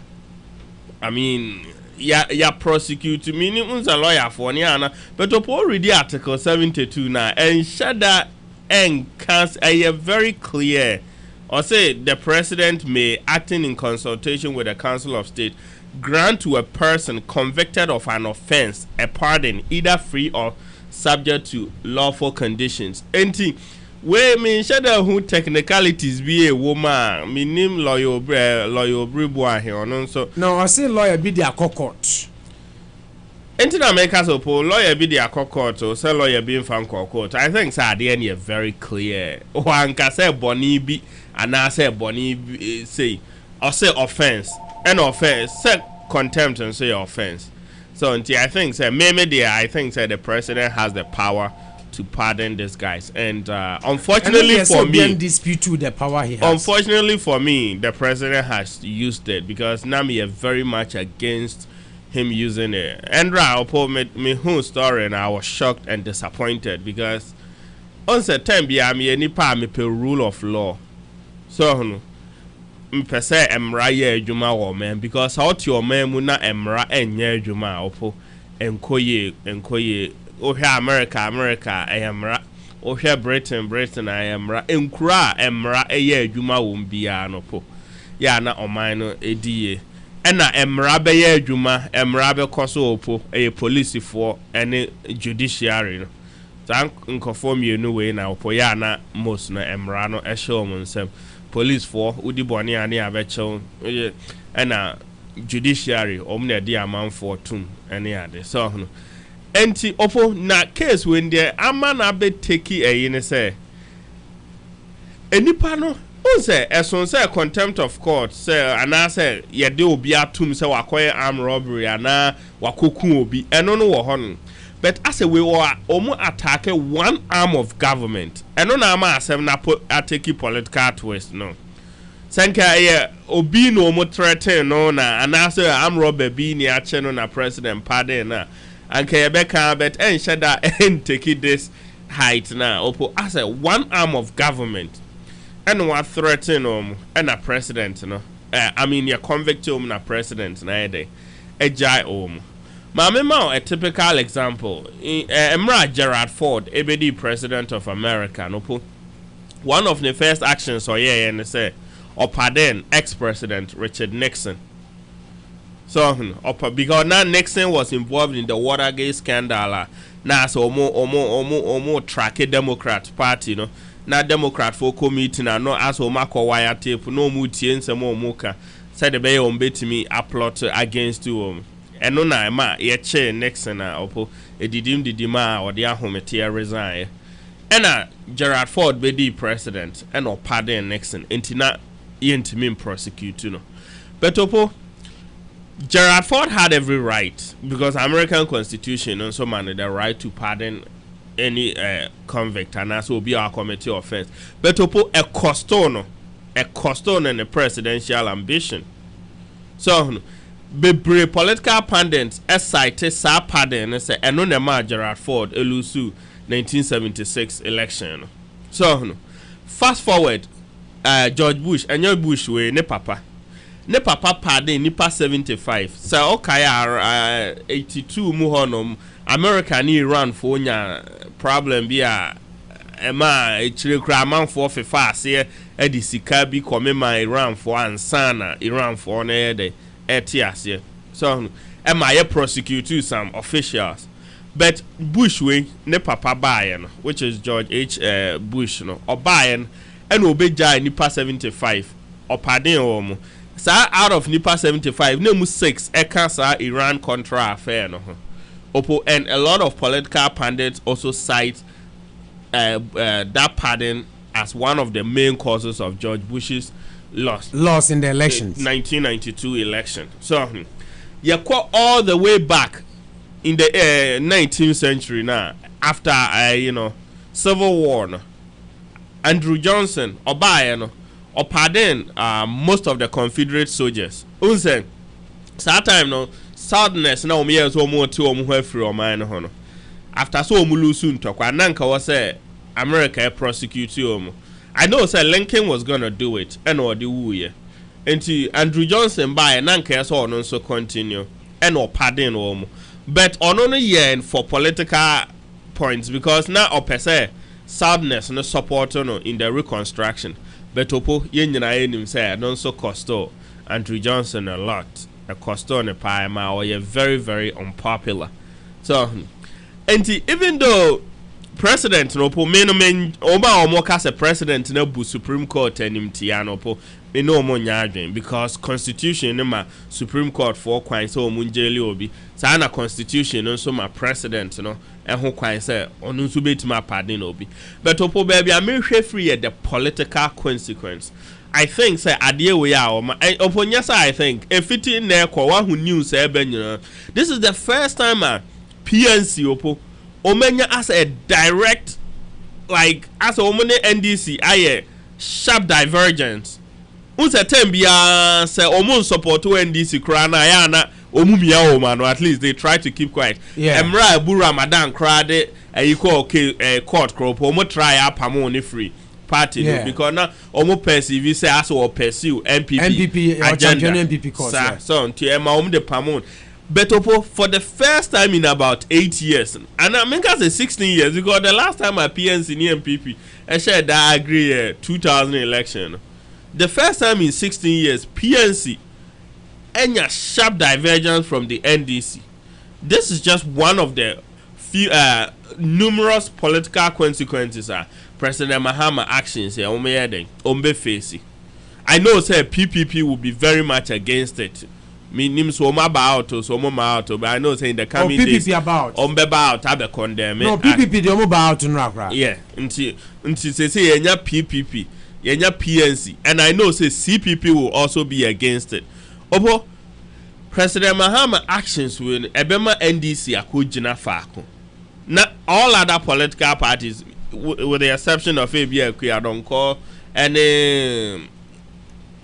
mean ya prosecute meaning unsa lawyer for niana but opo read the article 72 na and shada and cast a very clear or say the president may, acting in consultation with the Council of State, grant to a person convicted of an offense a pardon, either free or subject to lawful conditions. Enti, we mean shada who technicalities be a woman, me name lawyer Obribu Ahin so. No, I say lawyer be the court. Enti na make us opo lawyer be the court or say lawyer be in fan court. I think at the end you're very clear. One can say boni be. And I say Bonnie say or say offense and offense say contempt and say offense. So until I think say maybe I think say the president has the power to pardon these guys. And unfortunately for me dispute to the power he has. Unfortunately for me, the president has used it because now me are very much against him using it. And I'll me whole story and I was shocked and disappointed because on certain be me any part me rule of law. So mpese emra ye adwuma wo men because how to your man mu na emra enye adwuma opo enkoye ohwe America emra ohwe Britain emra enkura emra eye adwuma wo bia no po ya na oman no edie ena emra be ye adwuma emra be koso opo police for any judiciary no tank nkofo mienu we na opo ya na most no emra no ehye omunsem police for udi boni ani abecho and judiciary omna di amount for tum any ade so no enti opo na case when there aman abe take yin say enipa no say eson say contempt of court say ana say ye de obi atum say wakoye armed robbery ana wakoku obi eno no wo ho no. But as a way or attack one arm of government, and no nama asem na take political twist no. Sanka yeah obi no mo threaten no na anase am robber bi ni ache no na president pardon na anka ye beka bet en sheda en take this height na opo as a one arm of government and what threaten and a president no I mean your convict na president na ede ejai ma a typical example Emra Gerald Ford ebedi president of America no po one of the first actions or yeah and say or pardon ex-president Richard Nixon. So because now Nixon was involved in the Watergate scandal, now so more track a Democrat party, no. Now Democrat for committee now no as o mako wire tape no muti some more muka said the bay on bet me a plot against you and no na ma ye che Nixon opo e didim ma or the ahomete resign. And Gerald Ford be the president and or pardon Nixon intina intime prosecute no. But opo Gerald Ford had every right because American Constitution also managed the right to pardon any convict and also be our committee offense. But opo a costono and a presidential ambition. So be political pundits cited sa pardon say enonema Gerald Ford elusu 1976 election. So fast forward George Bush and your Bush way ne papa pardon nipa 75 so okay 82 mu honom America ni Iran for nya problem bi a ema chire kra man for fefa ase e di sika bi come ma Iran for ansana Iran for na ye eti ase so ema ye prosecute some officials but Bush way ne papa bae which is George H Bush no obae and obeja nipa 75 opadin omo sa out of nipa 75 name 6 ekasa Iran Contra affair no opo and a lot of political pundits also cite that pardon as one of the main causes of George Bush's loss in the elections 1992 election. So you go all the way back in the 19th century now after Civil War no? Andrew Johnson Obaye or pardon most of the Confederate soldiers. Unsen, that time no sadness now me as more to free or mine hono. After so mulusun talk, Nanka was say America prosecute you. I know say Lincoln was gonna do it, and or the woo and Andrew Johnson by Nanka so on so continue and or pardon but on only year for political points because now or per se sadness no support no in the Reconstruction. But opo yenyina enim say don't so costo Andrew Johnson a lot a costo ne pie ma or ye very very unpopular. So and even though president no po me no men oba kase president no bu Supreme Court enim tia no po me no mo nya because constitution ma Supreme Court for kwan so munjeli obi sa na constitution no so ma president no ho kwan say onu so betima pardon obi but opo baby I me hwe free the political consequence. I think say ade we ya opo nyasa I think if it in there kwa hu news e ben this is the first time PNC opo omenya as a direct like as a omone NDC aye sharp divergence unse tembia say omo support NDC kra na ya na omumia o man at least they try to keep quiet. Emra Abu Ramadan krade court crop omo try apamo ni free party because now omo perceive say as or pursue MPP agenda MPP court so to ema the pamon. But for the first time in about 8 years, and I mean I say 16 years because the last time I PNC in MPP, I shared that I agree 2000 election. The first time in 16 years, PNC any sharp divergence from the NDC. This is just one of the few numerous political consequences President Mahama actions here ombe face. I know say PPP will be very much against it. Meaning so about so but I know saying the coming days about have condemn no PPP the about no yeah until say enya PPP enya PNC and I know say CPP will also be against it. Obo President Mahama actions will ebema NDC akojina faako na all other political parties with the exception of ABA don't call any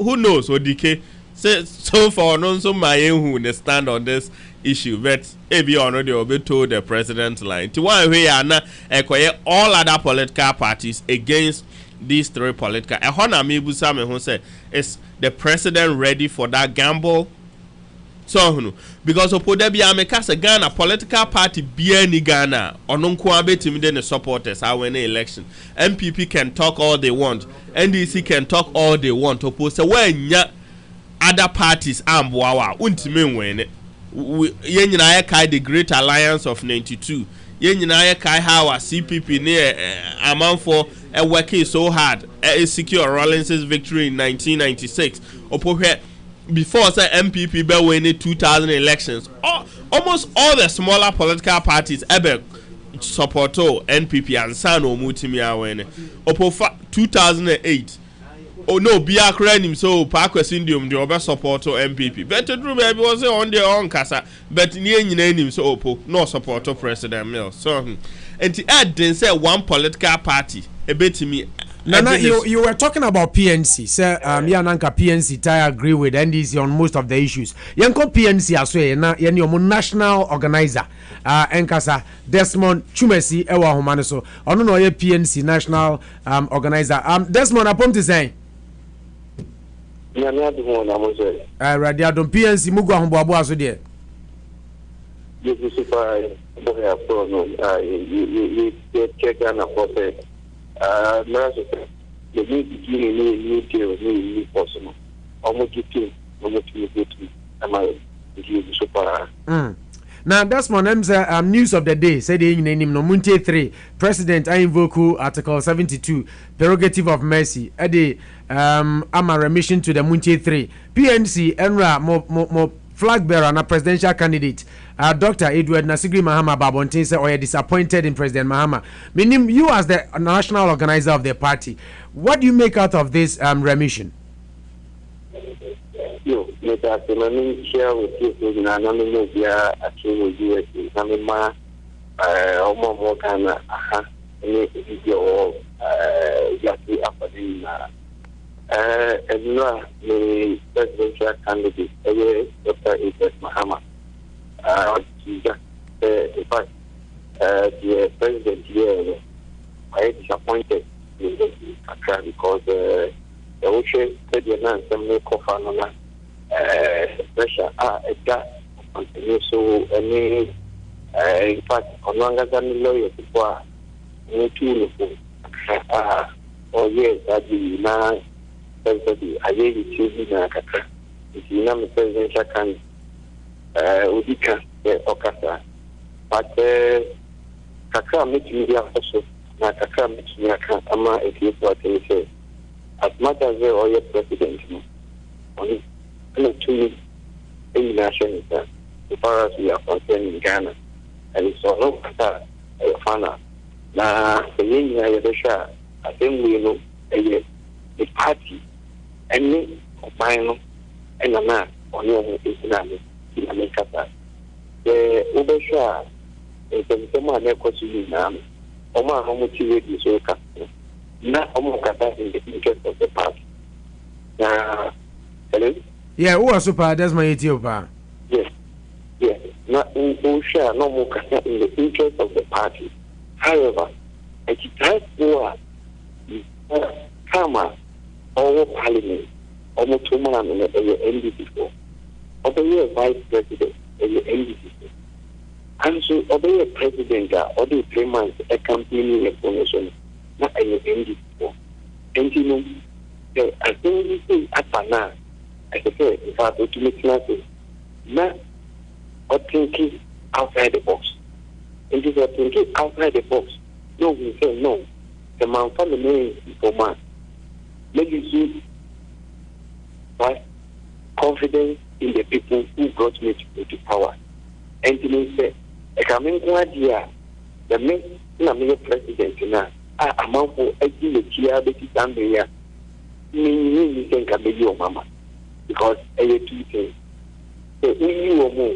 who knows odike say so far no so my who ne stand on this issue but ebi ono dey obe told the president line to one way na ekoye all other political parties against these three political ehona me busa me ho say is the president ready for that gamble so because opoda bia me ka say Ghana political party bia ni Ghana ono nko abetimi de ne supporters are win election. MPP can talk all they want, NDC can talk all they want, oppose say wanya other parties amboawa untimi win ye nyina ye kai the Great Alliance of 92 ye nyina ye kai how CPP near amanfo working so hard secure Rawlings's victory in 1996 opohwe before say MPP be winning 2000 elections. Almost all the smaller political parties ever support NPP and San Omutimi awene. Opo 2008. Oh no, Bia Krenim so Parkwesindium the over support MPP. But to do maybe was on their own casa, but near him so Opo no support President Mills. So and to add then say one political party a bit to me. Nana, you were talking about PNC. Sir, Yananka PNC, I agree with NDC on most of the issues. Yanko PNC as well, na your national organizer. Enkasa Desmond Chumesi Ewa Humaniso. I don't know your PNC national organizer. Desmond, upon to say. Radiadon PNC Mugu Humbo Aso dear. You check and the new deal really possible. Almost super. Now that's my name's news of the day. Said the name no Munte 3 President I invoke Article 72 prerogative of mercy. Ede ama remission to the Munte 3 PNC Enra mo flag bearer and a presidential candidate. Dr. Edward Nasigri Mahama Babontin said, "Or you disappointed in President Mahama." Meaning, you as the national organizer of the party, what do you make out of this remission? No, I share with you. The presidential candidate, Dr. Edward Mahama. In fact, the president here I disappointed in Accra because the ocean said the man some make off pressure continue so any in fact on longer than lawyer before two or yes that the man president I gave it to you Accra if you know the presidential candidate Udika Okasa, but Kaka makes me also, Kaka makes me ama a case what they say. As much as they are your president, only 2 in nations as far as we are concerned in Ghana, and it's all over Fana. Now, the Union Yadesha, I think we know a party, and me, final, and a man on your Islamic. In America, the Ubesha is the Soma Nekosu Nam, Oma Homotivate is okay, not Omokata in the interest of the party. Hello? Yeah, who are super? That's my Ethiopia. Yes, not in Usha, no Mokata in the interest of the party. However, at the time for Kama, or Parliament, or Motuman and the NDC. Obey vice president and the NDC. And so obey a president or the 3 months accompanying explanation, not any NDC. And you know, I think this is at Pana, as I said, if I go to make classes, not or thinking outside the box. And if you are thinking outside the box, no, we say no. The man from the name for man. Maybe see why confidence in the people who brought me to power. And he said, I come in idea, the main president now, I'm out for a year, but it's under here. Me think I may your mama. Because I have 2 things. So when you are more,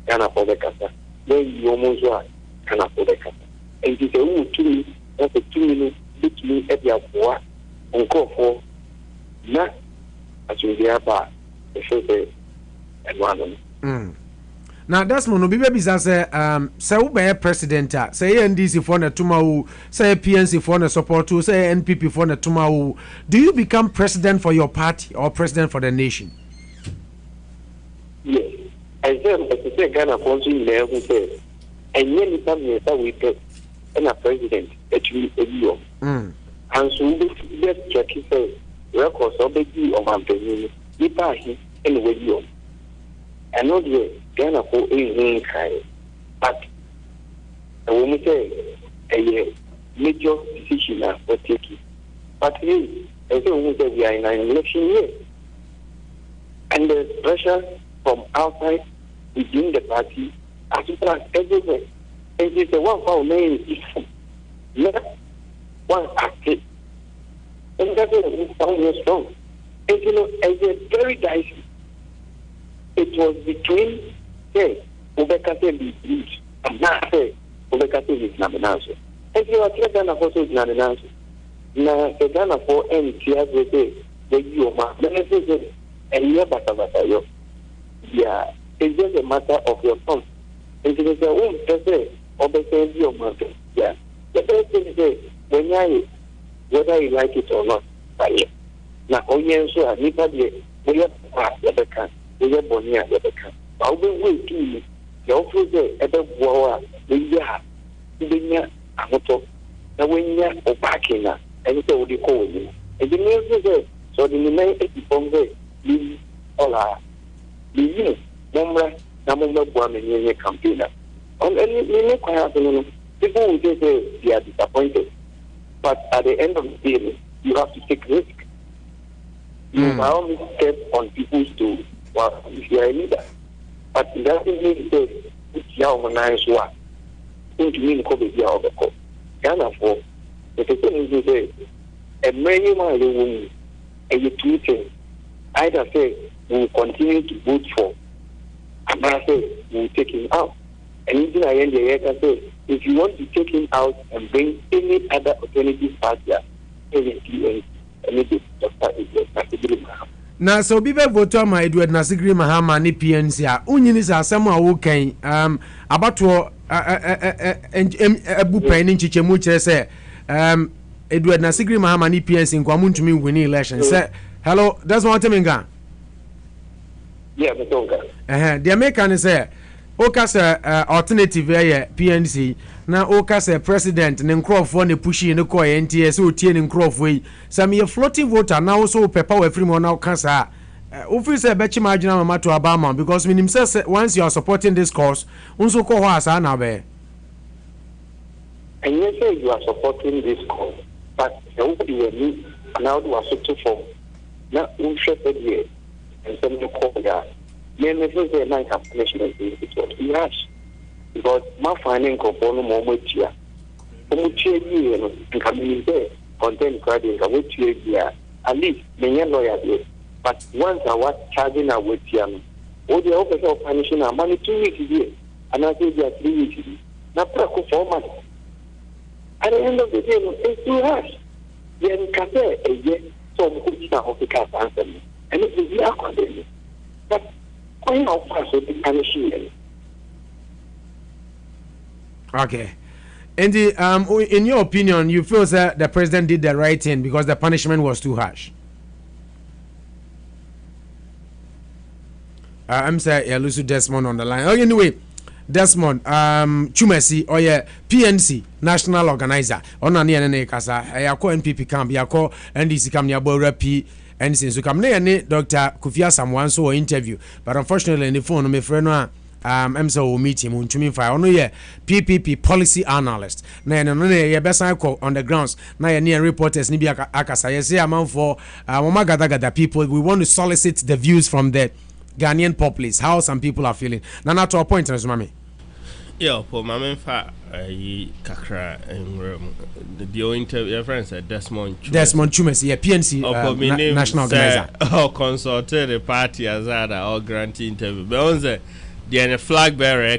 can afford the casa. When you are more, can afford the casa. And he said, 2 minutes, after 2 minutes, between at your boy, on call for, not asumdwe aba ɛfɛ sɛ ɛno ano na Desmond obi bebisa sɛ sɛ wobɛyɛ president a sɛ yɛ NDC for na tuma wo sɛ PNC for na support wo sɛ NPP for na tuma wo, do you become president for your party or president for the nation? Yes, I say Ghana for nso nyinaa ho sɛ ɛnyɛ nipa mmiɛnsa wei pɛ ɛna president atumi ayi wɔn and so wobɛfi kyɛke sɛ records ɔbɛdi ɔmanpanyin no nipa ahe ɛna wayi wɔn ɛno deɛ Ghana for a kind, but a woman say a major decision for taking. But hey, as a woman said, we are in an election year, and the pressure from outside within the party as well as everywhere. And it's a one for name is not one active, and that's a sound strong. And you know, as a very dicey, it was between. Say, Obekase be breach, and now say, Obekase is Naminanso. And you are Ghana for so Naminanso. Now, the Ghana for NTS will say, the Yoma, benefits, and you're Bata. Yeah, it's just a matter of your tongue. And it is a woman to say, Obekase your mother. Yeah, the best thing is, when you whether you like it or not, by it. Now, oh, yeah, so I need to we have Rebecca, we have Bonia Rebecca. I'll be waiting. The officer at the war, the yard, the year, a motor, the winger or backing, and so they call me. And the news is so the name is from the all are the year, number, one in your campaign. On any people will say they are disappointed. But at the end of the day, you have to take risk. You by all means step on people's toes. Well, if you are a leader. But it doesn't mean that it's your nice one. Don't mean to be your overcoat. Ghana for the thing is say a many mile woman and you two things. Either say we will continue to vote for, and I say we will take him out. And even I end the year can say if you want to take him out and bring any other alternative party, any na so bi be vote ma Edward Nasigri Mahama ni PNC a unyini sa asem a wo kan abato abu pan ni nchichemu kire se Edward Nasigri Mahama ni PNC nkwamu ntumi win election say hello that's what I'm saying. Yeah, me tonga the American say oka say alternative here PNC na oka say president ne nkrofo ne pushi ne ko NTS o tie ne nkrofo yi some ye floating voter now so pepper we free mo na oka say o free say bechi marginal mama to Obama because minim say once you are supporting this cause unso ko ho asa na be and you say you are supporting this cause but nobody will need now to assist for na unsheped here and some new call guy me say na punishment it was too harsh because my finding component more here. You know, coming there, content credit, at least many lawyer. But once I was charging a with you, all the officer of punishing our money 2 weeks a year, and I say they are 3 weeks a year. Not 4 months. At the end of the day, it's too harsh. Then can say a year, so we could of the cast answer me. And it is not condemned. But why not pass with the punishing? Okay. And in your opinion, you feel that the president did the right thing because the punishment was too harsh? I'm saying Lucy Desmond on the line. Oh, anyway, Desmond, Chumesi, or yeah, PNC, national organizer. On a near Kasa, I call NPP camp, I call NDC camp, Yabora P. And since you come near Dr. Kufia someone so interview, but unfortunately, in the phone, my friend. I'm so meet him to me for PPP policy analyst. Na no ye besa call on the grounds. Na ye near reporters ni bi akasa. Ye say amount for gada people. We want to solicit the views from the Ghanaian populace. How some people are feeling. Na to a point, mami. Yeah, for mama fa kakra the interview your friend said Desmond Chumesi, yeah, PNC national organizer. Consulted the party as or granting interview. But on the flag bearer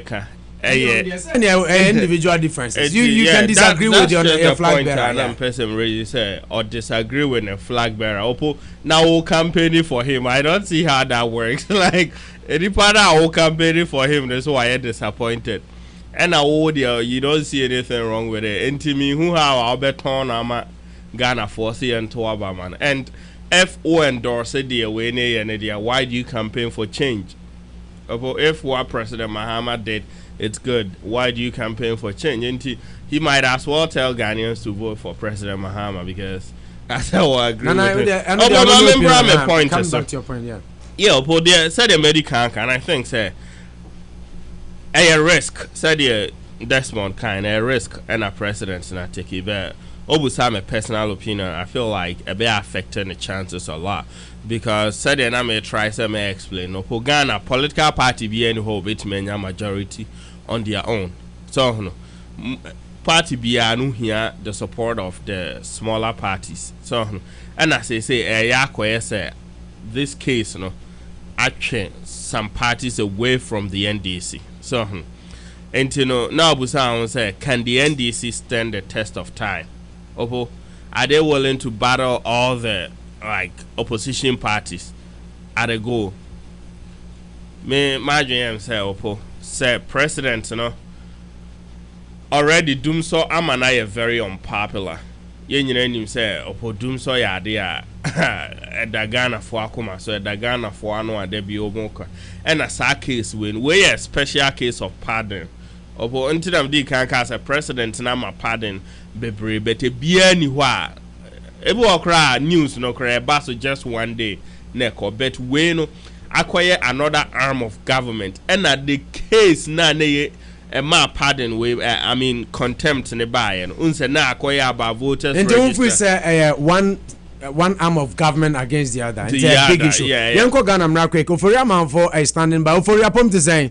individual differences. You can disagree with your flag bearer. And person really say or disagree with a flag bearer. Opo now we'll campaigning for him. I don't see how that works. Like any part will campaigning for him. That's why I'm disappointed. And you don't see anything wrong with it. And to me, who have our beton ama Ghana for and to Abaman and FO endorse the away and the why do you campaign for change? If what President Mahama did, it's good. Why do you campaign for change? And he might as well tell Ghanaians to vote for President Mahama because that's how I agree with it. Come back to your point, yeah. Yeah, but they said the medical and I think say a risk said the Desmond kind a risk and a president not take it but obviously my personal opinion I feel like a bit affecting the chances a lot because said and I may try some may explain no Ghana political party be any hope it may majority on their own so party be here the support of the smaller parties so and as I say this case actually some parties away from the NDC so and now Busan say can the NDC stand the test of time? Are they willing to battle all the opposition parties at a go? Me imagine say president already doom so Amana very unpopular. Yen say doom so ya there Ghana for akuma so Ghana for ano adebi omoka and a case we a special case of pardon. Until I'm the can as a president na ma pardon bebre but bia ni ho a ebe okra news no kra ba so just one day neko but we no acquire another arm of government and at the case na ne ma pardon we I mean contempt ne buy and unse na acquire about voters and don't we say one arm of government against the other it's a big issue yanko Ghana mra quick ofori am for a standing by ofori apom to say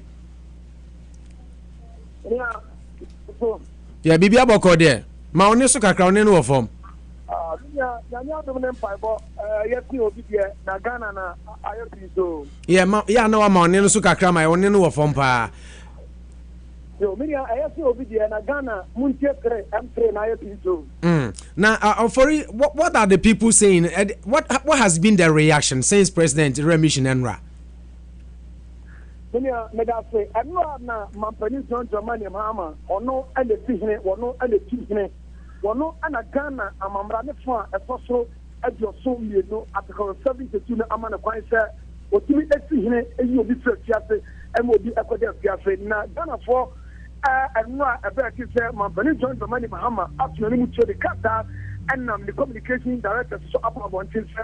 yeah bibi aboko there ma oni so kakra oni no form yeah no ma oni no so kakra ma oni no form pa yo me ya ayesi obi there na Ghana muntie 3 M3 na yepiso now what are the people saying what has been their reaction since President Remission Enra Menya medase eno na mampani John Dramani Mahama ono ele tihene wono ele tihene wono ana Ghana amamra ne fo a efosoro adioso mienu article 72 na amana kwan se otimi etihene eyi obi fiase ema obi ekode fiase na Ghana fo eno a ebe ki se mampani John Dramani Mahama atuani mu chode kata enam the communication director so abontin se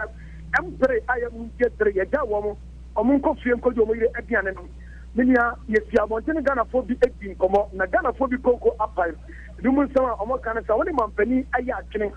empre ayam getre ya wo omunko fie nkojo mo yire aduane no minia yefia abonten Ghana fo bi edin komo na Ghana fo bi koko apai dumu sama omo kan sa woni mampani aya atwene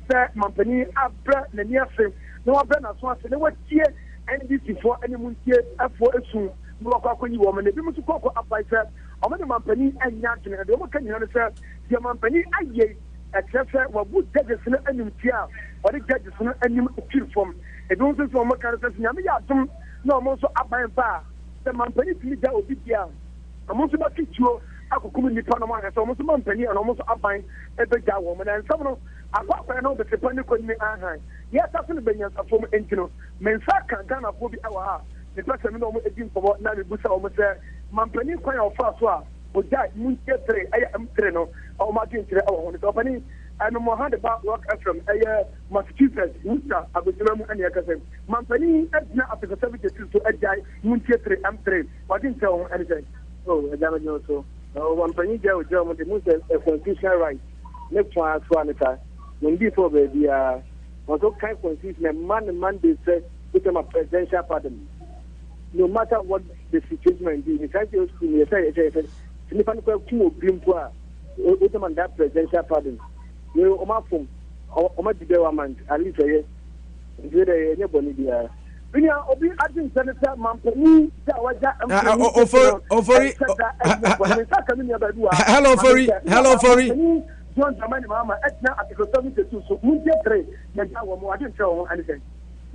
se mampani abra na ni afi na wabra na so ase na watie NDC fo animuntie afo esu no akwakonyi wo me na bi musu koko apai se omo de mampani anya atwene de omo kan nyane se de mampani aye atrefe wabu judges na animtia ori judges na anim firfom e don se omo kan se nyame ya dum no mo so aban ba the mampani ti da obi bia mo so ba kituo akokumi nipa no mo aka so mo so mampani and mo so aban e be ja wo mo na nsam no akwa no be tepani ko ni ahan ya ta so ne benya safo mo entino mensa kan Ghana fo bi awa ha ne pese me no mo edin ko na me busa o mo se mampani kwan ya ofa so a o ja mu tetre aya M3 no o ma tin tire o ho ne so pani and mo hand about rock from Massachusetts Worcester abetuna mu anya kase mampani edna Africa 72 so ajai mu tetre M3 what didn't tell anything oh ajama nyoso mampani jawo jawo mo se constitutional right ne kwa so anita when before baby also kind constitution man they say become a presidential pardon no matter what the situation may be in the school you say nipa no kwa kumo bimpo a o man that presidential pardon you omafum omadibewa man at least ye ndere ye boni dia binia obi adin senator mampani da waja hello fori John Dramani Mahama etna article 72 so munje 3 na ja wo mo adin tell anything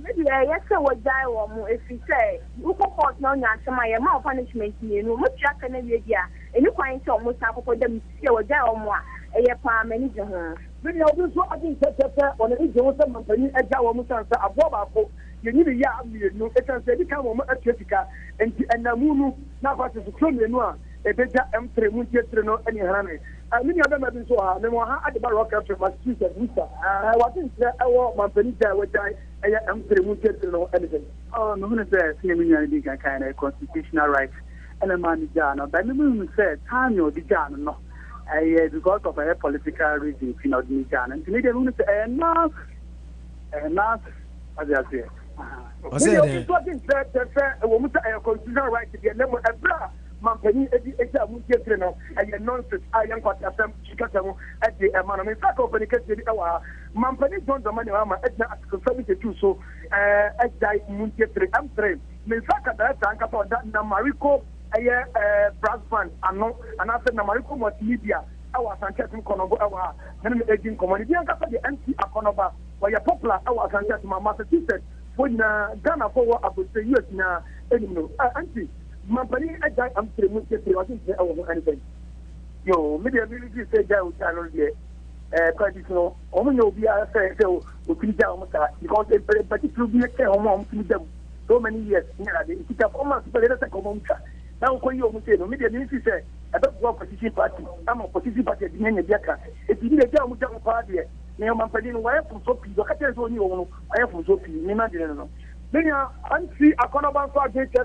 maybe yes we jai wo mo if you say uko court na nya asema ye ma punishment ni no mo tia kana wie dia ɛni kwan sɛ ɔmo san kɔkɔ dɛm si a wɔgya ɔmo a ɛyɛ paa mɛni gye ho. Many of these are in Tete on the Jones and Company, a Jawa Musansa, a Boba, you need a yard, you can say, become a Jessica and Namunu, now what is a clone, a better M3 Munchetrino, any honey. I mean, I never been so hard, no more at the Baroque after my street and Musa. I wasn't there, I want my penita, which I am M3 Munchetrino, anything. Oh, no one says, I kind of constitutional rights, and a man, Jana, but the moon said, time you're the Jana, no. Because of a political reason, you know, the Ghana. And Canadian women say, enough, as I say. I said, a woman a constitutional right to get them a bra, Mampany, and your nonsense, I am what I am, Chicago, at the amount of fact of the case, Mampany don't the money, I'm at conservative too, so as I Munchetre, I'm trained. Misaka, that tank about that, Mariko. Brass band and after Namarico multimedia, our Sanchez Conobo, our aging community, and after the NC Akonoba, where you're popular, our Sanchez, my Massachusetts, when Ghana forward about the US now, anymore. Auntie, Mampany, I'm three months, I wasn't there anything. Yo, maybe I really say that with channel here. Traditional, only will be a fair so we can down because they particularly be a care home to them so many years. It's a former super. Now, when you say, media ministry say, I don't want opposition party. I'm opposition party at the end of the year. If you need a job party, now I'm putting wire from Sophie, the Cathars only own wire from Sophie, imagine. Then I see a Conoban project,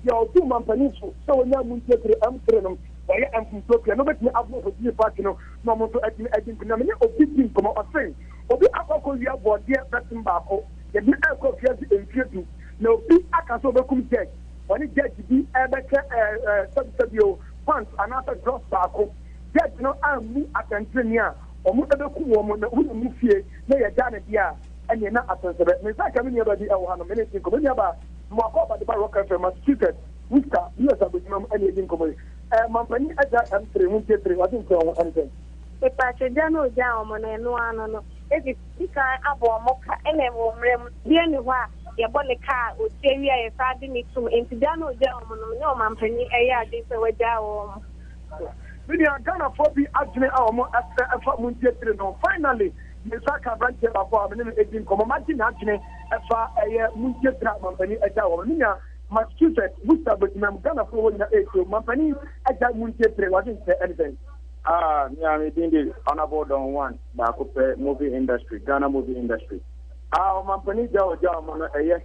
your 2 months peninsula, so when I'm going to Amsterdam, I am from Sophia, nobody have no party, no more to edit phenomenon of 15 from our friend. Or the alcohol you have bought dear Preston Barco, the new alcohol in Kyoto, no big accounts overcome dead. When it gets to be a subsidio funds and after gross barco, get no army at Antonia or Mutable woman who move here, may a Janet Dia, and you're not at the Miss I come in here by the hour, a minute, come about more about the Baroque from Massachusetts, Worcester, US with mom anything coming. Mampany, I got M3, Munchetre, I think so anything. If I should know down and no, if it's a mocha and a woman, the only one. Your bonnet car would say we are a Friday me to Intidano down, no Mampany, a yard is away down. We are gonna be actually almost after a Munchetre. Finally, the Saka branch of our name is in Commatin actually as far a Munchetra Mampany at our Mina, Massachusetts, Worcester, but I'm gonna forward the age Mampany at that Munchetre wasn't anything. Yeah, I think honorable on one, Bakupe movie industry, Ghana movie industry. Mampany Jawa, yes.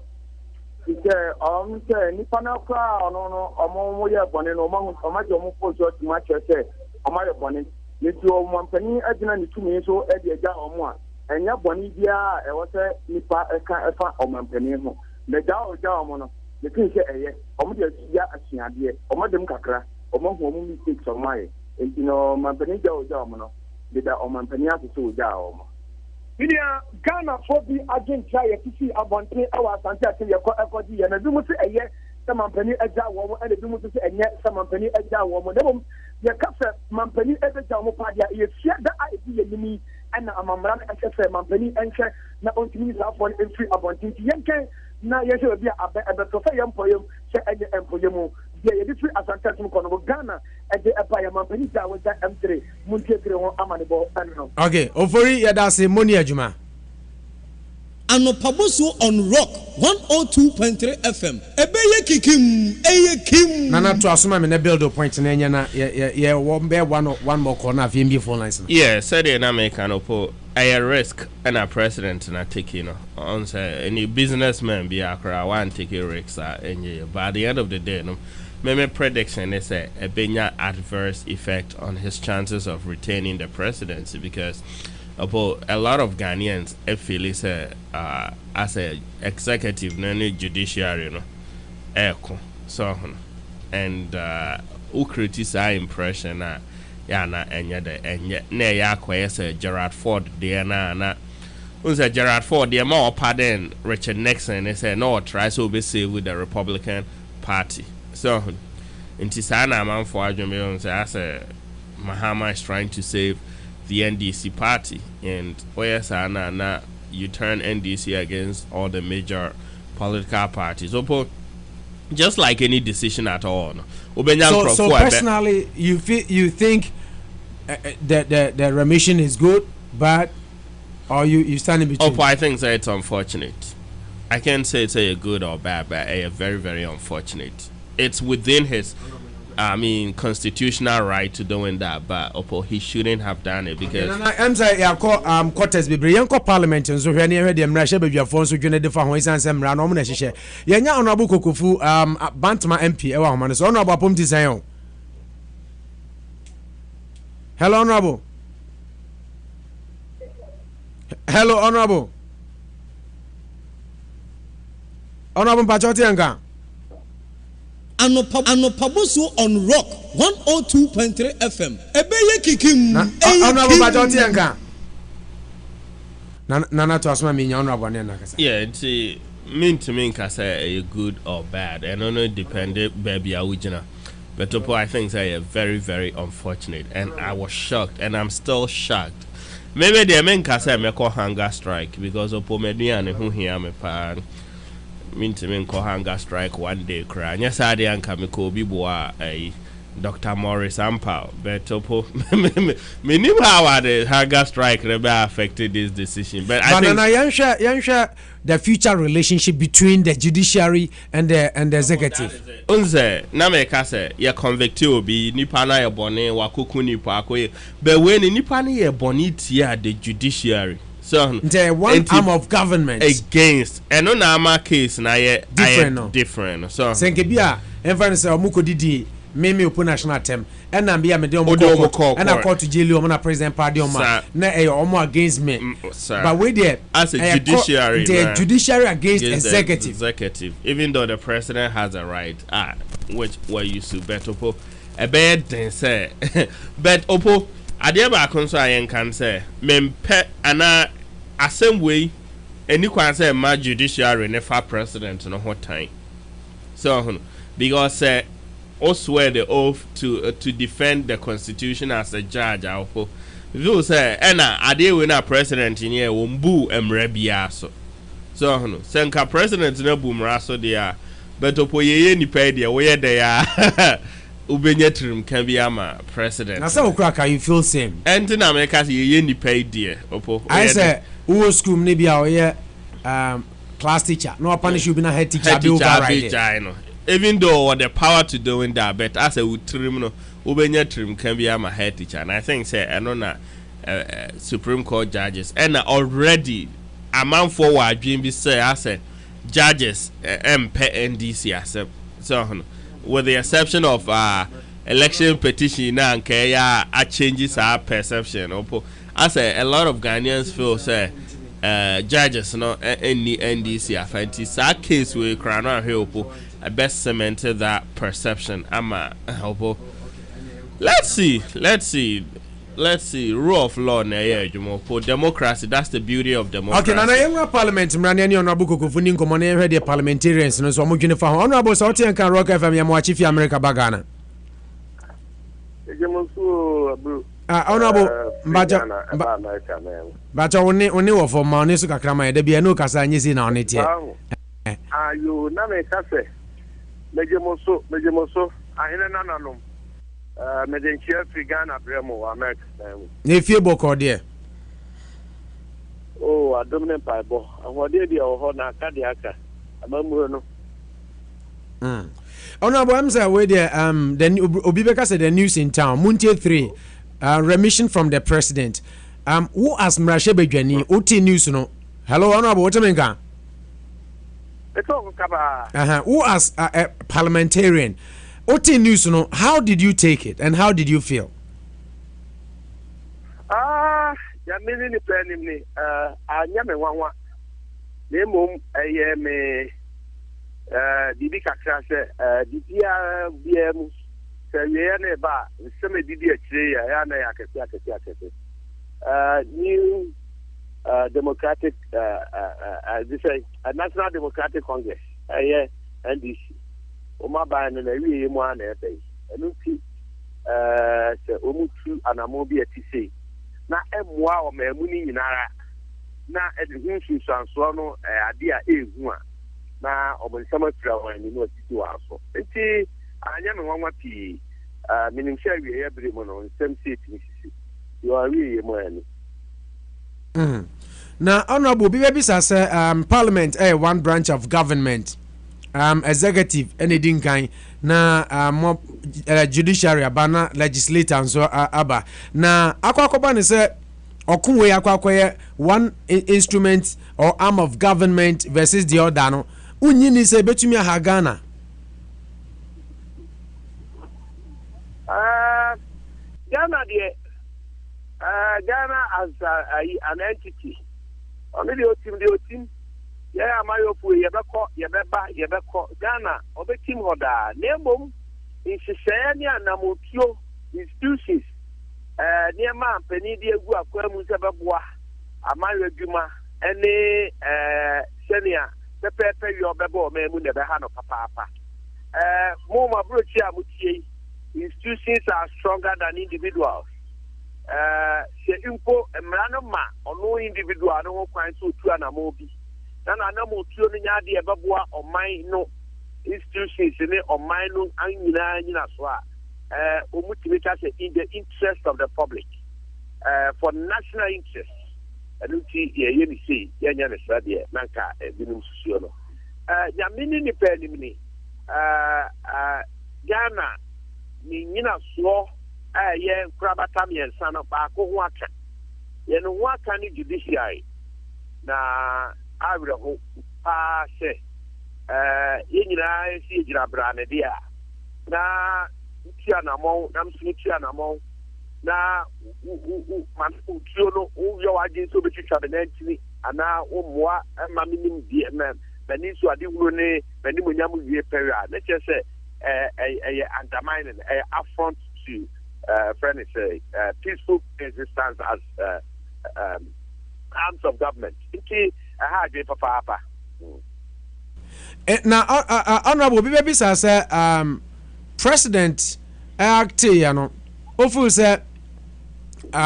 He said, Nipana crowd, no, among we are born in Oman, or my Jomo Post, much I said, or my opponent, Little Mampany, as in 2 minutes or Eddie Jawa, and your Bonidia, I was a Nipa, a or Mampany. The Jawa, the king said, or Ya Asiadia, or Madame Kakra, or Monk mistakes of my, and you know, Mampany Jawa, did that or Mampany to Jawa. Ghana for the agent try to see about 3 hours until your equity and I do say a year, some company a job and I do say a year, some company a job woman. Your capture Mampany as a job party, you share the idea you me and I'm a man and say Mampany and share not only for entry about Yankan. Now, you should be a better for you, say, and for you. Yeah, this is as a person of Ghana and the Empire Mampany with that M3, Munchetre, Amanabo, and no. Okay, Ofori, Yadase, Monia Juma. Anopaboso on Rock 102.3 FM. Ebeye Kim, Eye Kim. Nana to assume me na build a point na yeah one more corner of VMB phone lines. Yeah, said in American opo a risk and a president na take on say any businessman be akra one take risks but at the end of the day no my prediction is a benya adverse effect on his chances of retaining the presidency because about a lot of Ghanaians feel is as a executive no judiciary no so and who criticize impression yeah na enye de enye na ya kwese Gerald Ford there na unse Gerald Ford there more pardon Richard Nixon say no try so be save with the Republican Party so inti sana man for adwome say as Mahama is trying to save the NDC party and oyesana na you turn NDC against all the major political parties. So just like any decision at all. No. So personally, you think the remission is good, bad, or you stand in between? I think that it's unfortunate. I can't say it's a good or bad, but a very, very unfortunate. It's within his, constitutional right to doing that, but he shouldn't have done it because. I'm sorry, I call quarters be brilliant parliament so when you heard them Russia be your phone so you the phone is answer mra no na hye yenya honorable Kokofu Bantama MP e wa homa so honorable apom ti san. Hello honorable. Hello honorable. Honorable Pachoti Anka. Anopaboso on Rock 102.3 FM. Ebeye kikim. Honorable Pachoti Anka. Nana to asma me nya honorable na kasa. Yeah, it's mean to me kasa a good or bad. And no dependent baby awujina. But I think they are very, very unfortunate, and I was shocked, and I'm still shocked. Maybe the men kasa me call hunger strike because Opomedian who here me pan. Mean to me call hunger strike one day cry. Yes, I didn't come Biboa a Dr. Morris Ampao, but me knew how the hunger strike never affected this decision. But I think Yansha the future relationship between the judiciary and the executive. Unze na me kase ya convict obi nipa na ye bone wakoku nipa akoye but when nipa na ye bone tia the judiciary. So the one arm of government against and on our case na ye different. So senkebia enfa say omuko didi me open national term and na bia me de omuko and I call to jail omo na president party omo na omo against me but we there as a judiciary the judiciary against executive even though the president has a right which were used to bet opo a bad then say bet opo ade ba kon so ayen kan say mempe ana asem way any kwan say ma judiciary ne fa president no hot time so because or swear the oath to defend the constitution as a judge. You say, "Ena, ade we na president in here wumbu emre biaso." So no, senka president na bumraso dia, but opoye ni pay dia we dey ya. Ubenya trim can be ama president. Na say okra you feel same. Enti na America say ye ni pay dia. Opo. I say who school ne bia oye class teacher. No punish you be na head teacher be over right. Even though the power to doing that, but as a trim no, ubenya trim can be a head teacher, and I think say I know na Supreme Court judges and already a man forward dream be say I say judges NDC accept so with the exception of election petition now and changes our perception. I say a lot of Ghanaians feel say judges no any NDC affect this case we crown our help. I best cemented that perception. Let's see. Rule of law for democracy. That's the beauty of democracy. Okay, now parliament. Mrani honorable Kokofu ni nkomo na ready parliamentarians. No so mo dwene fa honorable Sauti and can Rock FM ya mo achifi America bagana. Honorable Mbaja oni wo for ma oni so kakra ma de bia no kasa anyisi na oni tie. Ayo na me kase. Mejemoso ahene nananom medenchia Ghana bremo America ne fie boko de adomne paibo ahode dia ho na aka de aka amamuro no Honorable Amsa we there then Obibeka said the news in town Muntie 3 remission from the president who as Mrashe Bedwani OT news no hello honorable what menka who as a parliamentarian OT news no how did you take it and how did you feel ya mini ni plan ni anya me wanwa na mom me bibi kakra se bibia biam se ye na ba se me bibi akire ya na ya akese new Democratic this is a National Democratic Congress NDC Oma ba na wi mu ana ebe enu ti se omutu anamobi atise na emua o mamu ni nyinara na edihun susanso no ade a ehu a na ɔmo nsɛm afira wɔn ani na ɔsisi wɔn aso nti anya me nwanwa pii menim sɛ awieɛ bere mu no nsɛm sɛ ɛtumi sisi yɛ awieɛ mu ani na honorable bi bisa sɛ parliament one branch of government executive ɛna di nkan na judiciary aba na legislator nso aba na akɔkɔba ne sɛ ɔkunwe akɔkɔyɛ one instrument or arm of government versus the other no unyi ni sɛ betumi aha Ghana Ghana deɛ Ghana as an entity ɔno deɛ otim yɛ amayɔfo yɛbɛkɔ Ghana ɔbɛtim hɔ daa na mmom nhyehyɛeɛ ne anamotuo institutions nneɛma mpanin de egu akwa mu sɛ bɛboa amayɔ adwuma ne sɛnea pɛpɛɛpɛ yɛ ɔbɛbɔ ɔman mu na ɛbɛha no papaapa mo aburokyi a motie institutions are stronger than individuals sɛ mpo mmara no ma ɔno individual no ho kwan sɛ otu anamo bi na anamotuo no nya adeɛ ɛbɛboa ɔman no institutions ne ɔman no nyina so a omutimi ka sɛ in the interest of the public for national interest ɛno nti yɛyɛ ne sei yɛnyɛ ne sra deɛ na nka binom susuo no nyame ne nipa anim ni Ghana ne nyina soɔ a yɛ nkorabata mmiɛnsa no baako ho aka yɛne ho aka ne judiciary na awerɛho paa sɛ yɛn nyinaa si yɛgyina bra ne deɛ a na tia namɔn nam so tia namɔn na mantuo no woyɛ wagye nso bɛtwitwa me nantini anaa wommoa ma menim deɛ m'ani so ade wuro ne m'anim onyam wie pɛre a ne kyerɛ sɛ ɛyɛ undermining ɛyɛ affront to friend is peaceful existence as arms of government nti ɛha adwe papaapa na honorable bi bɛbisa sɛ president acte ya no ofuru sɛ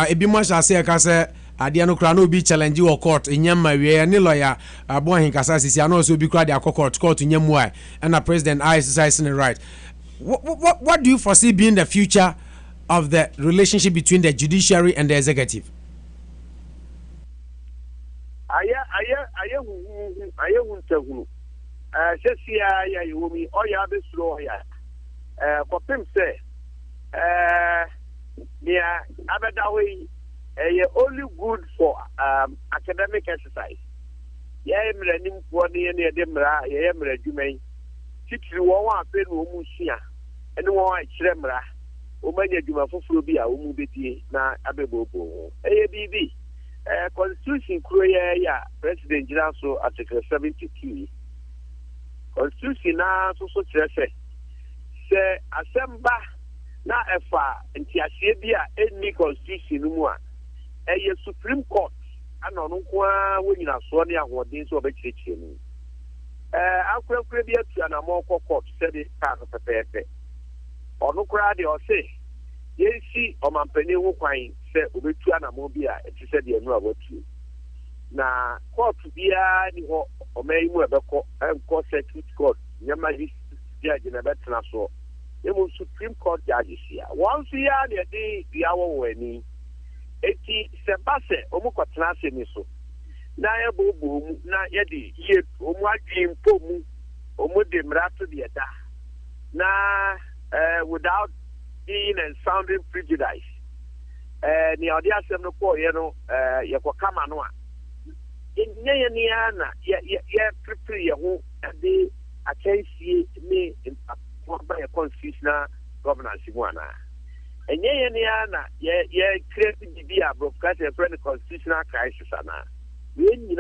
ebi mo ahyɛ ase ɛka sɛ adeɛ no kora na obi challenge wɔ court enyama wie ne lawyer aboahin kasa sisi ano so obi kora de akɔ court nyamu ai and president I exercising the right what do you foresee being the future of the relationship between the judiciary and the executive? Kopim say abedaway only good for academic exercise. Mranim kwani ne de mra mra dwumai titiri wo wa pe no mu sua ene wo wa kyerɛ mra o manya dwuma foforo bi a wo mu bedie na abebobo bibi constitution kuro ya president jira so article 72 constitution na so kyerɛ sɛ asɛmba na ɛfa ntiaseɛ bi a ɛnni constitution no mu a ɛyɛ supreme court ana ɔno nko a wɔnyina soɔ ne ahoɔden sɛ ɔbɛkyerɛkyerɛ mu akorakora bi atu anammɔ kɔ court sɛde kaa no pɛpɛɛpɛ ɔno koraa deɛ ɔse yɛnsi ɔmampanin ho kwan sɛ ɔbɛtu anammɔ bi a ɛte sɛ deɛ no a watuo na court biara ni hɔ ɔman yi mu ɛbɛkɔ ɛnkɔ circuit court nyɛma yi judge na bɛtena soɔ emu supreme court judges here once ya de yawo wani eti sebase omu kwatena ase ni so na ye bobo mu na ye de ye omu adwimpo mu omu de mrato de da na without being and sounding prejudice ni odi asem no ko ye no ye ko kama no a nye ni ana ye prepare ye ho de akansie ne by a constitutional governance one. And na create the idea broadcast a friend constitutional crisis ana. We ni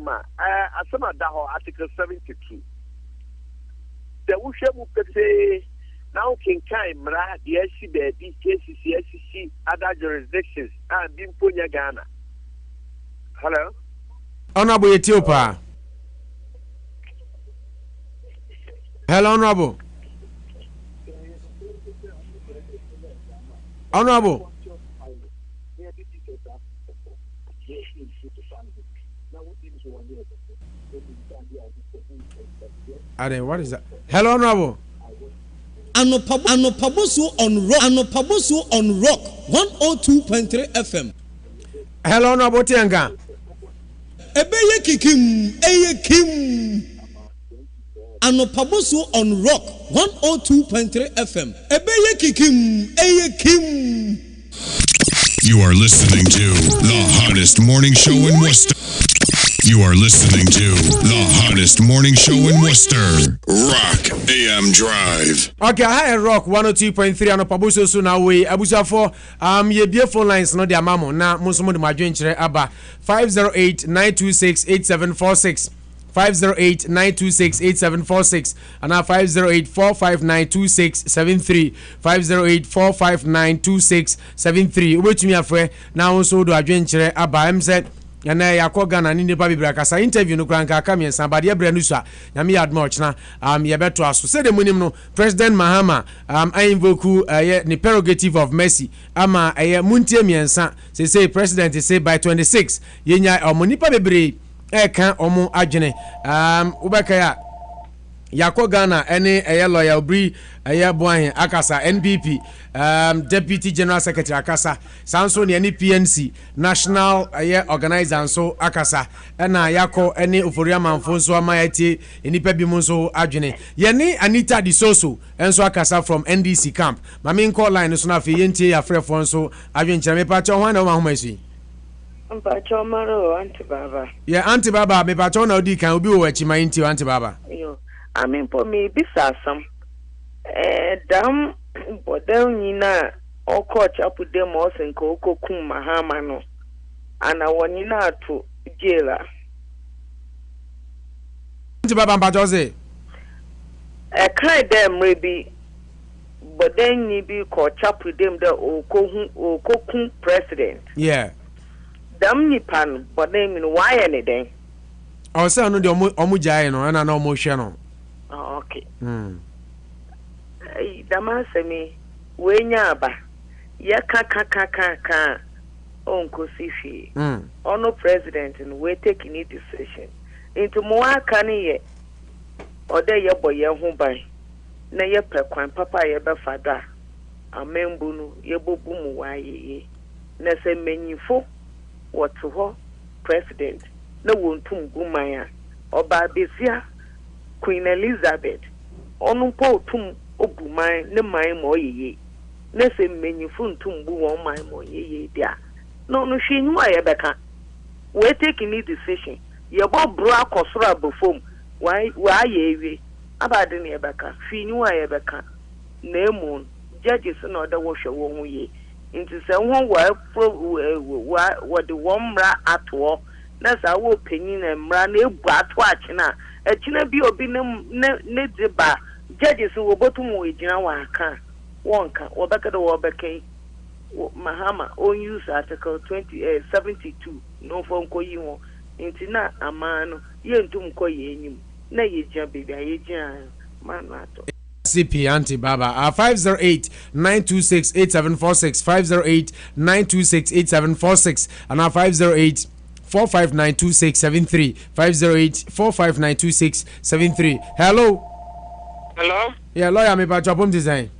ma asema daho article 72. The ushamu pese now can mra the SCB KCC other jurisdictions and bimponya Ghana. Hello. Honorable Ethiopia. Hello, Honorable. Honorable. What is that? Hello, Honorable. Anopabosu on rock 102.3 FM. Hello, Honorable Tianga. Ebeye kikim. Anopabosu on rock 102.3 FM. Ebeye kikim. You are listening to the hottest morning show in Worcester. You are listening to the hottest morning show in Worcester. Rock AM Drive. Okay, hi Rock 102.3 and Pabuso so now we abusa for ye beautiful lines no dia mamo na musumo de madwen kire aba 508-926-8746 508-926-8746 and 508-459-2673 508-459-2673 wetumi afre na wonso do adwen kire aba mset yana yakọ Ghana ni nepa bibra kasa interview no kran ka kamiensa bade abra nu so nyame yad much na ye beto aso se de munim no President Mahama I invoke the prerogative of mercy ama muntie miensa say president say by 26 yenya omonipa bebre kan omo adwene ubeka ya yakọ Ghana ene lawyer obri boahin akasa NPP Deputy General Secretary akasa sanso ne PNC National Organizer so akasa na yakọ ene oforia manfo so amayati enipa bi mu so adwene ye Anita Disoso enso akasa from NDC camp mame call line so na fe yentie ya frefo so adwen kire me pa cho hwan na ma homa esi Mpacho maro Auntie Baba. Yeah, Auntie Baba me pacho na odi kan obi wo wachi ma inti Auntie Baba. Yo. For me bisa some dam bodel nyina oko chapu dem osenko okokum Mahama no ana wonyina to jela. Auntie Baba pacho say Kai dem rebi bodel nyi bi ko chapu dem de okokum president. Yeah. Dam nipan bodel mi no why anything. O say no de omu jae no na omu hwe no. Oh, okay. Damasemi wenya aba ya kaka onko sifi. Ono president and we taking a decision. Into moa kan ye ode ye boye ho ban. Na ye pekwan papa ye be fada. Amembu no ye bobu mu waye. Na se menyifo woto ho president na wontum gumanya oba besia Queen Elizabeth onu po tum obuman ne man mo yeye na se menyifo ntum bu won man mo yeye dia no hwenyu aye beka we take any decision ye bo bro akosoro abofom wa aye ewie abade ne beka hwenyu aye beka na emu judges no da wo hwe wo hu ye nti se ho wa de womra ato na sa wo penyin na mra na ebu ato akina akina bi obi ne diba judges wo botum wo ejina wa aka wonka wo beka do wo beka Mahama on use article 72 no for nko yi won nti na amano ye ntum ko ye enyim na ye jia baby ye jia man ato CP Auntie Baba 508-926-8746 508-926-8746 and 508-459-2673 508-459-2673. Hello. Yeah, lawyer me ba jobum design.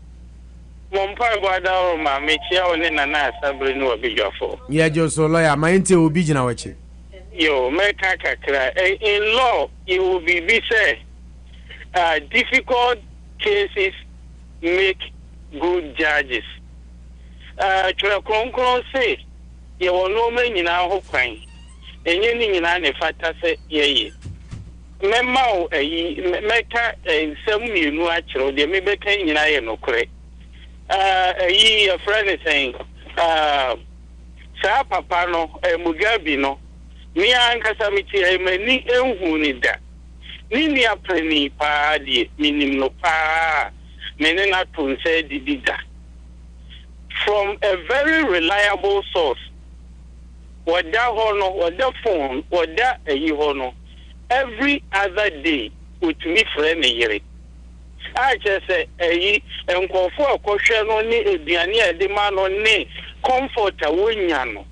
Mompa gwada ma me chia one na na asabre no obijofo. Yeah, jo so lawyer ma ente obi gina wachi. Yo, me kakra in law it will be say difficult cases make good judges. Chura konkron say ye wono me nyina ho kwan. Enye ni nyina ne fata se yeye. Memma o meka nsem mienu a kiro de me beka nyina ye nokore. A friend is saying sa papa no Mugabe no ni ankasa miti mani enhu ni da. Ni apani pa die minim no pa menena tunse didida from a very reliable source. Wada hono wada phone wada hono every other day with me friend yere. I just say enkofo akohwe no ni eduane e de ma no ni comfort a wonya no.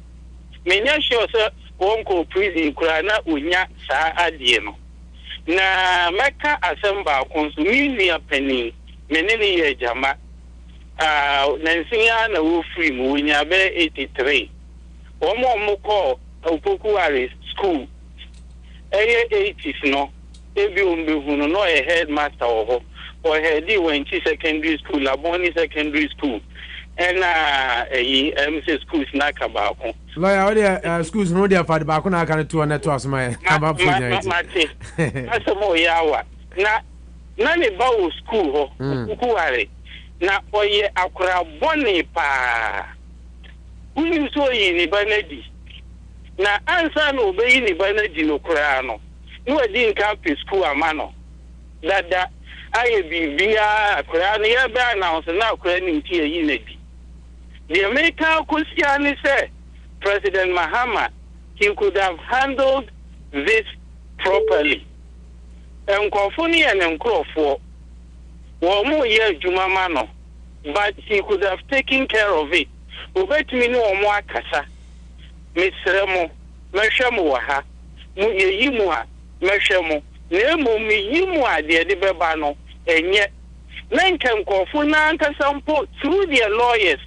Menya sure say wonko prison kura na onya saa adie no na meka asamba konsu minia pani menene ye jama nansinya na wo free mu onya be 83 omo ko opokuare school 80s no ebi ombehu no e headmaster oho or headi wenti secondary school Laboni secondary school and MC schools na kabako lawyer all the schools no dey for the back na kan to na to asoma about food mate asemo yawa na ne bawo school ho okuare na oye akura bone pa uni so yi ni banadi na ansa no obeyi ni banadi no kura no no edi nka pe school amano dada aye bibia akura no ye be announce na akura ni nti yi na di the American Christian said President Mahama he could have handled this properly and Kofuni and Nkrofo womo ye jumama no but he could have taken care of it obetimi no omo akasa misremo mehwemo wa ha mu yeyimu a mehwemo na emu mi yimu a de beba no enye na nkankofo na ankasampo through their lawyers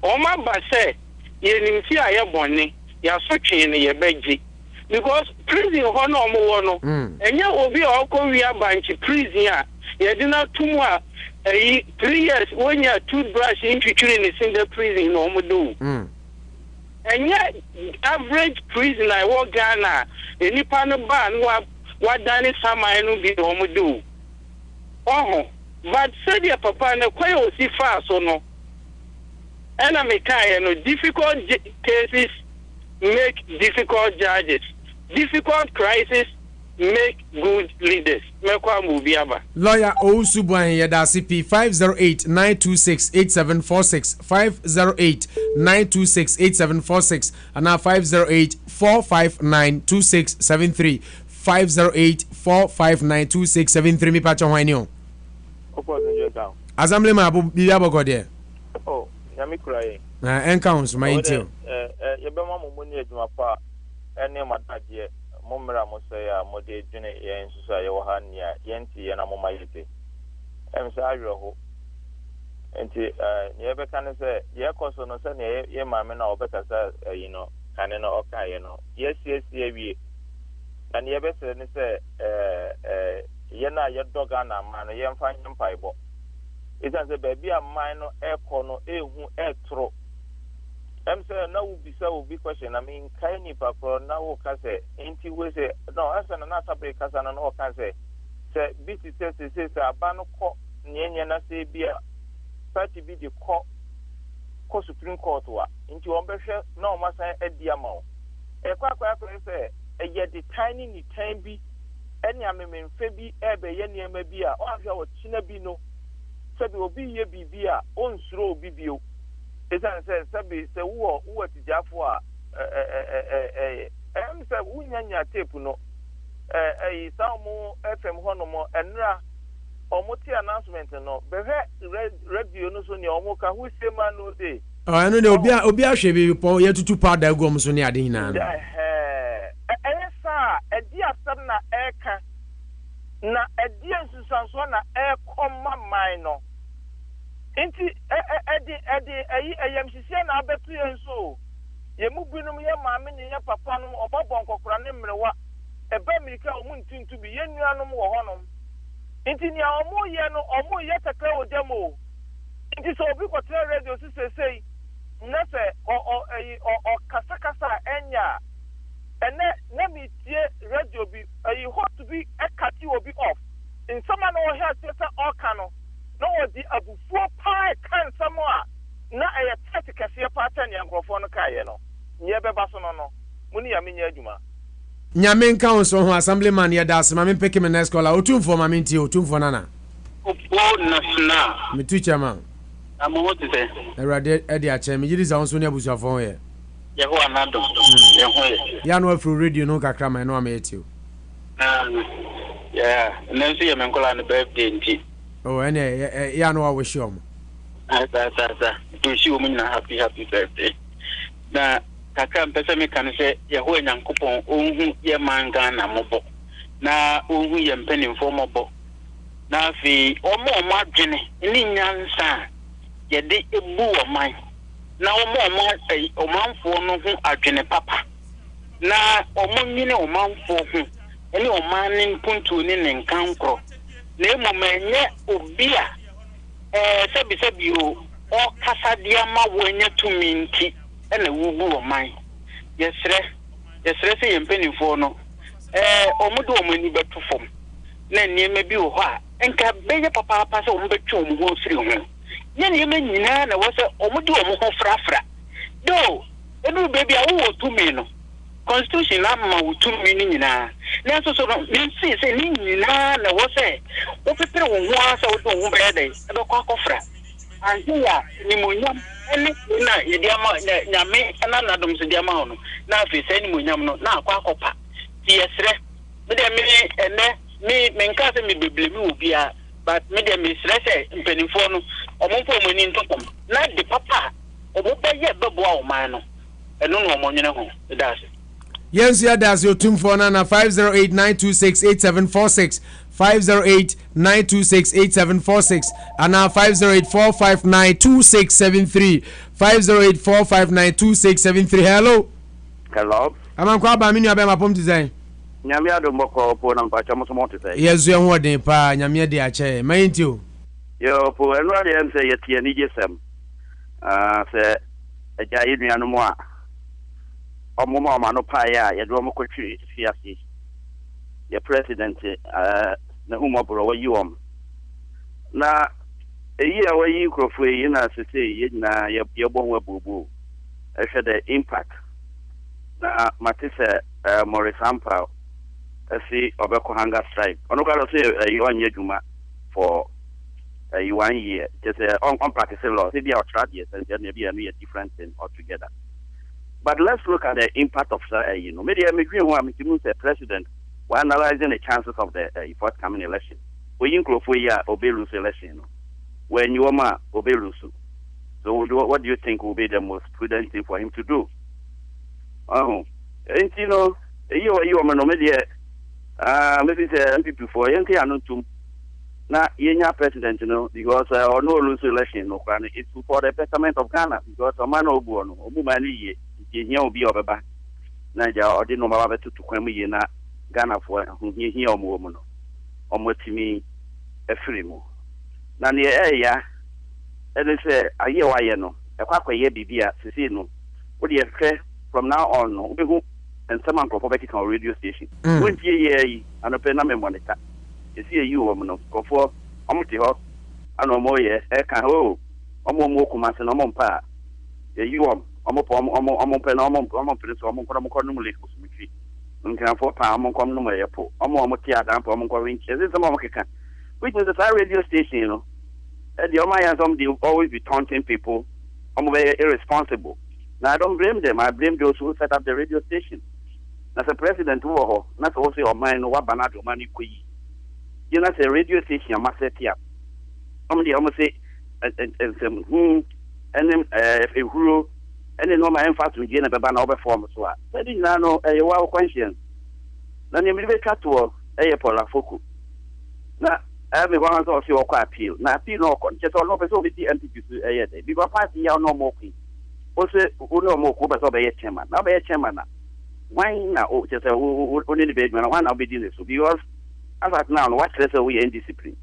Oma base ye nimti aye bonni ya so twen ne ye beji because prison ho na omo wo no enye obi okọ wi abanchi prison a ye di na tumu a 3 years when you toothbrush intwitwiri ne single prison no omo do enye average prison I work Ghana enipa no ba no wa dane samai no bi omo do but said your papa na kwai osi fa so no and I make difficult cases make difficult judges. Difficult crises make good leaders. Lawyer Ousubuan Yeda CP 508-926-8746 508-926-8746 and now 508-459-2673 508-459-2673 mi pacha hwanyo. Assemblyman Abu Biaboko there. Oh. Yami kuraye na encounts my intel ye be ma mo ni adwuma pa ene madaje mo mra mo se ya mo de dwene ye nsusu a ye wo ha nia ye nti ye na mo mayete em se awerɛ ho enti ye be kan se ye koso no se ne ye maame na obekasa yi no kane no okaye no ye sie wie na ye be se ne se ye na ye doga na ma no ye mfa nyempaibo isan se baby a mine no eko no ehu etro em say na wo bisa wo bi question I mean kai ni pa pro na wo ka say enti we say no asa na sabre kasa na no ka say biti say aba no ko nyenye na say bia party bi di ko Supreme Court wa enti won behwe na o masan adi ama wo kwa say ye the tiny ni time bi eni amememfe bi ebe ye niema bi a o ahwe wo china bi no sabi obi ye bibia onsuro obi bio esan se sabi se wo tijafo a se unyanya tape no samu FM honomo enra omuti announcement no behwe radio no so ne omuka hu sema no dey anu ne obi ahwe bi po ye tutu powder gom so ne ade hina no sa edi asem na eka na edi ensusanso na ekoma man no enti edi ayam sisia na abetu yenso ye mu binum ye maame ne ye papa no obobon kokora ne mrewa ebe Amerika omu ntintu bi ye nuanom wo honom enti ni omu ye no omu ye takra odemo enti so obi kotra radio sisesei na se o kasa enya ene na mi tie radio bi hot to be a cut you be off in someone no here say all cano no the abufuo pie kan somewhere na e tete kase pattern ya nkrofo no kai no nye beba so no muni ya menya adwuma nyame nka onso ho assemblyman ya das ma me peke me next caller otumfo ma me ntie otumfo nana opo national me tu chairman amowo tete erade edi a chairman yiri za onso ne abusuafo ho ye ye ho anado ye ho ye ya no afro radio no kakra ma no ametio yeah nansi ye menkola ne birthday nti oh ene ya no wa shom sa to shi wo munna happy birthday na kakra mpese me kan se ye ho nyankopon onhu ye manga na mobo na onhu ye mpanimfo mobo na fi omo adwene ni nyansa ye de ebu oman na omanfo no ho adwene papa na nyine omanfo ho eni oman ni mpuntu ni ne nkankro na emomenye obia sebi o kasa dia ma wonya tuminti ena wubu oman yesre se yempenifo no omudo omani betu fom na niema bi wo ha enka beye papa se ombetu omu ho siri ho nye niema nyina na wo se omudo omu ho frafra do enu baby a wo tumi no constitution na ma wo tumi ni nyina na so no nsi se ni nyina na wo se wo pepere wo ho asa wo do wo be dey e be kwa kofra antia ni monyam ene na yediama nyame na nadom se diama hono na afi se ni monyam no na akwa akopa ti yesre me de me menka se me beble mi obia but me de me sre mpenifo no omomfo omani ntokom na de papa obobeye bebo a oman no eno no omonyene ho that's Yes, yeah, that's your tune for Nana 508-926-8746 508-926-8746 and now 508-459-2673 508-459-2673. Hello. I'm quite by many of them upon design. Nyamia do moko po na mpacha mo so to say. Yes, you want den pa nyamia de ache. Mind you. Yo po enwa de am say yetie ni jesem. Say eja yenuanu mo a omoma ma no pa ya ye do mo kwatwi fiase. Ye president na humo bro wa yiwom. Na eyi a wa yi krofo eyi na sese ye na ye bon wa bubu. E the impact. Na matise Maurice Ampao see obeko hunger strike. Ono ka say you anye djuma for 1 year. Just on practicing law. See the outrage yes and there be a different thing altogether. But let's look at the impact of media me who say president we're analyzing the chances of the forthcoming election. We include for year obey lose election. When you are obey lose. So what do you think will be the most prudent thing for him to do? And you are media maybe say MPP for young to now yenya president because no lose election no it's for the betterment of Ghana because a man obuono omumani ye obi obeba naija odi no mama betu kwam ye na Ghana for ye omo no omotimi efiri mu na ne ya ele say aye wa ye no ekwakoye bibia sisi no wo de hwe from now on no obehu ensema nkrofo beti radio station won tie ye anope na me monitor esi eyi wo no kofo omuti ho ano mo ye e kan ho omo kuma se no mo mpa eyi wo omo pe na omo prince omo ko no mule ko sumiti nkan fo pa omo kom no mo ye po omo ti adam po omo ko winchi ese some omo keka which is the radio station the omo they always be taunting people omo very irresponsible. Now I don't blame them. I blame those who set up the radio station. As a president who are not also your mind what banana money kui. You know, say radio station you must set up. Somebody almost say and then if a rule and then no my emphasis with Jena Baba over form so. So this now no a wow conscience. Then you will cut to a pola foku. Now everyone also see what appeal. Now appeal no just all no person with the NPP because party you no more. Also, uno mo ko so be chairman. Now be chairman na. Why na o just only the big man one now be this because as at now what let's say we indiscipline.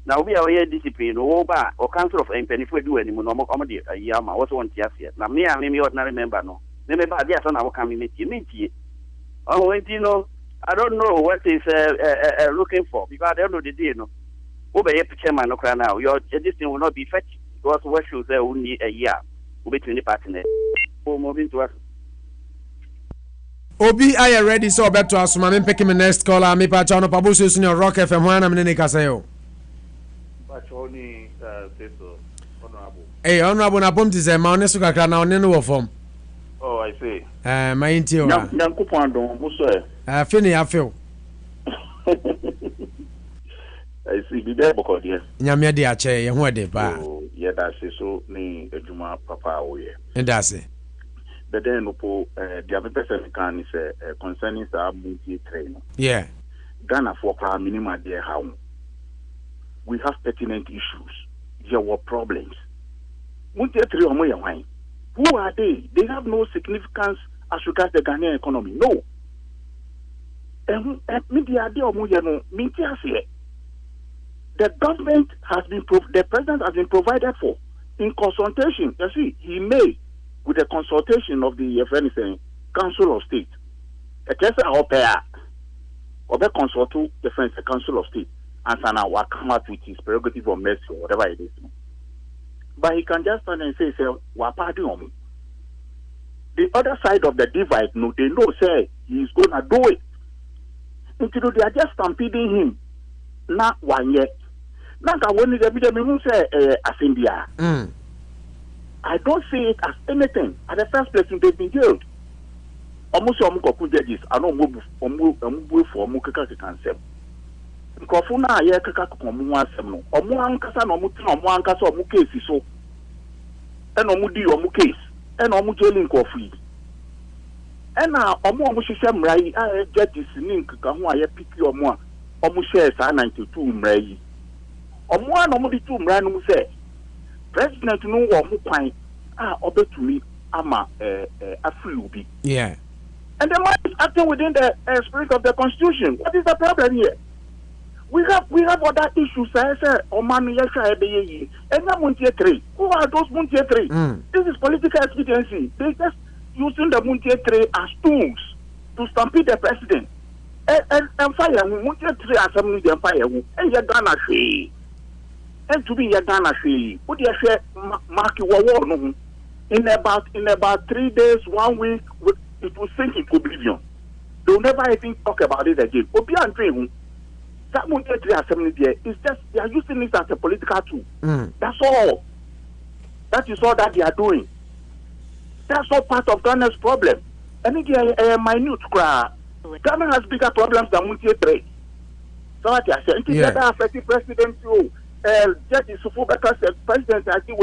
Now we are here discipline o ba o council of penifo do any mo no mo dey yama also want here. Na me ordinary member no. Me ba dia so na wo kan me tie. Oh you know I don't know what is looking for because at the end of the day no. O be chairman no cry now. Your this thing will not be effective because what should say only a year. Between the partner. Moving to us. Obi, are you ready? So back to us. I'm picking my next caller. Me pa chano pabusu senior Rock FM. Why na mene kasayo? Pachoni teso honorable. Hey, honorable na pom tise ma onesu kakra na one no wo form. Oh, I see. Ma inti o. Nyanko don buso e. Fini afel. I see bi be boko de. Nyame de ache ye ho de ba. Yeah, that's so ni ejuma papa wo ye. And that's it. then no po the other person can is concerning the multi train. Yeah. Ghana for our minimum there how we have pertinent issues. There were problems. Multi train who are they? They have no significance as regards the Ghanaian economy. No. The government has been, the president has been provided for in consultation. You see, he made with the consultation of the Council of State. A case of the consult to the Council of State and Sana will come out with his prerogative or mercy or whatever it is. But he can just stand and say, the other side of the divide, no, they know, say, he's going to do it. Until they are just stampeding him. Not 1 year. Now, when the say, Asimbia, I don't see it as anything. At the first place, they've been jailed. Almost some judges, I don't move for Mukaka cancel. Nkofuna ye kaka komu asem no omo ankasa na omo tena omo ankasa omo case so e na omo di omo case e na omo jeli nkofu yi e na omo hihye mra yi a judges ni nkaka ho a ye piki omo a omo share sa 92 mra yi omo na omo di 2 mra no say president no wo mo kwan a obetumi ama afri ubi. Yeah. And the man is acting within the spirit of the constitution. What is the problem here? We have other issues. I say, Oman Yasha Ebeye, and Muntie 3. Who are those Muntie 3? This is political expediency. They just using the Muntie 3 as tools to stampede the president. And fire Muntie 3 assembly the fire. And Yagana Shi. And to be Yagana Shi. What do you say? Mark war no. In about 3 days, 1 week, it will sink into oblivion. They will never even talk about it again. Obian Dream. That Muntie assembly there is just they are using it as a political tool. That's all. That is all that they are doing. That's all part of Ghana's problem. And it is a minute cry. Ghana has bigger problems than Muntie 3. So what I say, it is affecting president too. Judge Sufubeka said, President, I think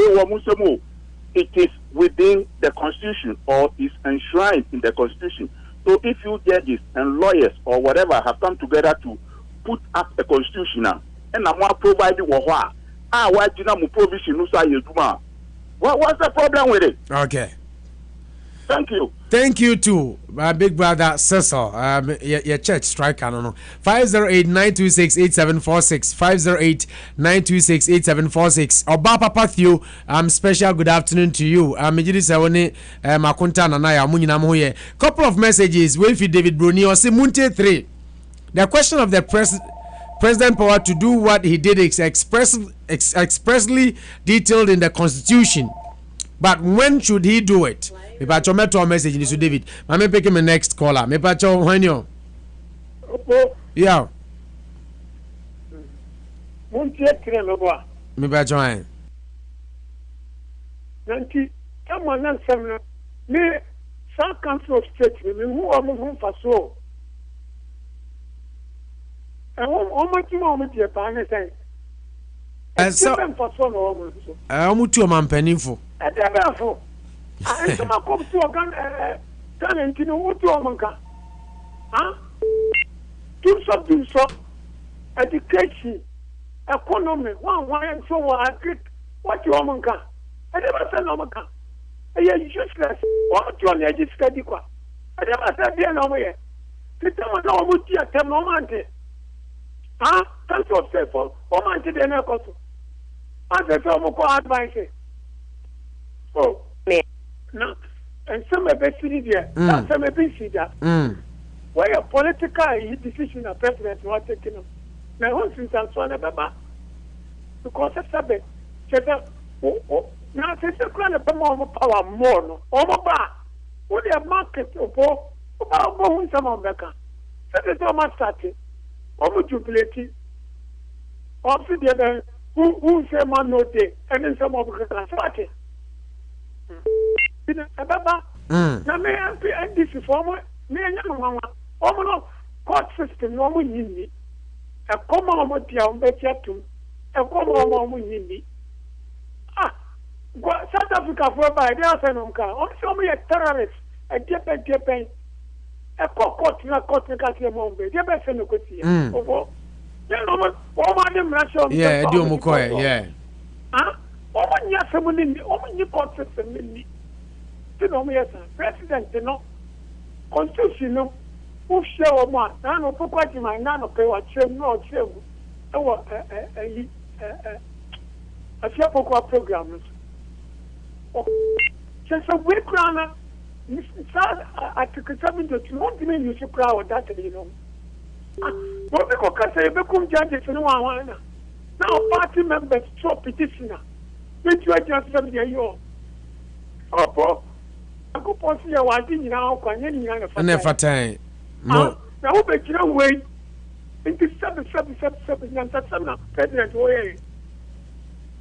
it is within the constitution or is enshrined in the constitution. So if you judges and lawyers or whatever have come together to put up a constitution now, and I'm going to provide you with what? Why do you not provision? What's the problem with it? Okay. Thank you. Thank you too, my big brother Cecil. Your church strike, I don't know. 508-926-8746. 508-926-8746. Oba Papa Theo, special good afternoon to you. Mejidi Sawone, Makunta Nanaya, Munyina Moye. Couple of messages. Wilfie David Bruni or Muntie 3. The question of the president power to do what he did is expressly detailed in the constitution. But when should he do it? Me pacho meto message ni to David. Mame pick him next caller. Me pacho when you. Yeah. Muntie 3 me boa. Me pacho ai. Nanti kama nan semna me South Council of State me who am from faso. And so Mutu Mampenifo. At the Bafo. I come to a gun and you know what to Amanka. Huh? Do something so education, economy, one and so on. What you Amanka? I never said Amanka. I am useless. What you on the study? I never said the other way. Tell no Mutia, tell no man. That's what say for man to the next. I said, advice. Oh, no, and some of the city there, some of the city there. Why a political decision a president not taking them? Now, once in San Juan, because it's a bit. Now, since you can't have more power, more, or more, what the market or about some of Becca. That is how much started. Omo jubilate. Also the other who say man no day and then some of the party. Baba. Na me and this form me anya mama. Omo no court system no mo yini. E come omo dia o betia tum. E come omo yini. South Africa for by they are saying omo ka. Omo say omo ye terrorist. Japan. A court na kasi mo be. Japan se no kosi. Obo. Ya no mo dem rasho. Yeah, do mo ko yeah. Ah? O ma nya se mo ni, o ma ni court se ni. Ti no mo yes, president no. Constitution no. Who share o ma, na no pokwa ti ma na no pe wa chem no chem. E wo a few programs. Just a week runner, Article 72, what do you mean you should proud that, you know? What we call say, become judges in one. Now, party members throw petitioner. Which you are just 70 years old. Oh, bro. I go post your wedding now, and never time. No. Now, we can wait. Into 7 president way.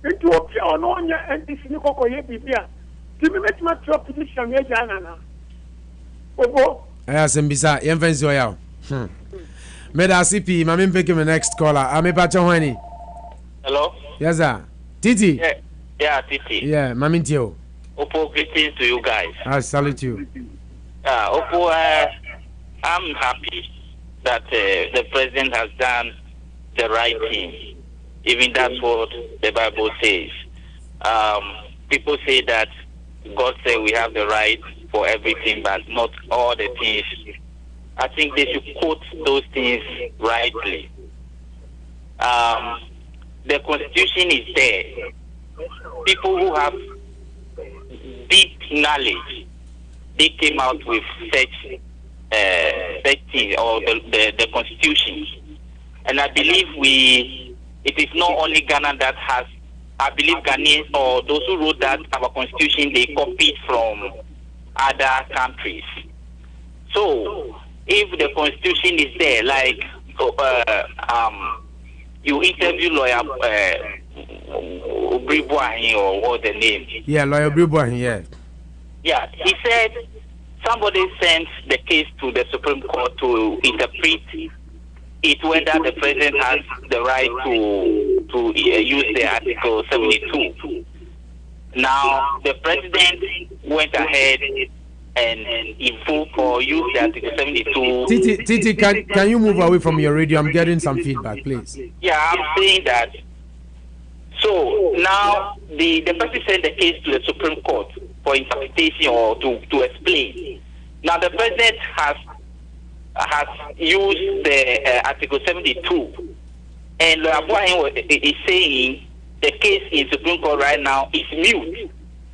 Into a piano on your and this new cocoa here. Give me my top petition, Jana. Oh, yes, and beside Infants Royal. Meda CP, my main picking the next caller. I'm a patron. Hello? Yes, sir. Titi? Yeah, Titi. Yeah, Mammy Tio. Oppo, greetings to you guys. I salute you. Oppo, I'm happy that the president has done the right thing. Even that's what the Bible says. People say that God said we have the right for everything, but not all the things. I think they should quote those things rightly. The Constitution is there. People who have deep knowledge, they came out with such thing, or the Constitution. And I believe it is not only Ghana that has, I believe Ghanaians or those who wrote that our Constitution, they copied from other countries. So, if the Constitution is there, like you interview lawyer Obribuahin, or what the name? Yeah, lawyer Obribuahin, yeah. Yeah, he said somebody sent the case to the Supreme Court to interpret it, whether the president has the right to use the Article 72. Now, the president went ahead and invoked or used the Article 72. Titi, can you move away from your radio? I'm getting some feedback, please. Yeah, I'm saying that. So, now, the person sent the case to the Supreme Court for interpretation or to explain. Now, the president has used the Article 72, and Abuahin is saying the case in Supreme Court right now is mute.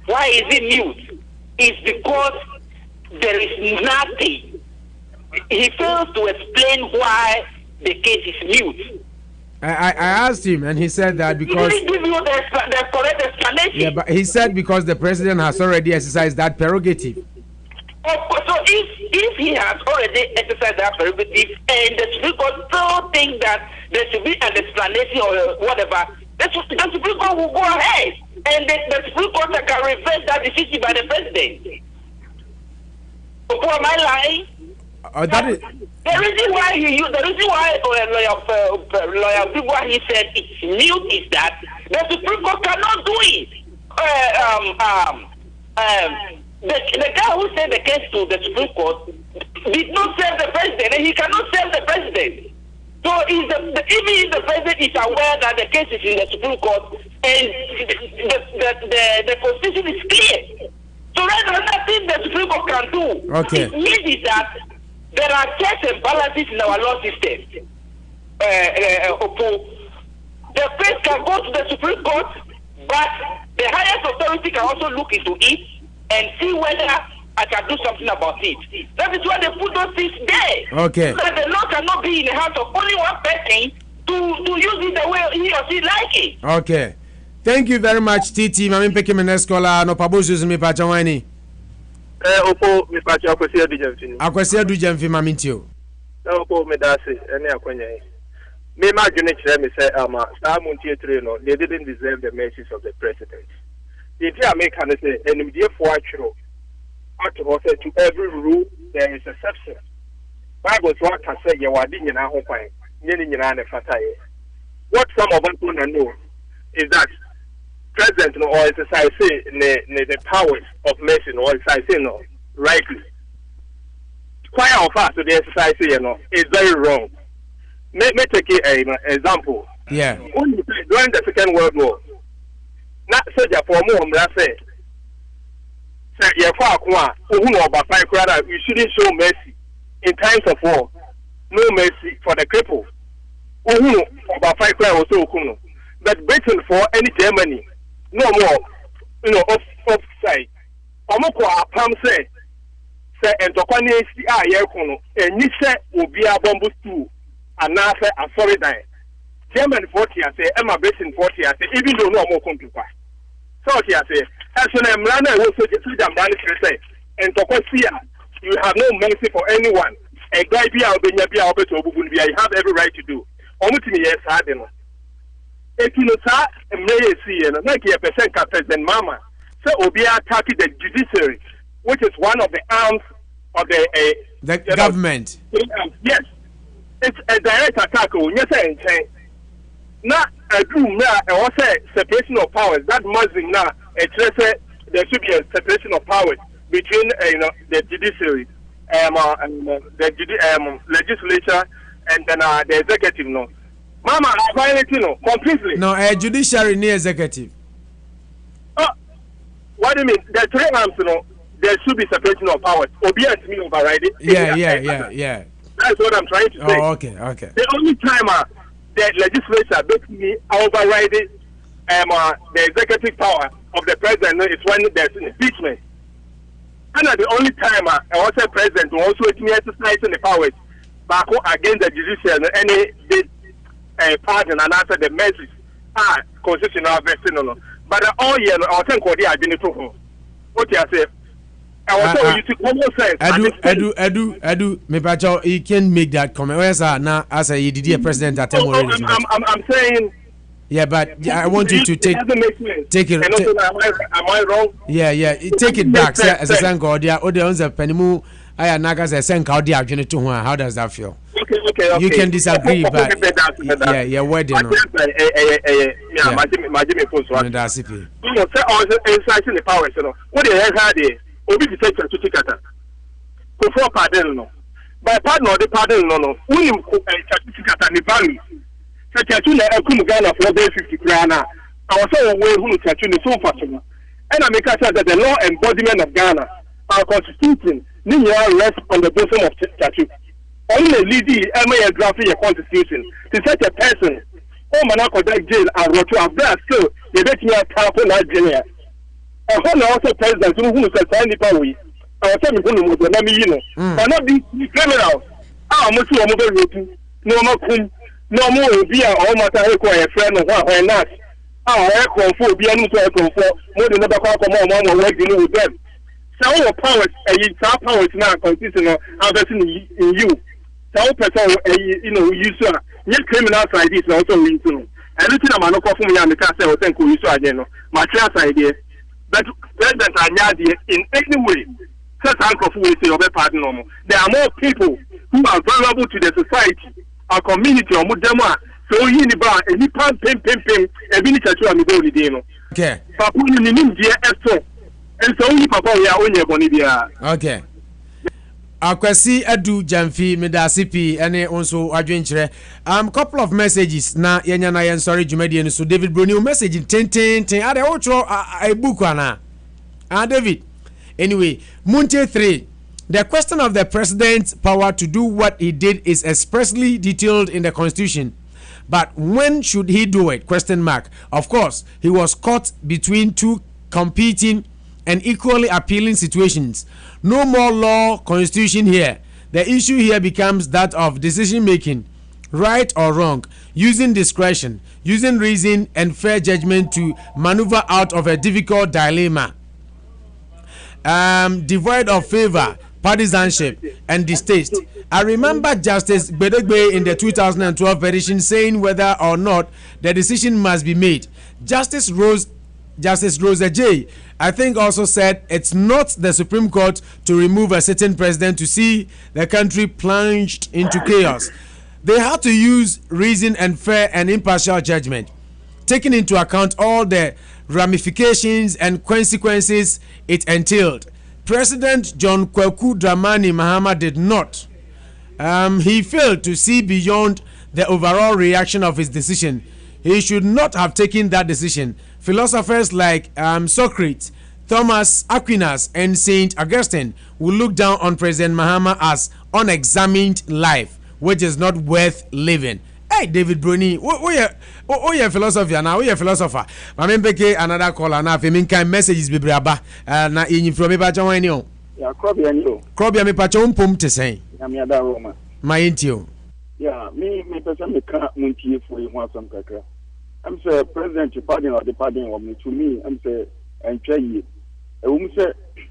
Why is it mute? It's because there is nothing. He fails to explain why the case is mute. I asked him, and he said that because he didn't give you the correct explanation. Yeah, but he said because the president has already exercised that prerogative. So if he has already exercised that prerogative, and the Supreme Court still think that there should be an explanation or whatever, the Supreme Court will go ahead, and the Supreme Court can reverse that decision by the president. Am I lying? The reason why lawyer people he said it's mute is that the Supreme Court cannot do it. The guy who sent the case to the Supreme Court did not serve the president, and he cannot serve the president. So even if the president is aware that the case is in the Supreme Court, and the Constitution is clear, so there's nothing the Supreme Court can do. Okay. It means that there are checks and balances in our law system. The case can go to the Supreme Court, but the highest authority can also look into it and see whether I can do something about it. That is why they put those things there. Okay. So that the law cannot be in the hands of only one person to use it the way he or she like it. Okay. Thank you very much, Titi. Mami peke me next caller. No pabozu mi pa chawani. Opo mi pa chaw kwesi adu jamfini. Akwesi adu jamfi mami tio. Opo me dase ene akwanya. Me ma dwene kire me say sa montie tire no, they didn't deserve the mercies of the president. The idea make can say enimdie fo atwero. Atwo say to every rule there is exception. Bible so aka say ye wade nyina ho kwan. Nyeni nyina na fataye. What some of us don't know is that president no or exercise the powers of mercy or exercise no rightly choir of us to the exercise, is very wrong. May take an example. Yeah. During the Second World War, not soldier for more, say, you shouldn't show mercy in times of war. No mercy for the cripple. But Britain for any Germany, no more, offside. Pam say, and Tokwane and you say, will be a bamboo stool, and now say, I'm sorry, die. German 40, I say, Emma Britain 40, I say, even though no more come to pass. So, I say, as soon as I'm running, I will say, and Tokwane, you have no mercy for anyone. A guy be out in your you have every right to do. Almost me, yes, I don't know. If you know, sir, and may see, and 90% President Mama, so Obia attacking the judiciary, which is one of the arms of the government. Yes, it's a direct attack. Yes, not a room now, and also separation of powers. That must be now. There should be a separation of powers between the judiciary, the legislature, and then the executive. No, Mama, I violate completely. No, judiciary near executive. What do you mean? The three arms, there should be separation of powers. Obedience me override it. Yeah. That's what I'm trying to say. Oh, okay. The only time the legislature basically override the executive power of the president is when there's an impeachment. And the only time also president will also exercising the powers back against the judiciary any pardon and answer the message constitutional version. But all year, I think what they have been to what you say. I was you to common sense. Edu, me pacho, you can make that comment. Where's now as a DDA president at I'm saying. Yeah, but I want you to take it. Am I wrong? Yeah. Take it back. As a sanko, dia ode onza penimu aya naga as a sanko dia adwene to ho. How does that feel? Okay. You can disagree, but yeah, word no. That's it. You know, say all exercising the powers, what they have had there, obi to take to tikata. Go for pardon no. By pardon or the pardon no. We tikata ni value. So tattoo na ekumu Ghana for 50 krana. I was so aware who tattoo is so fashion. And I make sure that the law embodiment of Ghana, our constitution, rests on the bosom of tattoo. Only lady MA drafting a constitution to such a person. Oh, Manako jail and Roto of that skill, they bet me a couple Nigeria. A whole also president who is a tiny power. I was telling you, but not be criminals. I'm also a mobile routine. No more no more be all matter a friend of one not. I for be able to more than another couple more working with them. So our powers, our powers now constitutional investing in you. So person use your criminal side is also reason. Everything I'm not from me and the castle think we saw again. My class idea. But president Anyadi in any way, such uncle will say of a partner. There are more people who are vulnerable to the society, our community, or Mudema. So you need bar and you can't pim, and be to am go with okay. Papa, you need dear Esther. And so you papa, we are only Bonibia. Okay. Akwasi Edu Jamfi Medasipi ene onso adwenkyere couple of messages na yenya na yen sorry Jumadi so David Bruni message ten ade outro a book ana David anyway Munte 3 the question of the president's power to do what he did is expressly detailed in the constitution, but when should he do it? Of course he was caught between two competing and equally appealing situations. No more law constitution here. The issue here becomes that of decision making, right or wrong, using discretion, using reason and fair judgment to maneuver out of a difficult dilemma, devoid of favor, partisanship and distaste. I remember Justice Gbedegbe in the 2012 petition saying whether or not the decision must be made. Justice Rosa J, I think, also said it's not the Supreme Court to remove a certain president to see the country plunged into chaos. They had to use reason and fair and impartial judgment, taking into account all the ramifications and consequences it entailed. President John Kwaku Dramani Mahama did not. He failed to see beyond the overall reaction of his decision. He should not have taken that decision. Philosophers like Socrates, Thomas Aquinas, and Saint Augustine will look down on President Mahama as unexamined life, which is not worth living. Hey, David Bruni, oh yeah, philosopher now, oh philosopher. Mamembeke another caller now. If you kind messages be braba, na in from me pacha wani o. Yeah, Krobia niyo. Krobia me pacha umpum te say. Yeah, me ada Roma. My intio. Yeah, me person me can't muntie for you want some kakra. I'm say President pardon or the pardon of me to me. I'm say and try ye. Say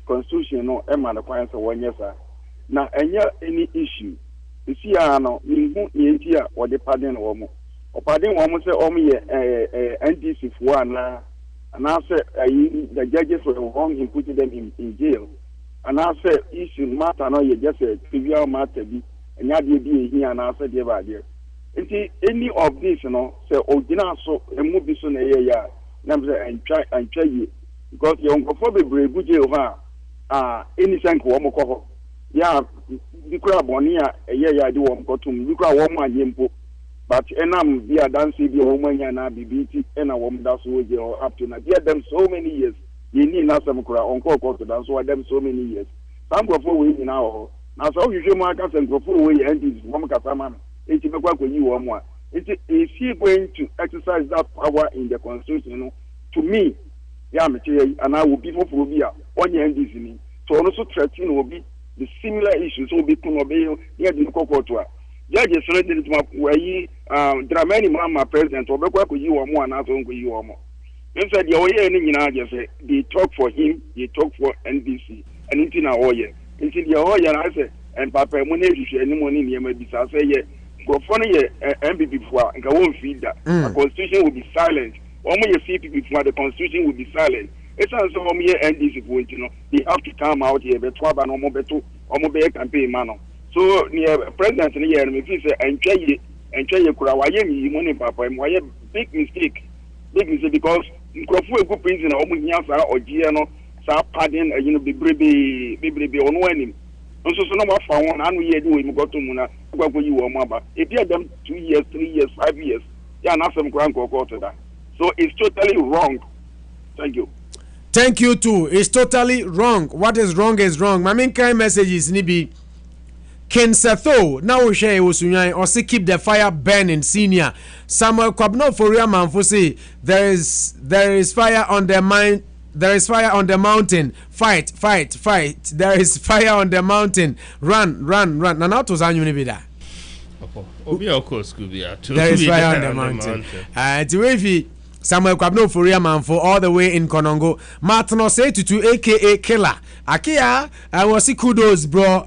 constitution no e man kwan say 1 year sir. Na any issue. You see, no, me or the pardon woman. Or pardon woman say, NDC for one, and I said, the judges were wrong in putting them in jail. And I said, issue matter, no, you just a trivial matter, and you had here, and I said, yeah, dear. Any of this, you know, say, oh, dinner, so a movie soon a year, and try you. Because you're homophobic, brave, jail, innocent woman, yeah. Bikura bonia ya di wom kotum bikura wom anyempo but enam be a dance be wom nya na bibiti ena wom da so je up to na there them so many years you need na some kura onko ko to dance so them so many years some go for we na o na so you show mark and go for we and this wom kasa man e ti be kwa yi wom a it is he going to exercise that power in the constitution, you know, to me yeah me tell and I will be for phobia onye this ni so also threatening will be the similar issues will be near the Kokotua. Judges ready to where Dramani Mama president or Bekwaku you or more and not only you or more. Inside your way, they talk for him, they talk for NBC, and it's in our oil. Into the oil, I say, and Papa Money, any money near my business. I say, go funny, MB before, and go on feed that. The constitution will be silent. Only you see people before the constitution will be silent. It's also here and this point, you know, they have to come out here, but twab and almost campaign man. So near president in the year, if you say and try your Kurawayemi, money papa, and why a big mistake because Crawford good prince in almost or Giano, Sa pardon, you know, be baby on winning. Also, so no found and we do him got to Muna, what you or Maba. If you have them 2 years, 3 years, 5 years, yeah, not some grand quarter that. So it's totally wrong. Thank you. Thank you too. It's totally wrong. What is wrong is wrong. My main kind message is nibi Ken Setho now we share usunyan or say keep the fire burning senior. Samuel Kwabno Foria Manfosi there is fire on the mind. There is fire on the mountain. Fight. There is fire on the mountain. Run. Na now to zanyu ni bida. Obi of course could be at. There is fire on the mountain. Tiwefi Samuel Kwabno Foria Manfo all the way in Konongo. Martin Osetutu aka Killer. Akia I was kudos bro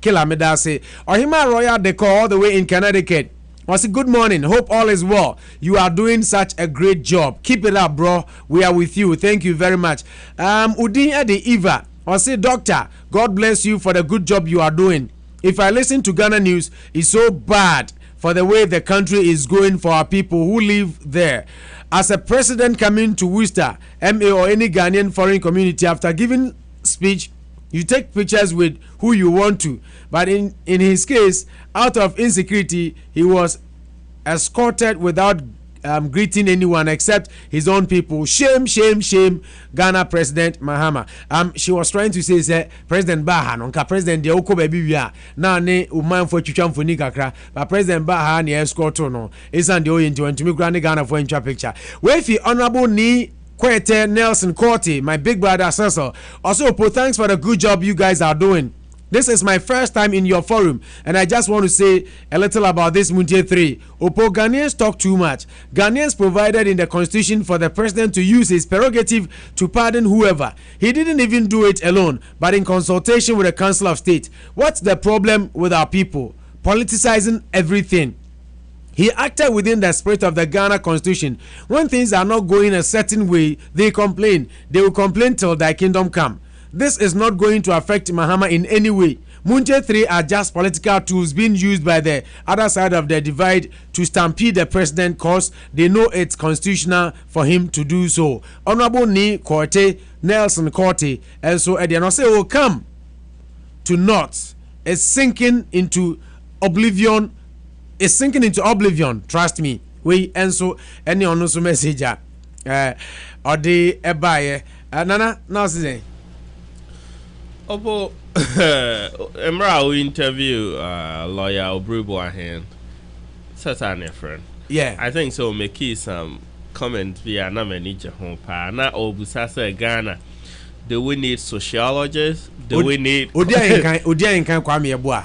Killer Medase. Ohima Royal Decor all the way in Connecticut. Was good morning. Hope all is well. You are doing such a great job. Keep it up, bro. We are with you. Thank you very much. Udin Ede Eva. I say, Doctor, God bless you for the good job you are doing. If I listen to Ghana News, it's so bad for the way the country is going for our people who live there. As a president coming to Worcester, MA or any Ghanaian foreign community after giving speech, you take pictures with who you want to. But in his case, out of insecurity, he was escorted without greeting anyone except his own people. Shame, Ghana President Mahama. She was trying to say, President Baha, nonka President de Oko baby we are now ne uman for chucham for nikakra, but President Baha ni escort no. Isan de oyin to me grande Ghana for intra picture. Where if honorable ni Kwete Nelson Corti, my big brother Cecil. Also, thanks for the good job you guys are doing. This is my first time in your forum, and I just want to say a little about this Muntie 3. Opo Ghanaians talk too much. Ghanaians provided in the constitution for the president to use his prerogative to pardon whoever. He didn't even do it alone, but in consultation with the Council of State. What's the problem with our people? Politicizing everything. He acted within the spirit of the Ghana constitution. When things are not going a certain way, they complain. They will complain till thy kingdom come. This is not going to affect Mahama in any way. Munche 3 are just political tools being used by the other side of the divide to stampede the president cause they know it's constitutional for him to do so. Honorable Ni Korte, Nelson Korte, and so Ediano say will come to naught. Is sinking into oblivion. Trust me. We and so any on no message or the ebaye nana now say opo emra we interview lawyer Obrubo ahen certain friend. Yeah, I think so. Make some comment via na manager home pa na obusa say Ghana. Do we need sociologists? Do we need Odia kan Kwame Yeboah?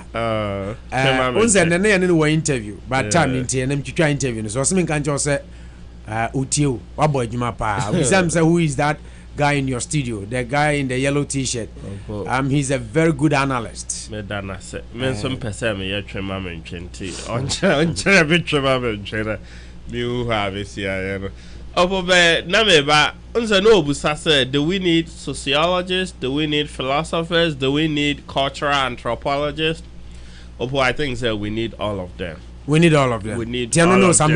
Unze nene ya nene wa interview. But time nti na mtwitwa interview so se menka njo se Utio wabo adwuma pa. We say who is that guy in your studio? The guy in the yellow t-shirt. He's a very good analyst. Me dana se. Men some person me yetwema me ntwenti. Onche be twema me ntwena. Me who have it here, you know. Obobe na me ba unse no obusa say do we need sociologists, do we need philosophers, do we need cultural anthropologists? Obo I think say we need all of them. We need all of them. We need all all of them.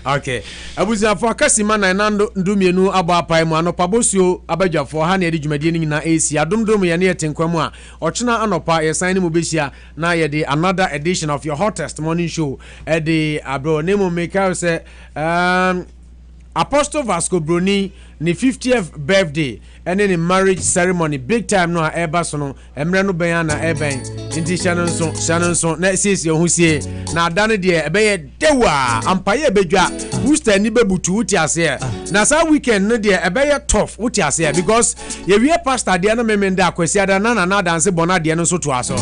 Okay. Abuza for kasima na nando ndumienu aba apai mu anopa bosio abadwafo ha na edi dwumade ni na AC adomdom ye ne yetenkwam a ochina anopa ye sign mu behia na ye de another edition of your hottest morning show e de abro name maker say Apostle Vasco Bruni ni 50th birthday and then marriage ceremony big time no eba so no emre no ben na eben inti Shannon so na sisi ohun sie na adane de ebe ye dewa ampaye bedwa booster ni bebutu uti ase na sa weekend no de ebe ye tough uti ase because ye wie pastor de na memende akwasi ada na dance bona de no so to aso.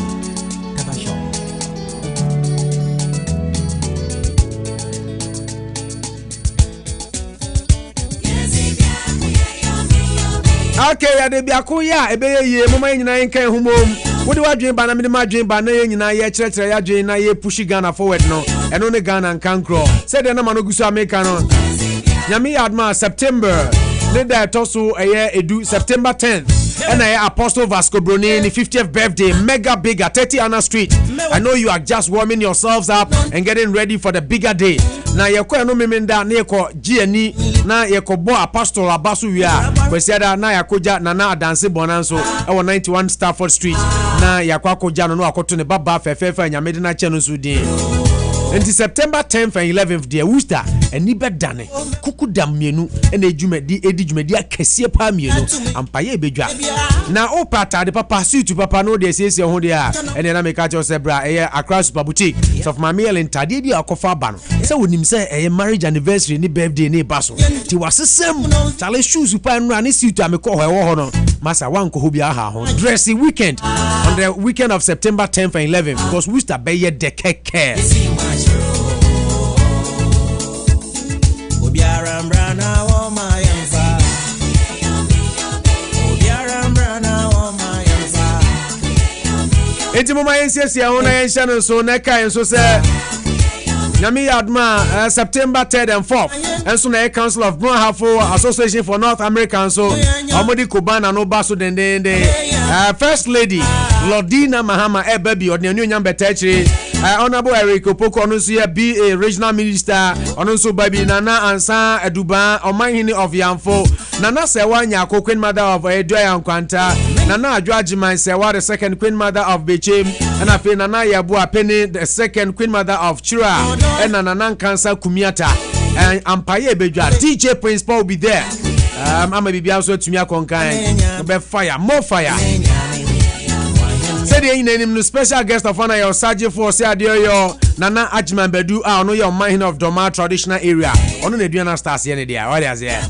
Okay, ya de biako ya ebe ye mama nyina yenkan humom wodi wadwen ba na me madwen ba na ye nyina ye kyerɛkyerɛ ya dwen na ye push Ghana forward no eno ne Ghana nkankro said na mano gusu America no nyame yadma September ne da toso eye edu September 10th and I Apostle Vasco Bruni 50th birthday mega bigger 30 Anna Street. I know you are just warming yourselves up and getting ready for the bigger day. Na yeko no memenda na yeko GNI na yeko bo Apostle Abasu wia kwesiada na yakoja na adanse bonanso e 91 Stafford Street na yakwakoja no akoto ne baba fefefe nyamede na che no so din. Until September 10th and 11th dear Worcester and nibe dane kuku dam mienu ene djumedi edi djumedi akese pa mienu ampaye bedwa na o pata de papa suit papa no de siesie ho de a ene na make cha sebra eye Accra Super Boutique so of my meal entade di akofa ba no se wonim se eye marriage anniversary ni birthday ni baso ti wasesem chale shoes pa no ani suit amekọ ho ewo ho no masa wanko ho bia ha ho dressy weekend on the weekend of September 10th and 11th because Worcester be ye de keke. Enti mama yensia ona yensha no so na kai so se nyame yadma September 3rd and 4th enso na Council of Brunhafo Association for North America so omodi Kubana no baso dendende First Lady Lordina Mahama baby odne nyam betachiri Honorable Eric Opoko no so be a regional minister ono so baby Nana Ansa Eduba Omanhini of Yamfo Nana Sewa Nyako Queen Mother of Edua Yankwanta Nana Adwajiman Sewa the second Queen Mother of Bechem and afi Nana Yabu Apeni the second Queen Mother of Chira and Nana Kansa Kumiata and Ampaye Bedwa DJ Principal will be there. I'm a baby also to me konkan be fire more fire. Say the name special guest of honor your Sergeant for say adeyo Nana Ajman Bedu no your mind of Doma traditional area. Ono ne duana stars here there. What is here?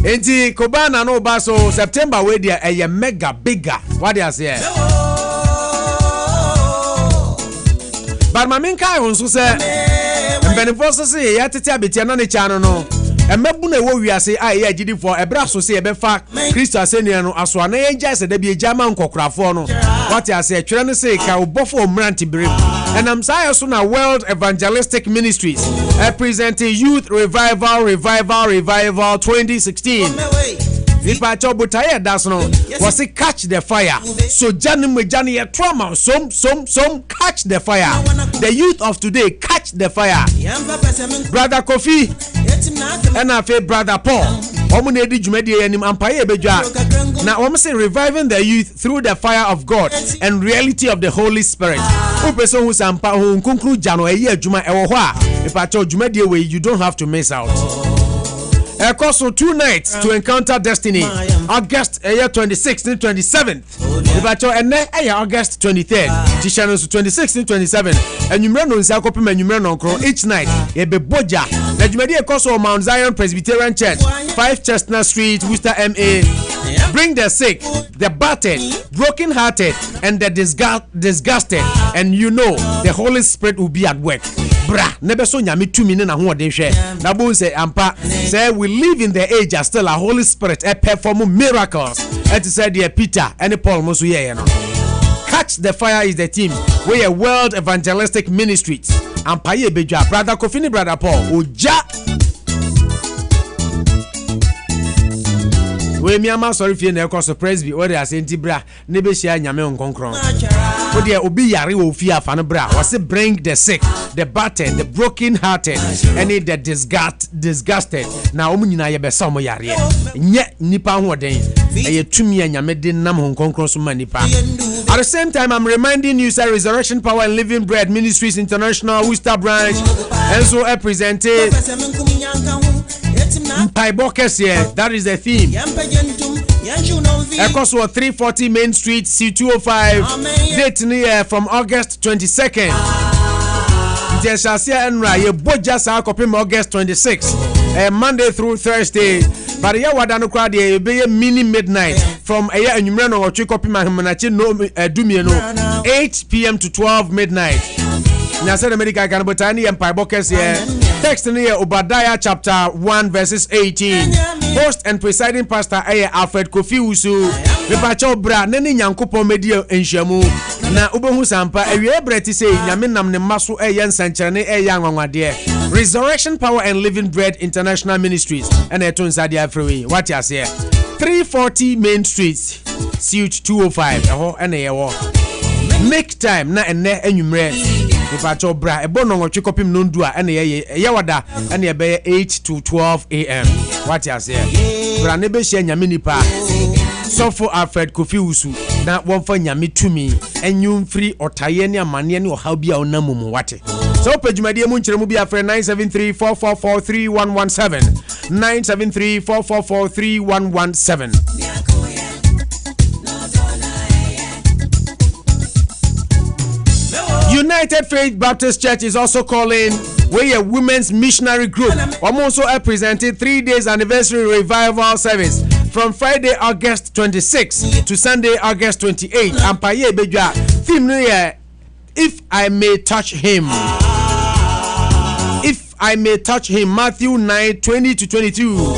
Enti Kobana no baso September we there a mega bigger. What is here? But my main kai on so say benefits say ya tete abetia na ne chano no emebu na wo wiase a ye agidi for ebra so say ebefa Christ asenia no aso na ye jase da bi ejama nkokrafo no what ya say twere no say ka obofo omranti bere and am say so na World Evangelistic Ministries presenting Youth Revival 2016 Ipa Chobutaye das no was it catch the fire. So Jani trauma some catch the fire. The youth of today catch the fire. Brother Kofi and I feel Brother Paul. Omunedi Jumedi and Ampaye Beja. Now I'm saying reviving the youth through the fire of God and reality of the Holy Spirit. Person who sampa who conclude Jano a year Juma Ewa. If I told Jumedi way, you don't have to miss out. Also 2 nights to encounter destiny. August 26th and 27th. If I told August 23rd. Tishanos 26th and 27th. And you remember Nsakopi and you remember each night. Ebe Boja. The Jumedi Ekoso Mount Zion Presbyterian Church, 5 Chestnut Street, Worcester, MA. Bring the sick, the battered, broken-hearted, and the disgusted, and you know the Holy Spirit will be at work. Bra, never so nyami 2 minutes na ho de hwe. Na bo say ampa say we live in the age as still a Holy Spirit perform miracles. It said dear Peter and Paul musu ye no. Catch the Fire is the team. We a world evangelistic ministry. Ampa ye beja Brother Kofi, Brother Paul oja. We mi ama sorry fie na ekoso presby o de asenti bra ne be hia nyame onkonkron o de obi yare wo fie afa no bra o se bring the sick, the battered, the broken hearted, and the disgusted. Na o nyina ye be sa mo yare nye nipa ho den e tumi nyame de nam onkonkron so manipa. At the same time, I'm reminding you that Resurrection Power and Living Bread Ministries International Worcester branch and so represented Mpaibokes here. That is the theme. Ekoswo 340 Main Street, C205. Date near from August 22nd. Jeshasia Enra, ye boja sa kopim August 26th. Monday through Thursday. But ya wadano crowd ye be mini midnight from a year and you or kopim mahimanachi no dumie no 8 p.m. to 12 midnight. Nyasa the medical canabotani and Mpaibokes here. Text in here Obadiah chapter 1 verses 18. Host and presiding pastor Alfred Kofi Usu. Mepacho bra neni nyankopon media enhyamu na ubehu sampa ewie breti say nyame nam ne maso nsankyerene anwanwade. Resurrection Power and Living Bread International Ministries and eto nsade afrewe. What you say? 340 Main Street, Suite 205. Eho ene yewo. Make time na ene enwumre. Mepacho bra ebono nwotwe kopim nondua ene ye wada ene be 8 to 12 a.m. What you say? Bra ne be hia nyame nipa. Sofo Alfred Kofi Usu na wonfa nyame tumi enyum free otaye ne amane ne ohaw bia onamumu wate. So pejumade mu nkyere mu bia frɛ 973443117 973443117. United Faith Baptist Church is also calling we a women's missionary group. Also presented 3 days anniversary revival service from Friday August 26 to Sunday August 28. Ampaye Beja theme here, if I may touch him. If I may touch him, Matthew 9:20 to 22.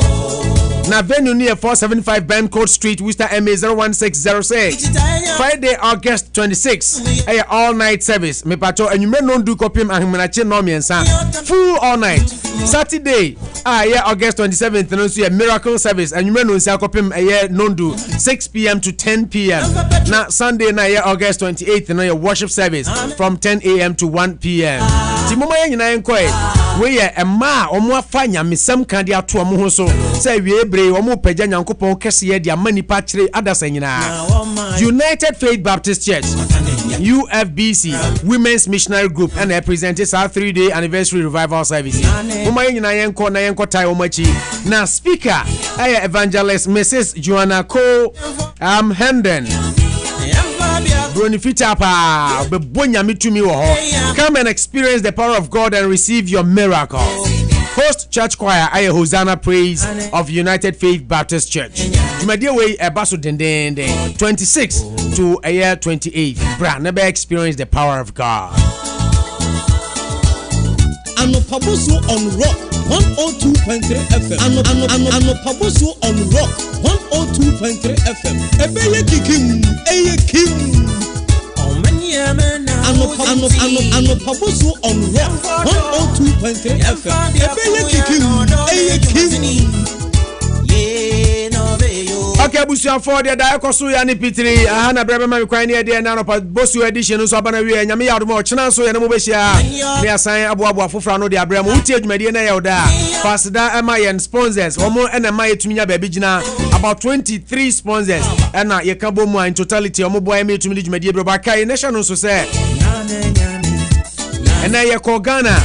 Na venue near 475 Bencourt Street, Worcester, MA 01606. Friday, August 26. All night service. Me pato and you may not do kopim ahimanache no miensa. Full all night. Saturday, August 27th, and also a miracle service. And you may not say kopim nondu 6 p.m. to 10 p.m. Now Sunday night, August 28th, and a worship service from 10 a.m. to 1 p.m. Timoma yina enkoi. We a ma omo afanya misam kan dia to omo ho so. Say we ebre omo pagya nyankopon kese ye dia mani pa kire adasa nyina. United Faith Baptist Church, UFBC, Women's Missionary Group, and represented our 3-day anniversary revival service. Uma yina yenko na yenko tai omachi. Na speaker, evangelist Mrs. Joanna Cole Hendon. Come and experience the power of God and receive your miracle. Host church choir Hosanna Praise of United Faith Baptist Church. My dear way a basso 26 to 28. Bra never experience the power of God. Anopaboso on Rock 102.3 FM. Anopaboso on Rock 102.3 FM. Ebeye kikim, eye kim. Anopaboso on Rock 102.3 FM. Ebeye kikim, eye kim. Okay, busia for the Daikosu yani Pitri, Hana Brema Kwani de Nano Bosu edition so abana wi nyame ya odmo chena so ye no behia. Me asan aboabo afofra no de abrem utie dwumade na yoda. Pasda Emayen sponsors, omo na ma yetuminya ba bigina about 23 sponsors. Na ye ka bomu in totality omo boy me yetumidi dwumade breba kai national so say. Na ye ko Ghana.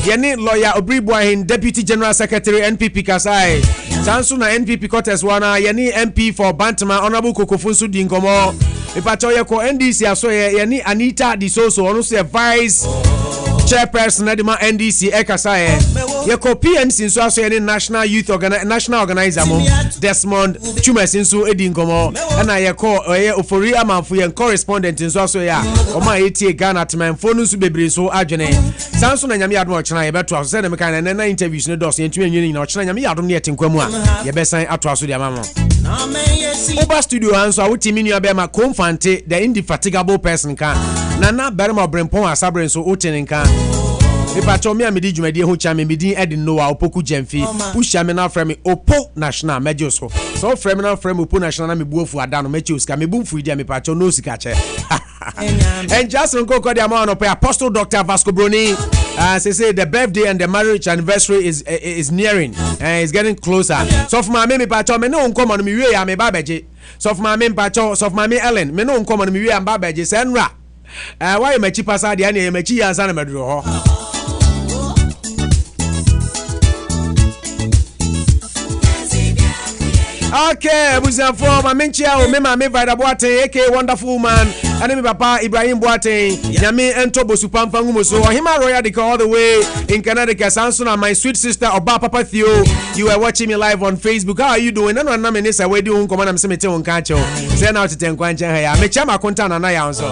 Yeni lawyer Obriboahin Deputy General Secretary NPP Kasai. Sansu na NPP Cortes wana yeni MP for Bantama Honorable Kokofunsu Dinkomo. Ipacho yeko NDC aso yeni Anita Disoso onu se Vice Chairperson Edima NDC Ekasai. Yeko PNC nso aso yeni National Youth National Organizer mo Desmond Chumes nso Edinkomo. Na yeko Ofori Amanfu yen correspondent nso aso ya. Oma etie Ghana temanfo nso bebre so adwene. Sansu na nyame adom ochena yebeto aso se na meka na interviews ne dos yentumi nyini na ochena nyame adom ne yetenkwamu a yebesan ato aso de amamo. Oba studio hanso awotimi nua be ma Confante the indefatigable person kan na berma brempon asabre so otenin kan Ipacho me amedi dwumade ho cha me medin Edin Noah Opoku Jemfi usha me na frame Opo National Mejoso so frame na frame Opo National na me buofu ada no mechi osika me bumfu idi me pacho no sika che and just nko the amount of Apostle Dr. Vasco Bruni say the birthday and the marriage anniversary is nearing and it's getting closer so for my me pacho me no nko man me wie ya me babeje so for my me pacho so for my me Ellen me no nko man me wie am babeje se nra why me chi pasa de na me chi yansa na medro ho. Okay, buza for my menchia o me mama Vida Boateng aka Wonderful Man and me papa Ibrahim Boateng nyame ento bosupa mfangu so Ohima Royal Decor all the way in Canada Samson and my sweet sister Oba Papa Theo. You are watching me live on Facebook. How are you doing? No na me nisa we di hun come na me se mete hun kan che o say na to ten kwan chen ha ya me chama konta na ya nso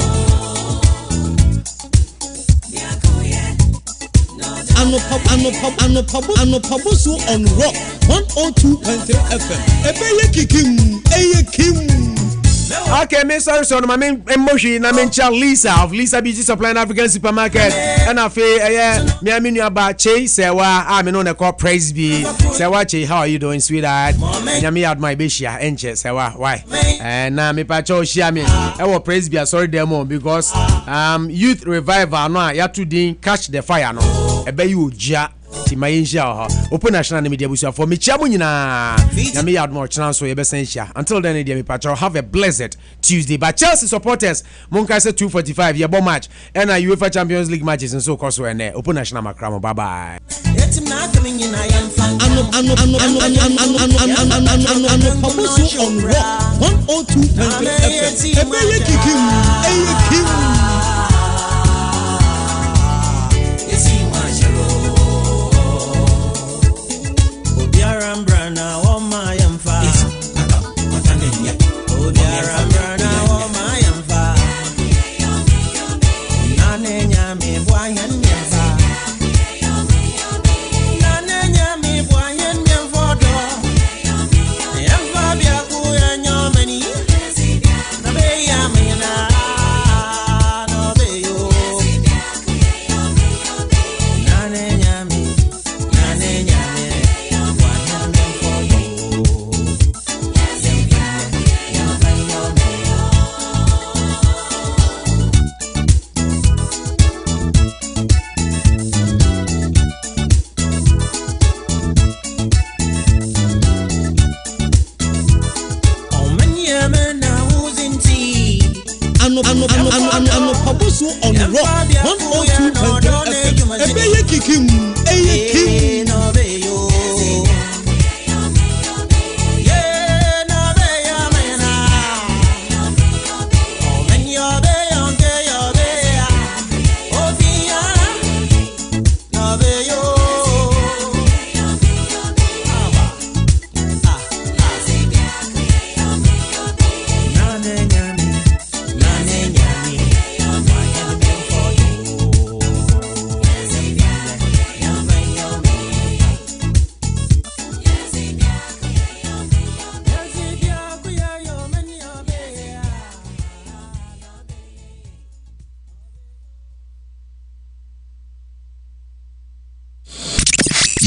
Anopabosu on Rock 102.3 FM. Ebeye Kim. Okay, me sorry so my main emotion na mencha Lisa of Lisa Beauty Supply and African Supermarket and afi me aminu aba Che sewa me no na call praise be sewa Che, how are you doing sweetheart? Nyame ad my beshia enche sewa why na me pa cho shia me e wo praise be sorry them because youth revival no ya to din catch the fire no ebe you ogia ti mayinja ho Open National Media Busia for me chiamu nyina nyame yad more chance so yebesensia until then dia me patro have a blessed Tuesday. But Chelsea supporters monka say 2:45 ye bo match and UEFA Champions League matches and so course we na Open National Makramo bye bye. Anopabosu on Rock 102.3 FM. Ebeye Kim. Anopabosu on Rock 102.3 FM. Ebeye Kim.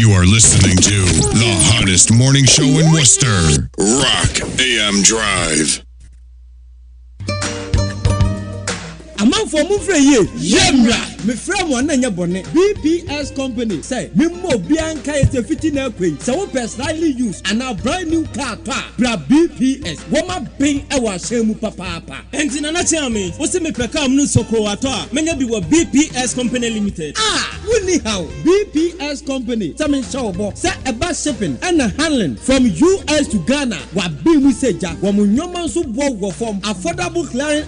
You are listening to the hottest morning show in Worcester. Rock AM Drive. Amanfo mu frɛ ye yemra me frɛ mo na nya bɔne BPS company say me mo bia nka ye fiti na akwen sɛ wo personally use and a brand new car to bra BPS wo ma ben e wa hyɛ mu papa enti na na tia me wo se me pɛka am no sokro ato a menya bi wɔ BPS company limited woni how BPS company sɛ me show bo sɛ eba shipping and handling from US to Ghana wa bi mu seja wo mo nyoma nso bo wo form affordable clearing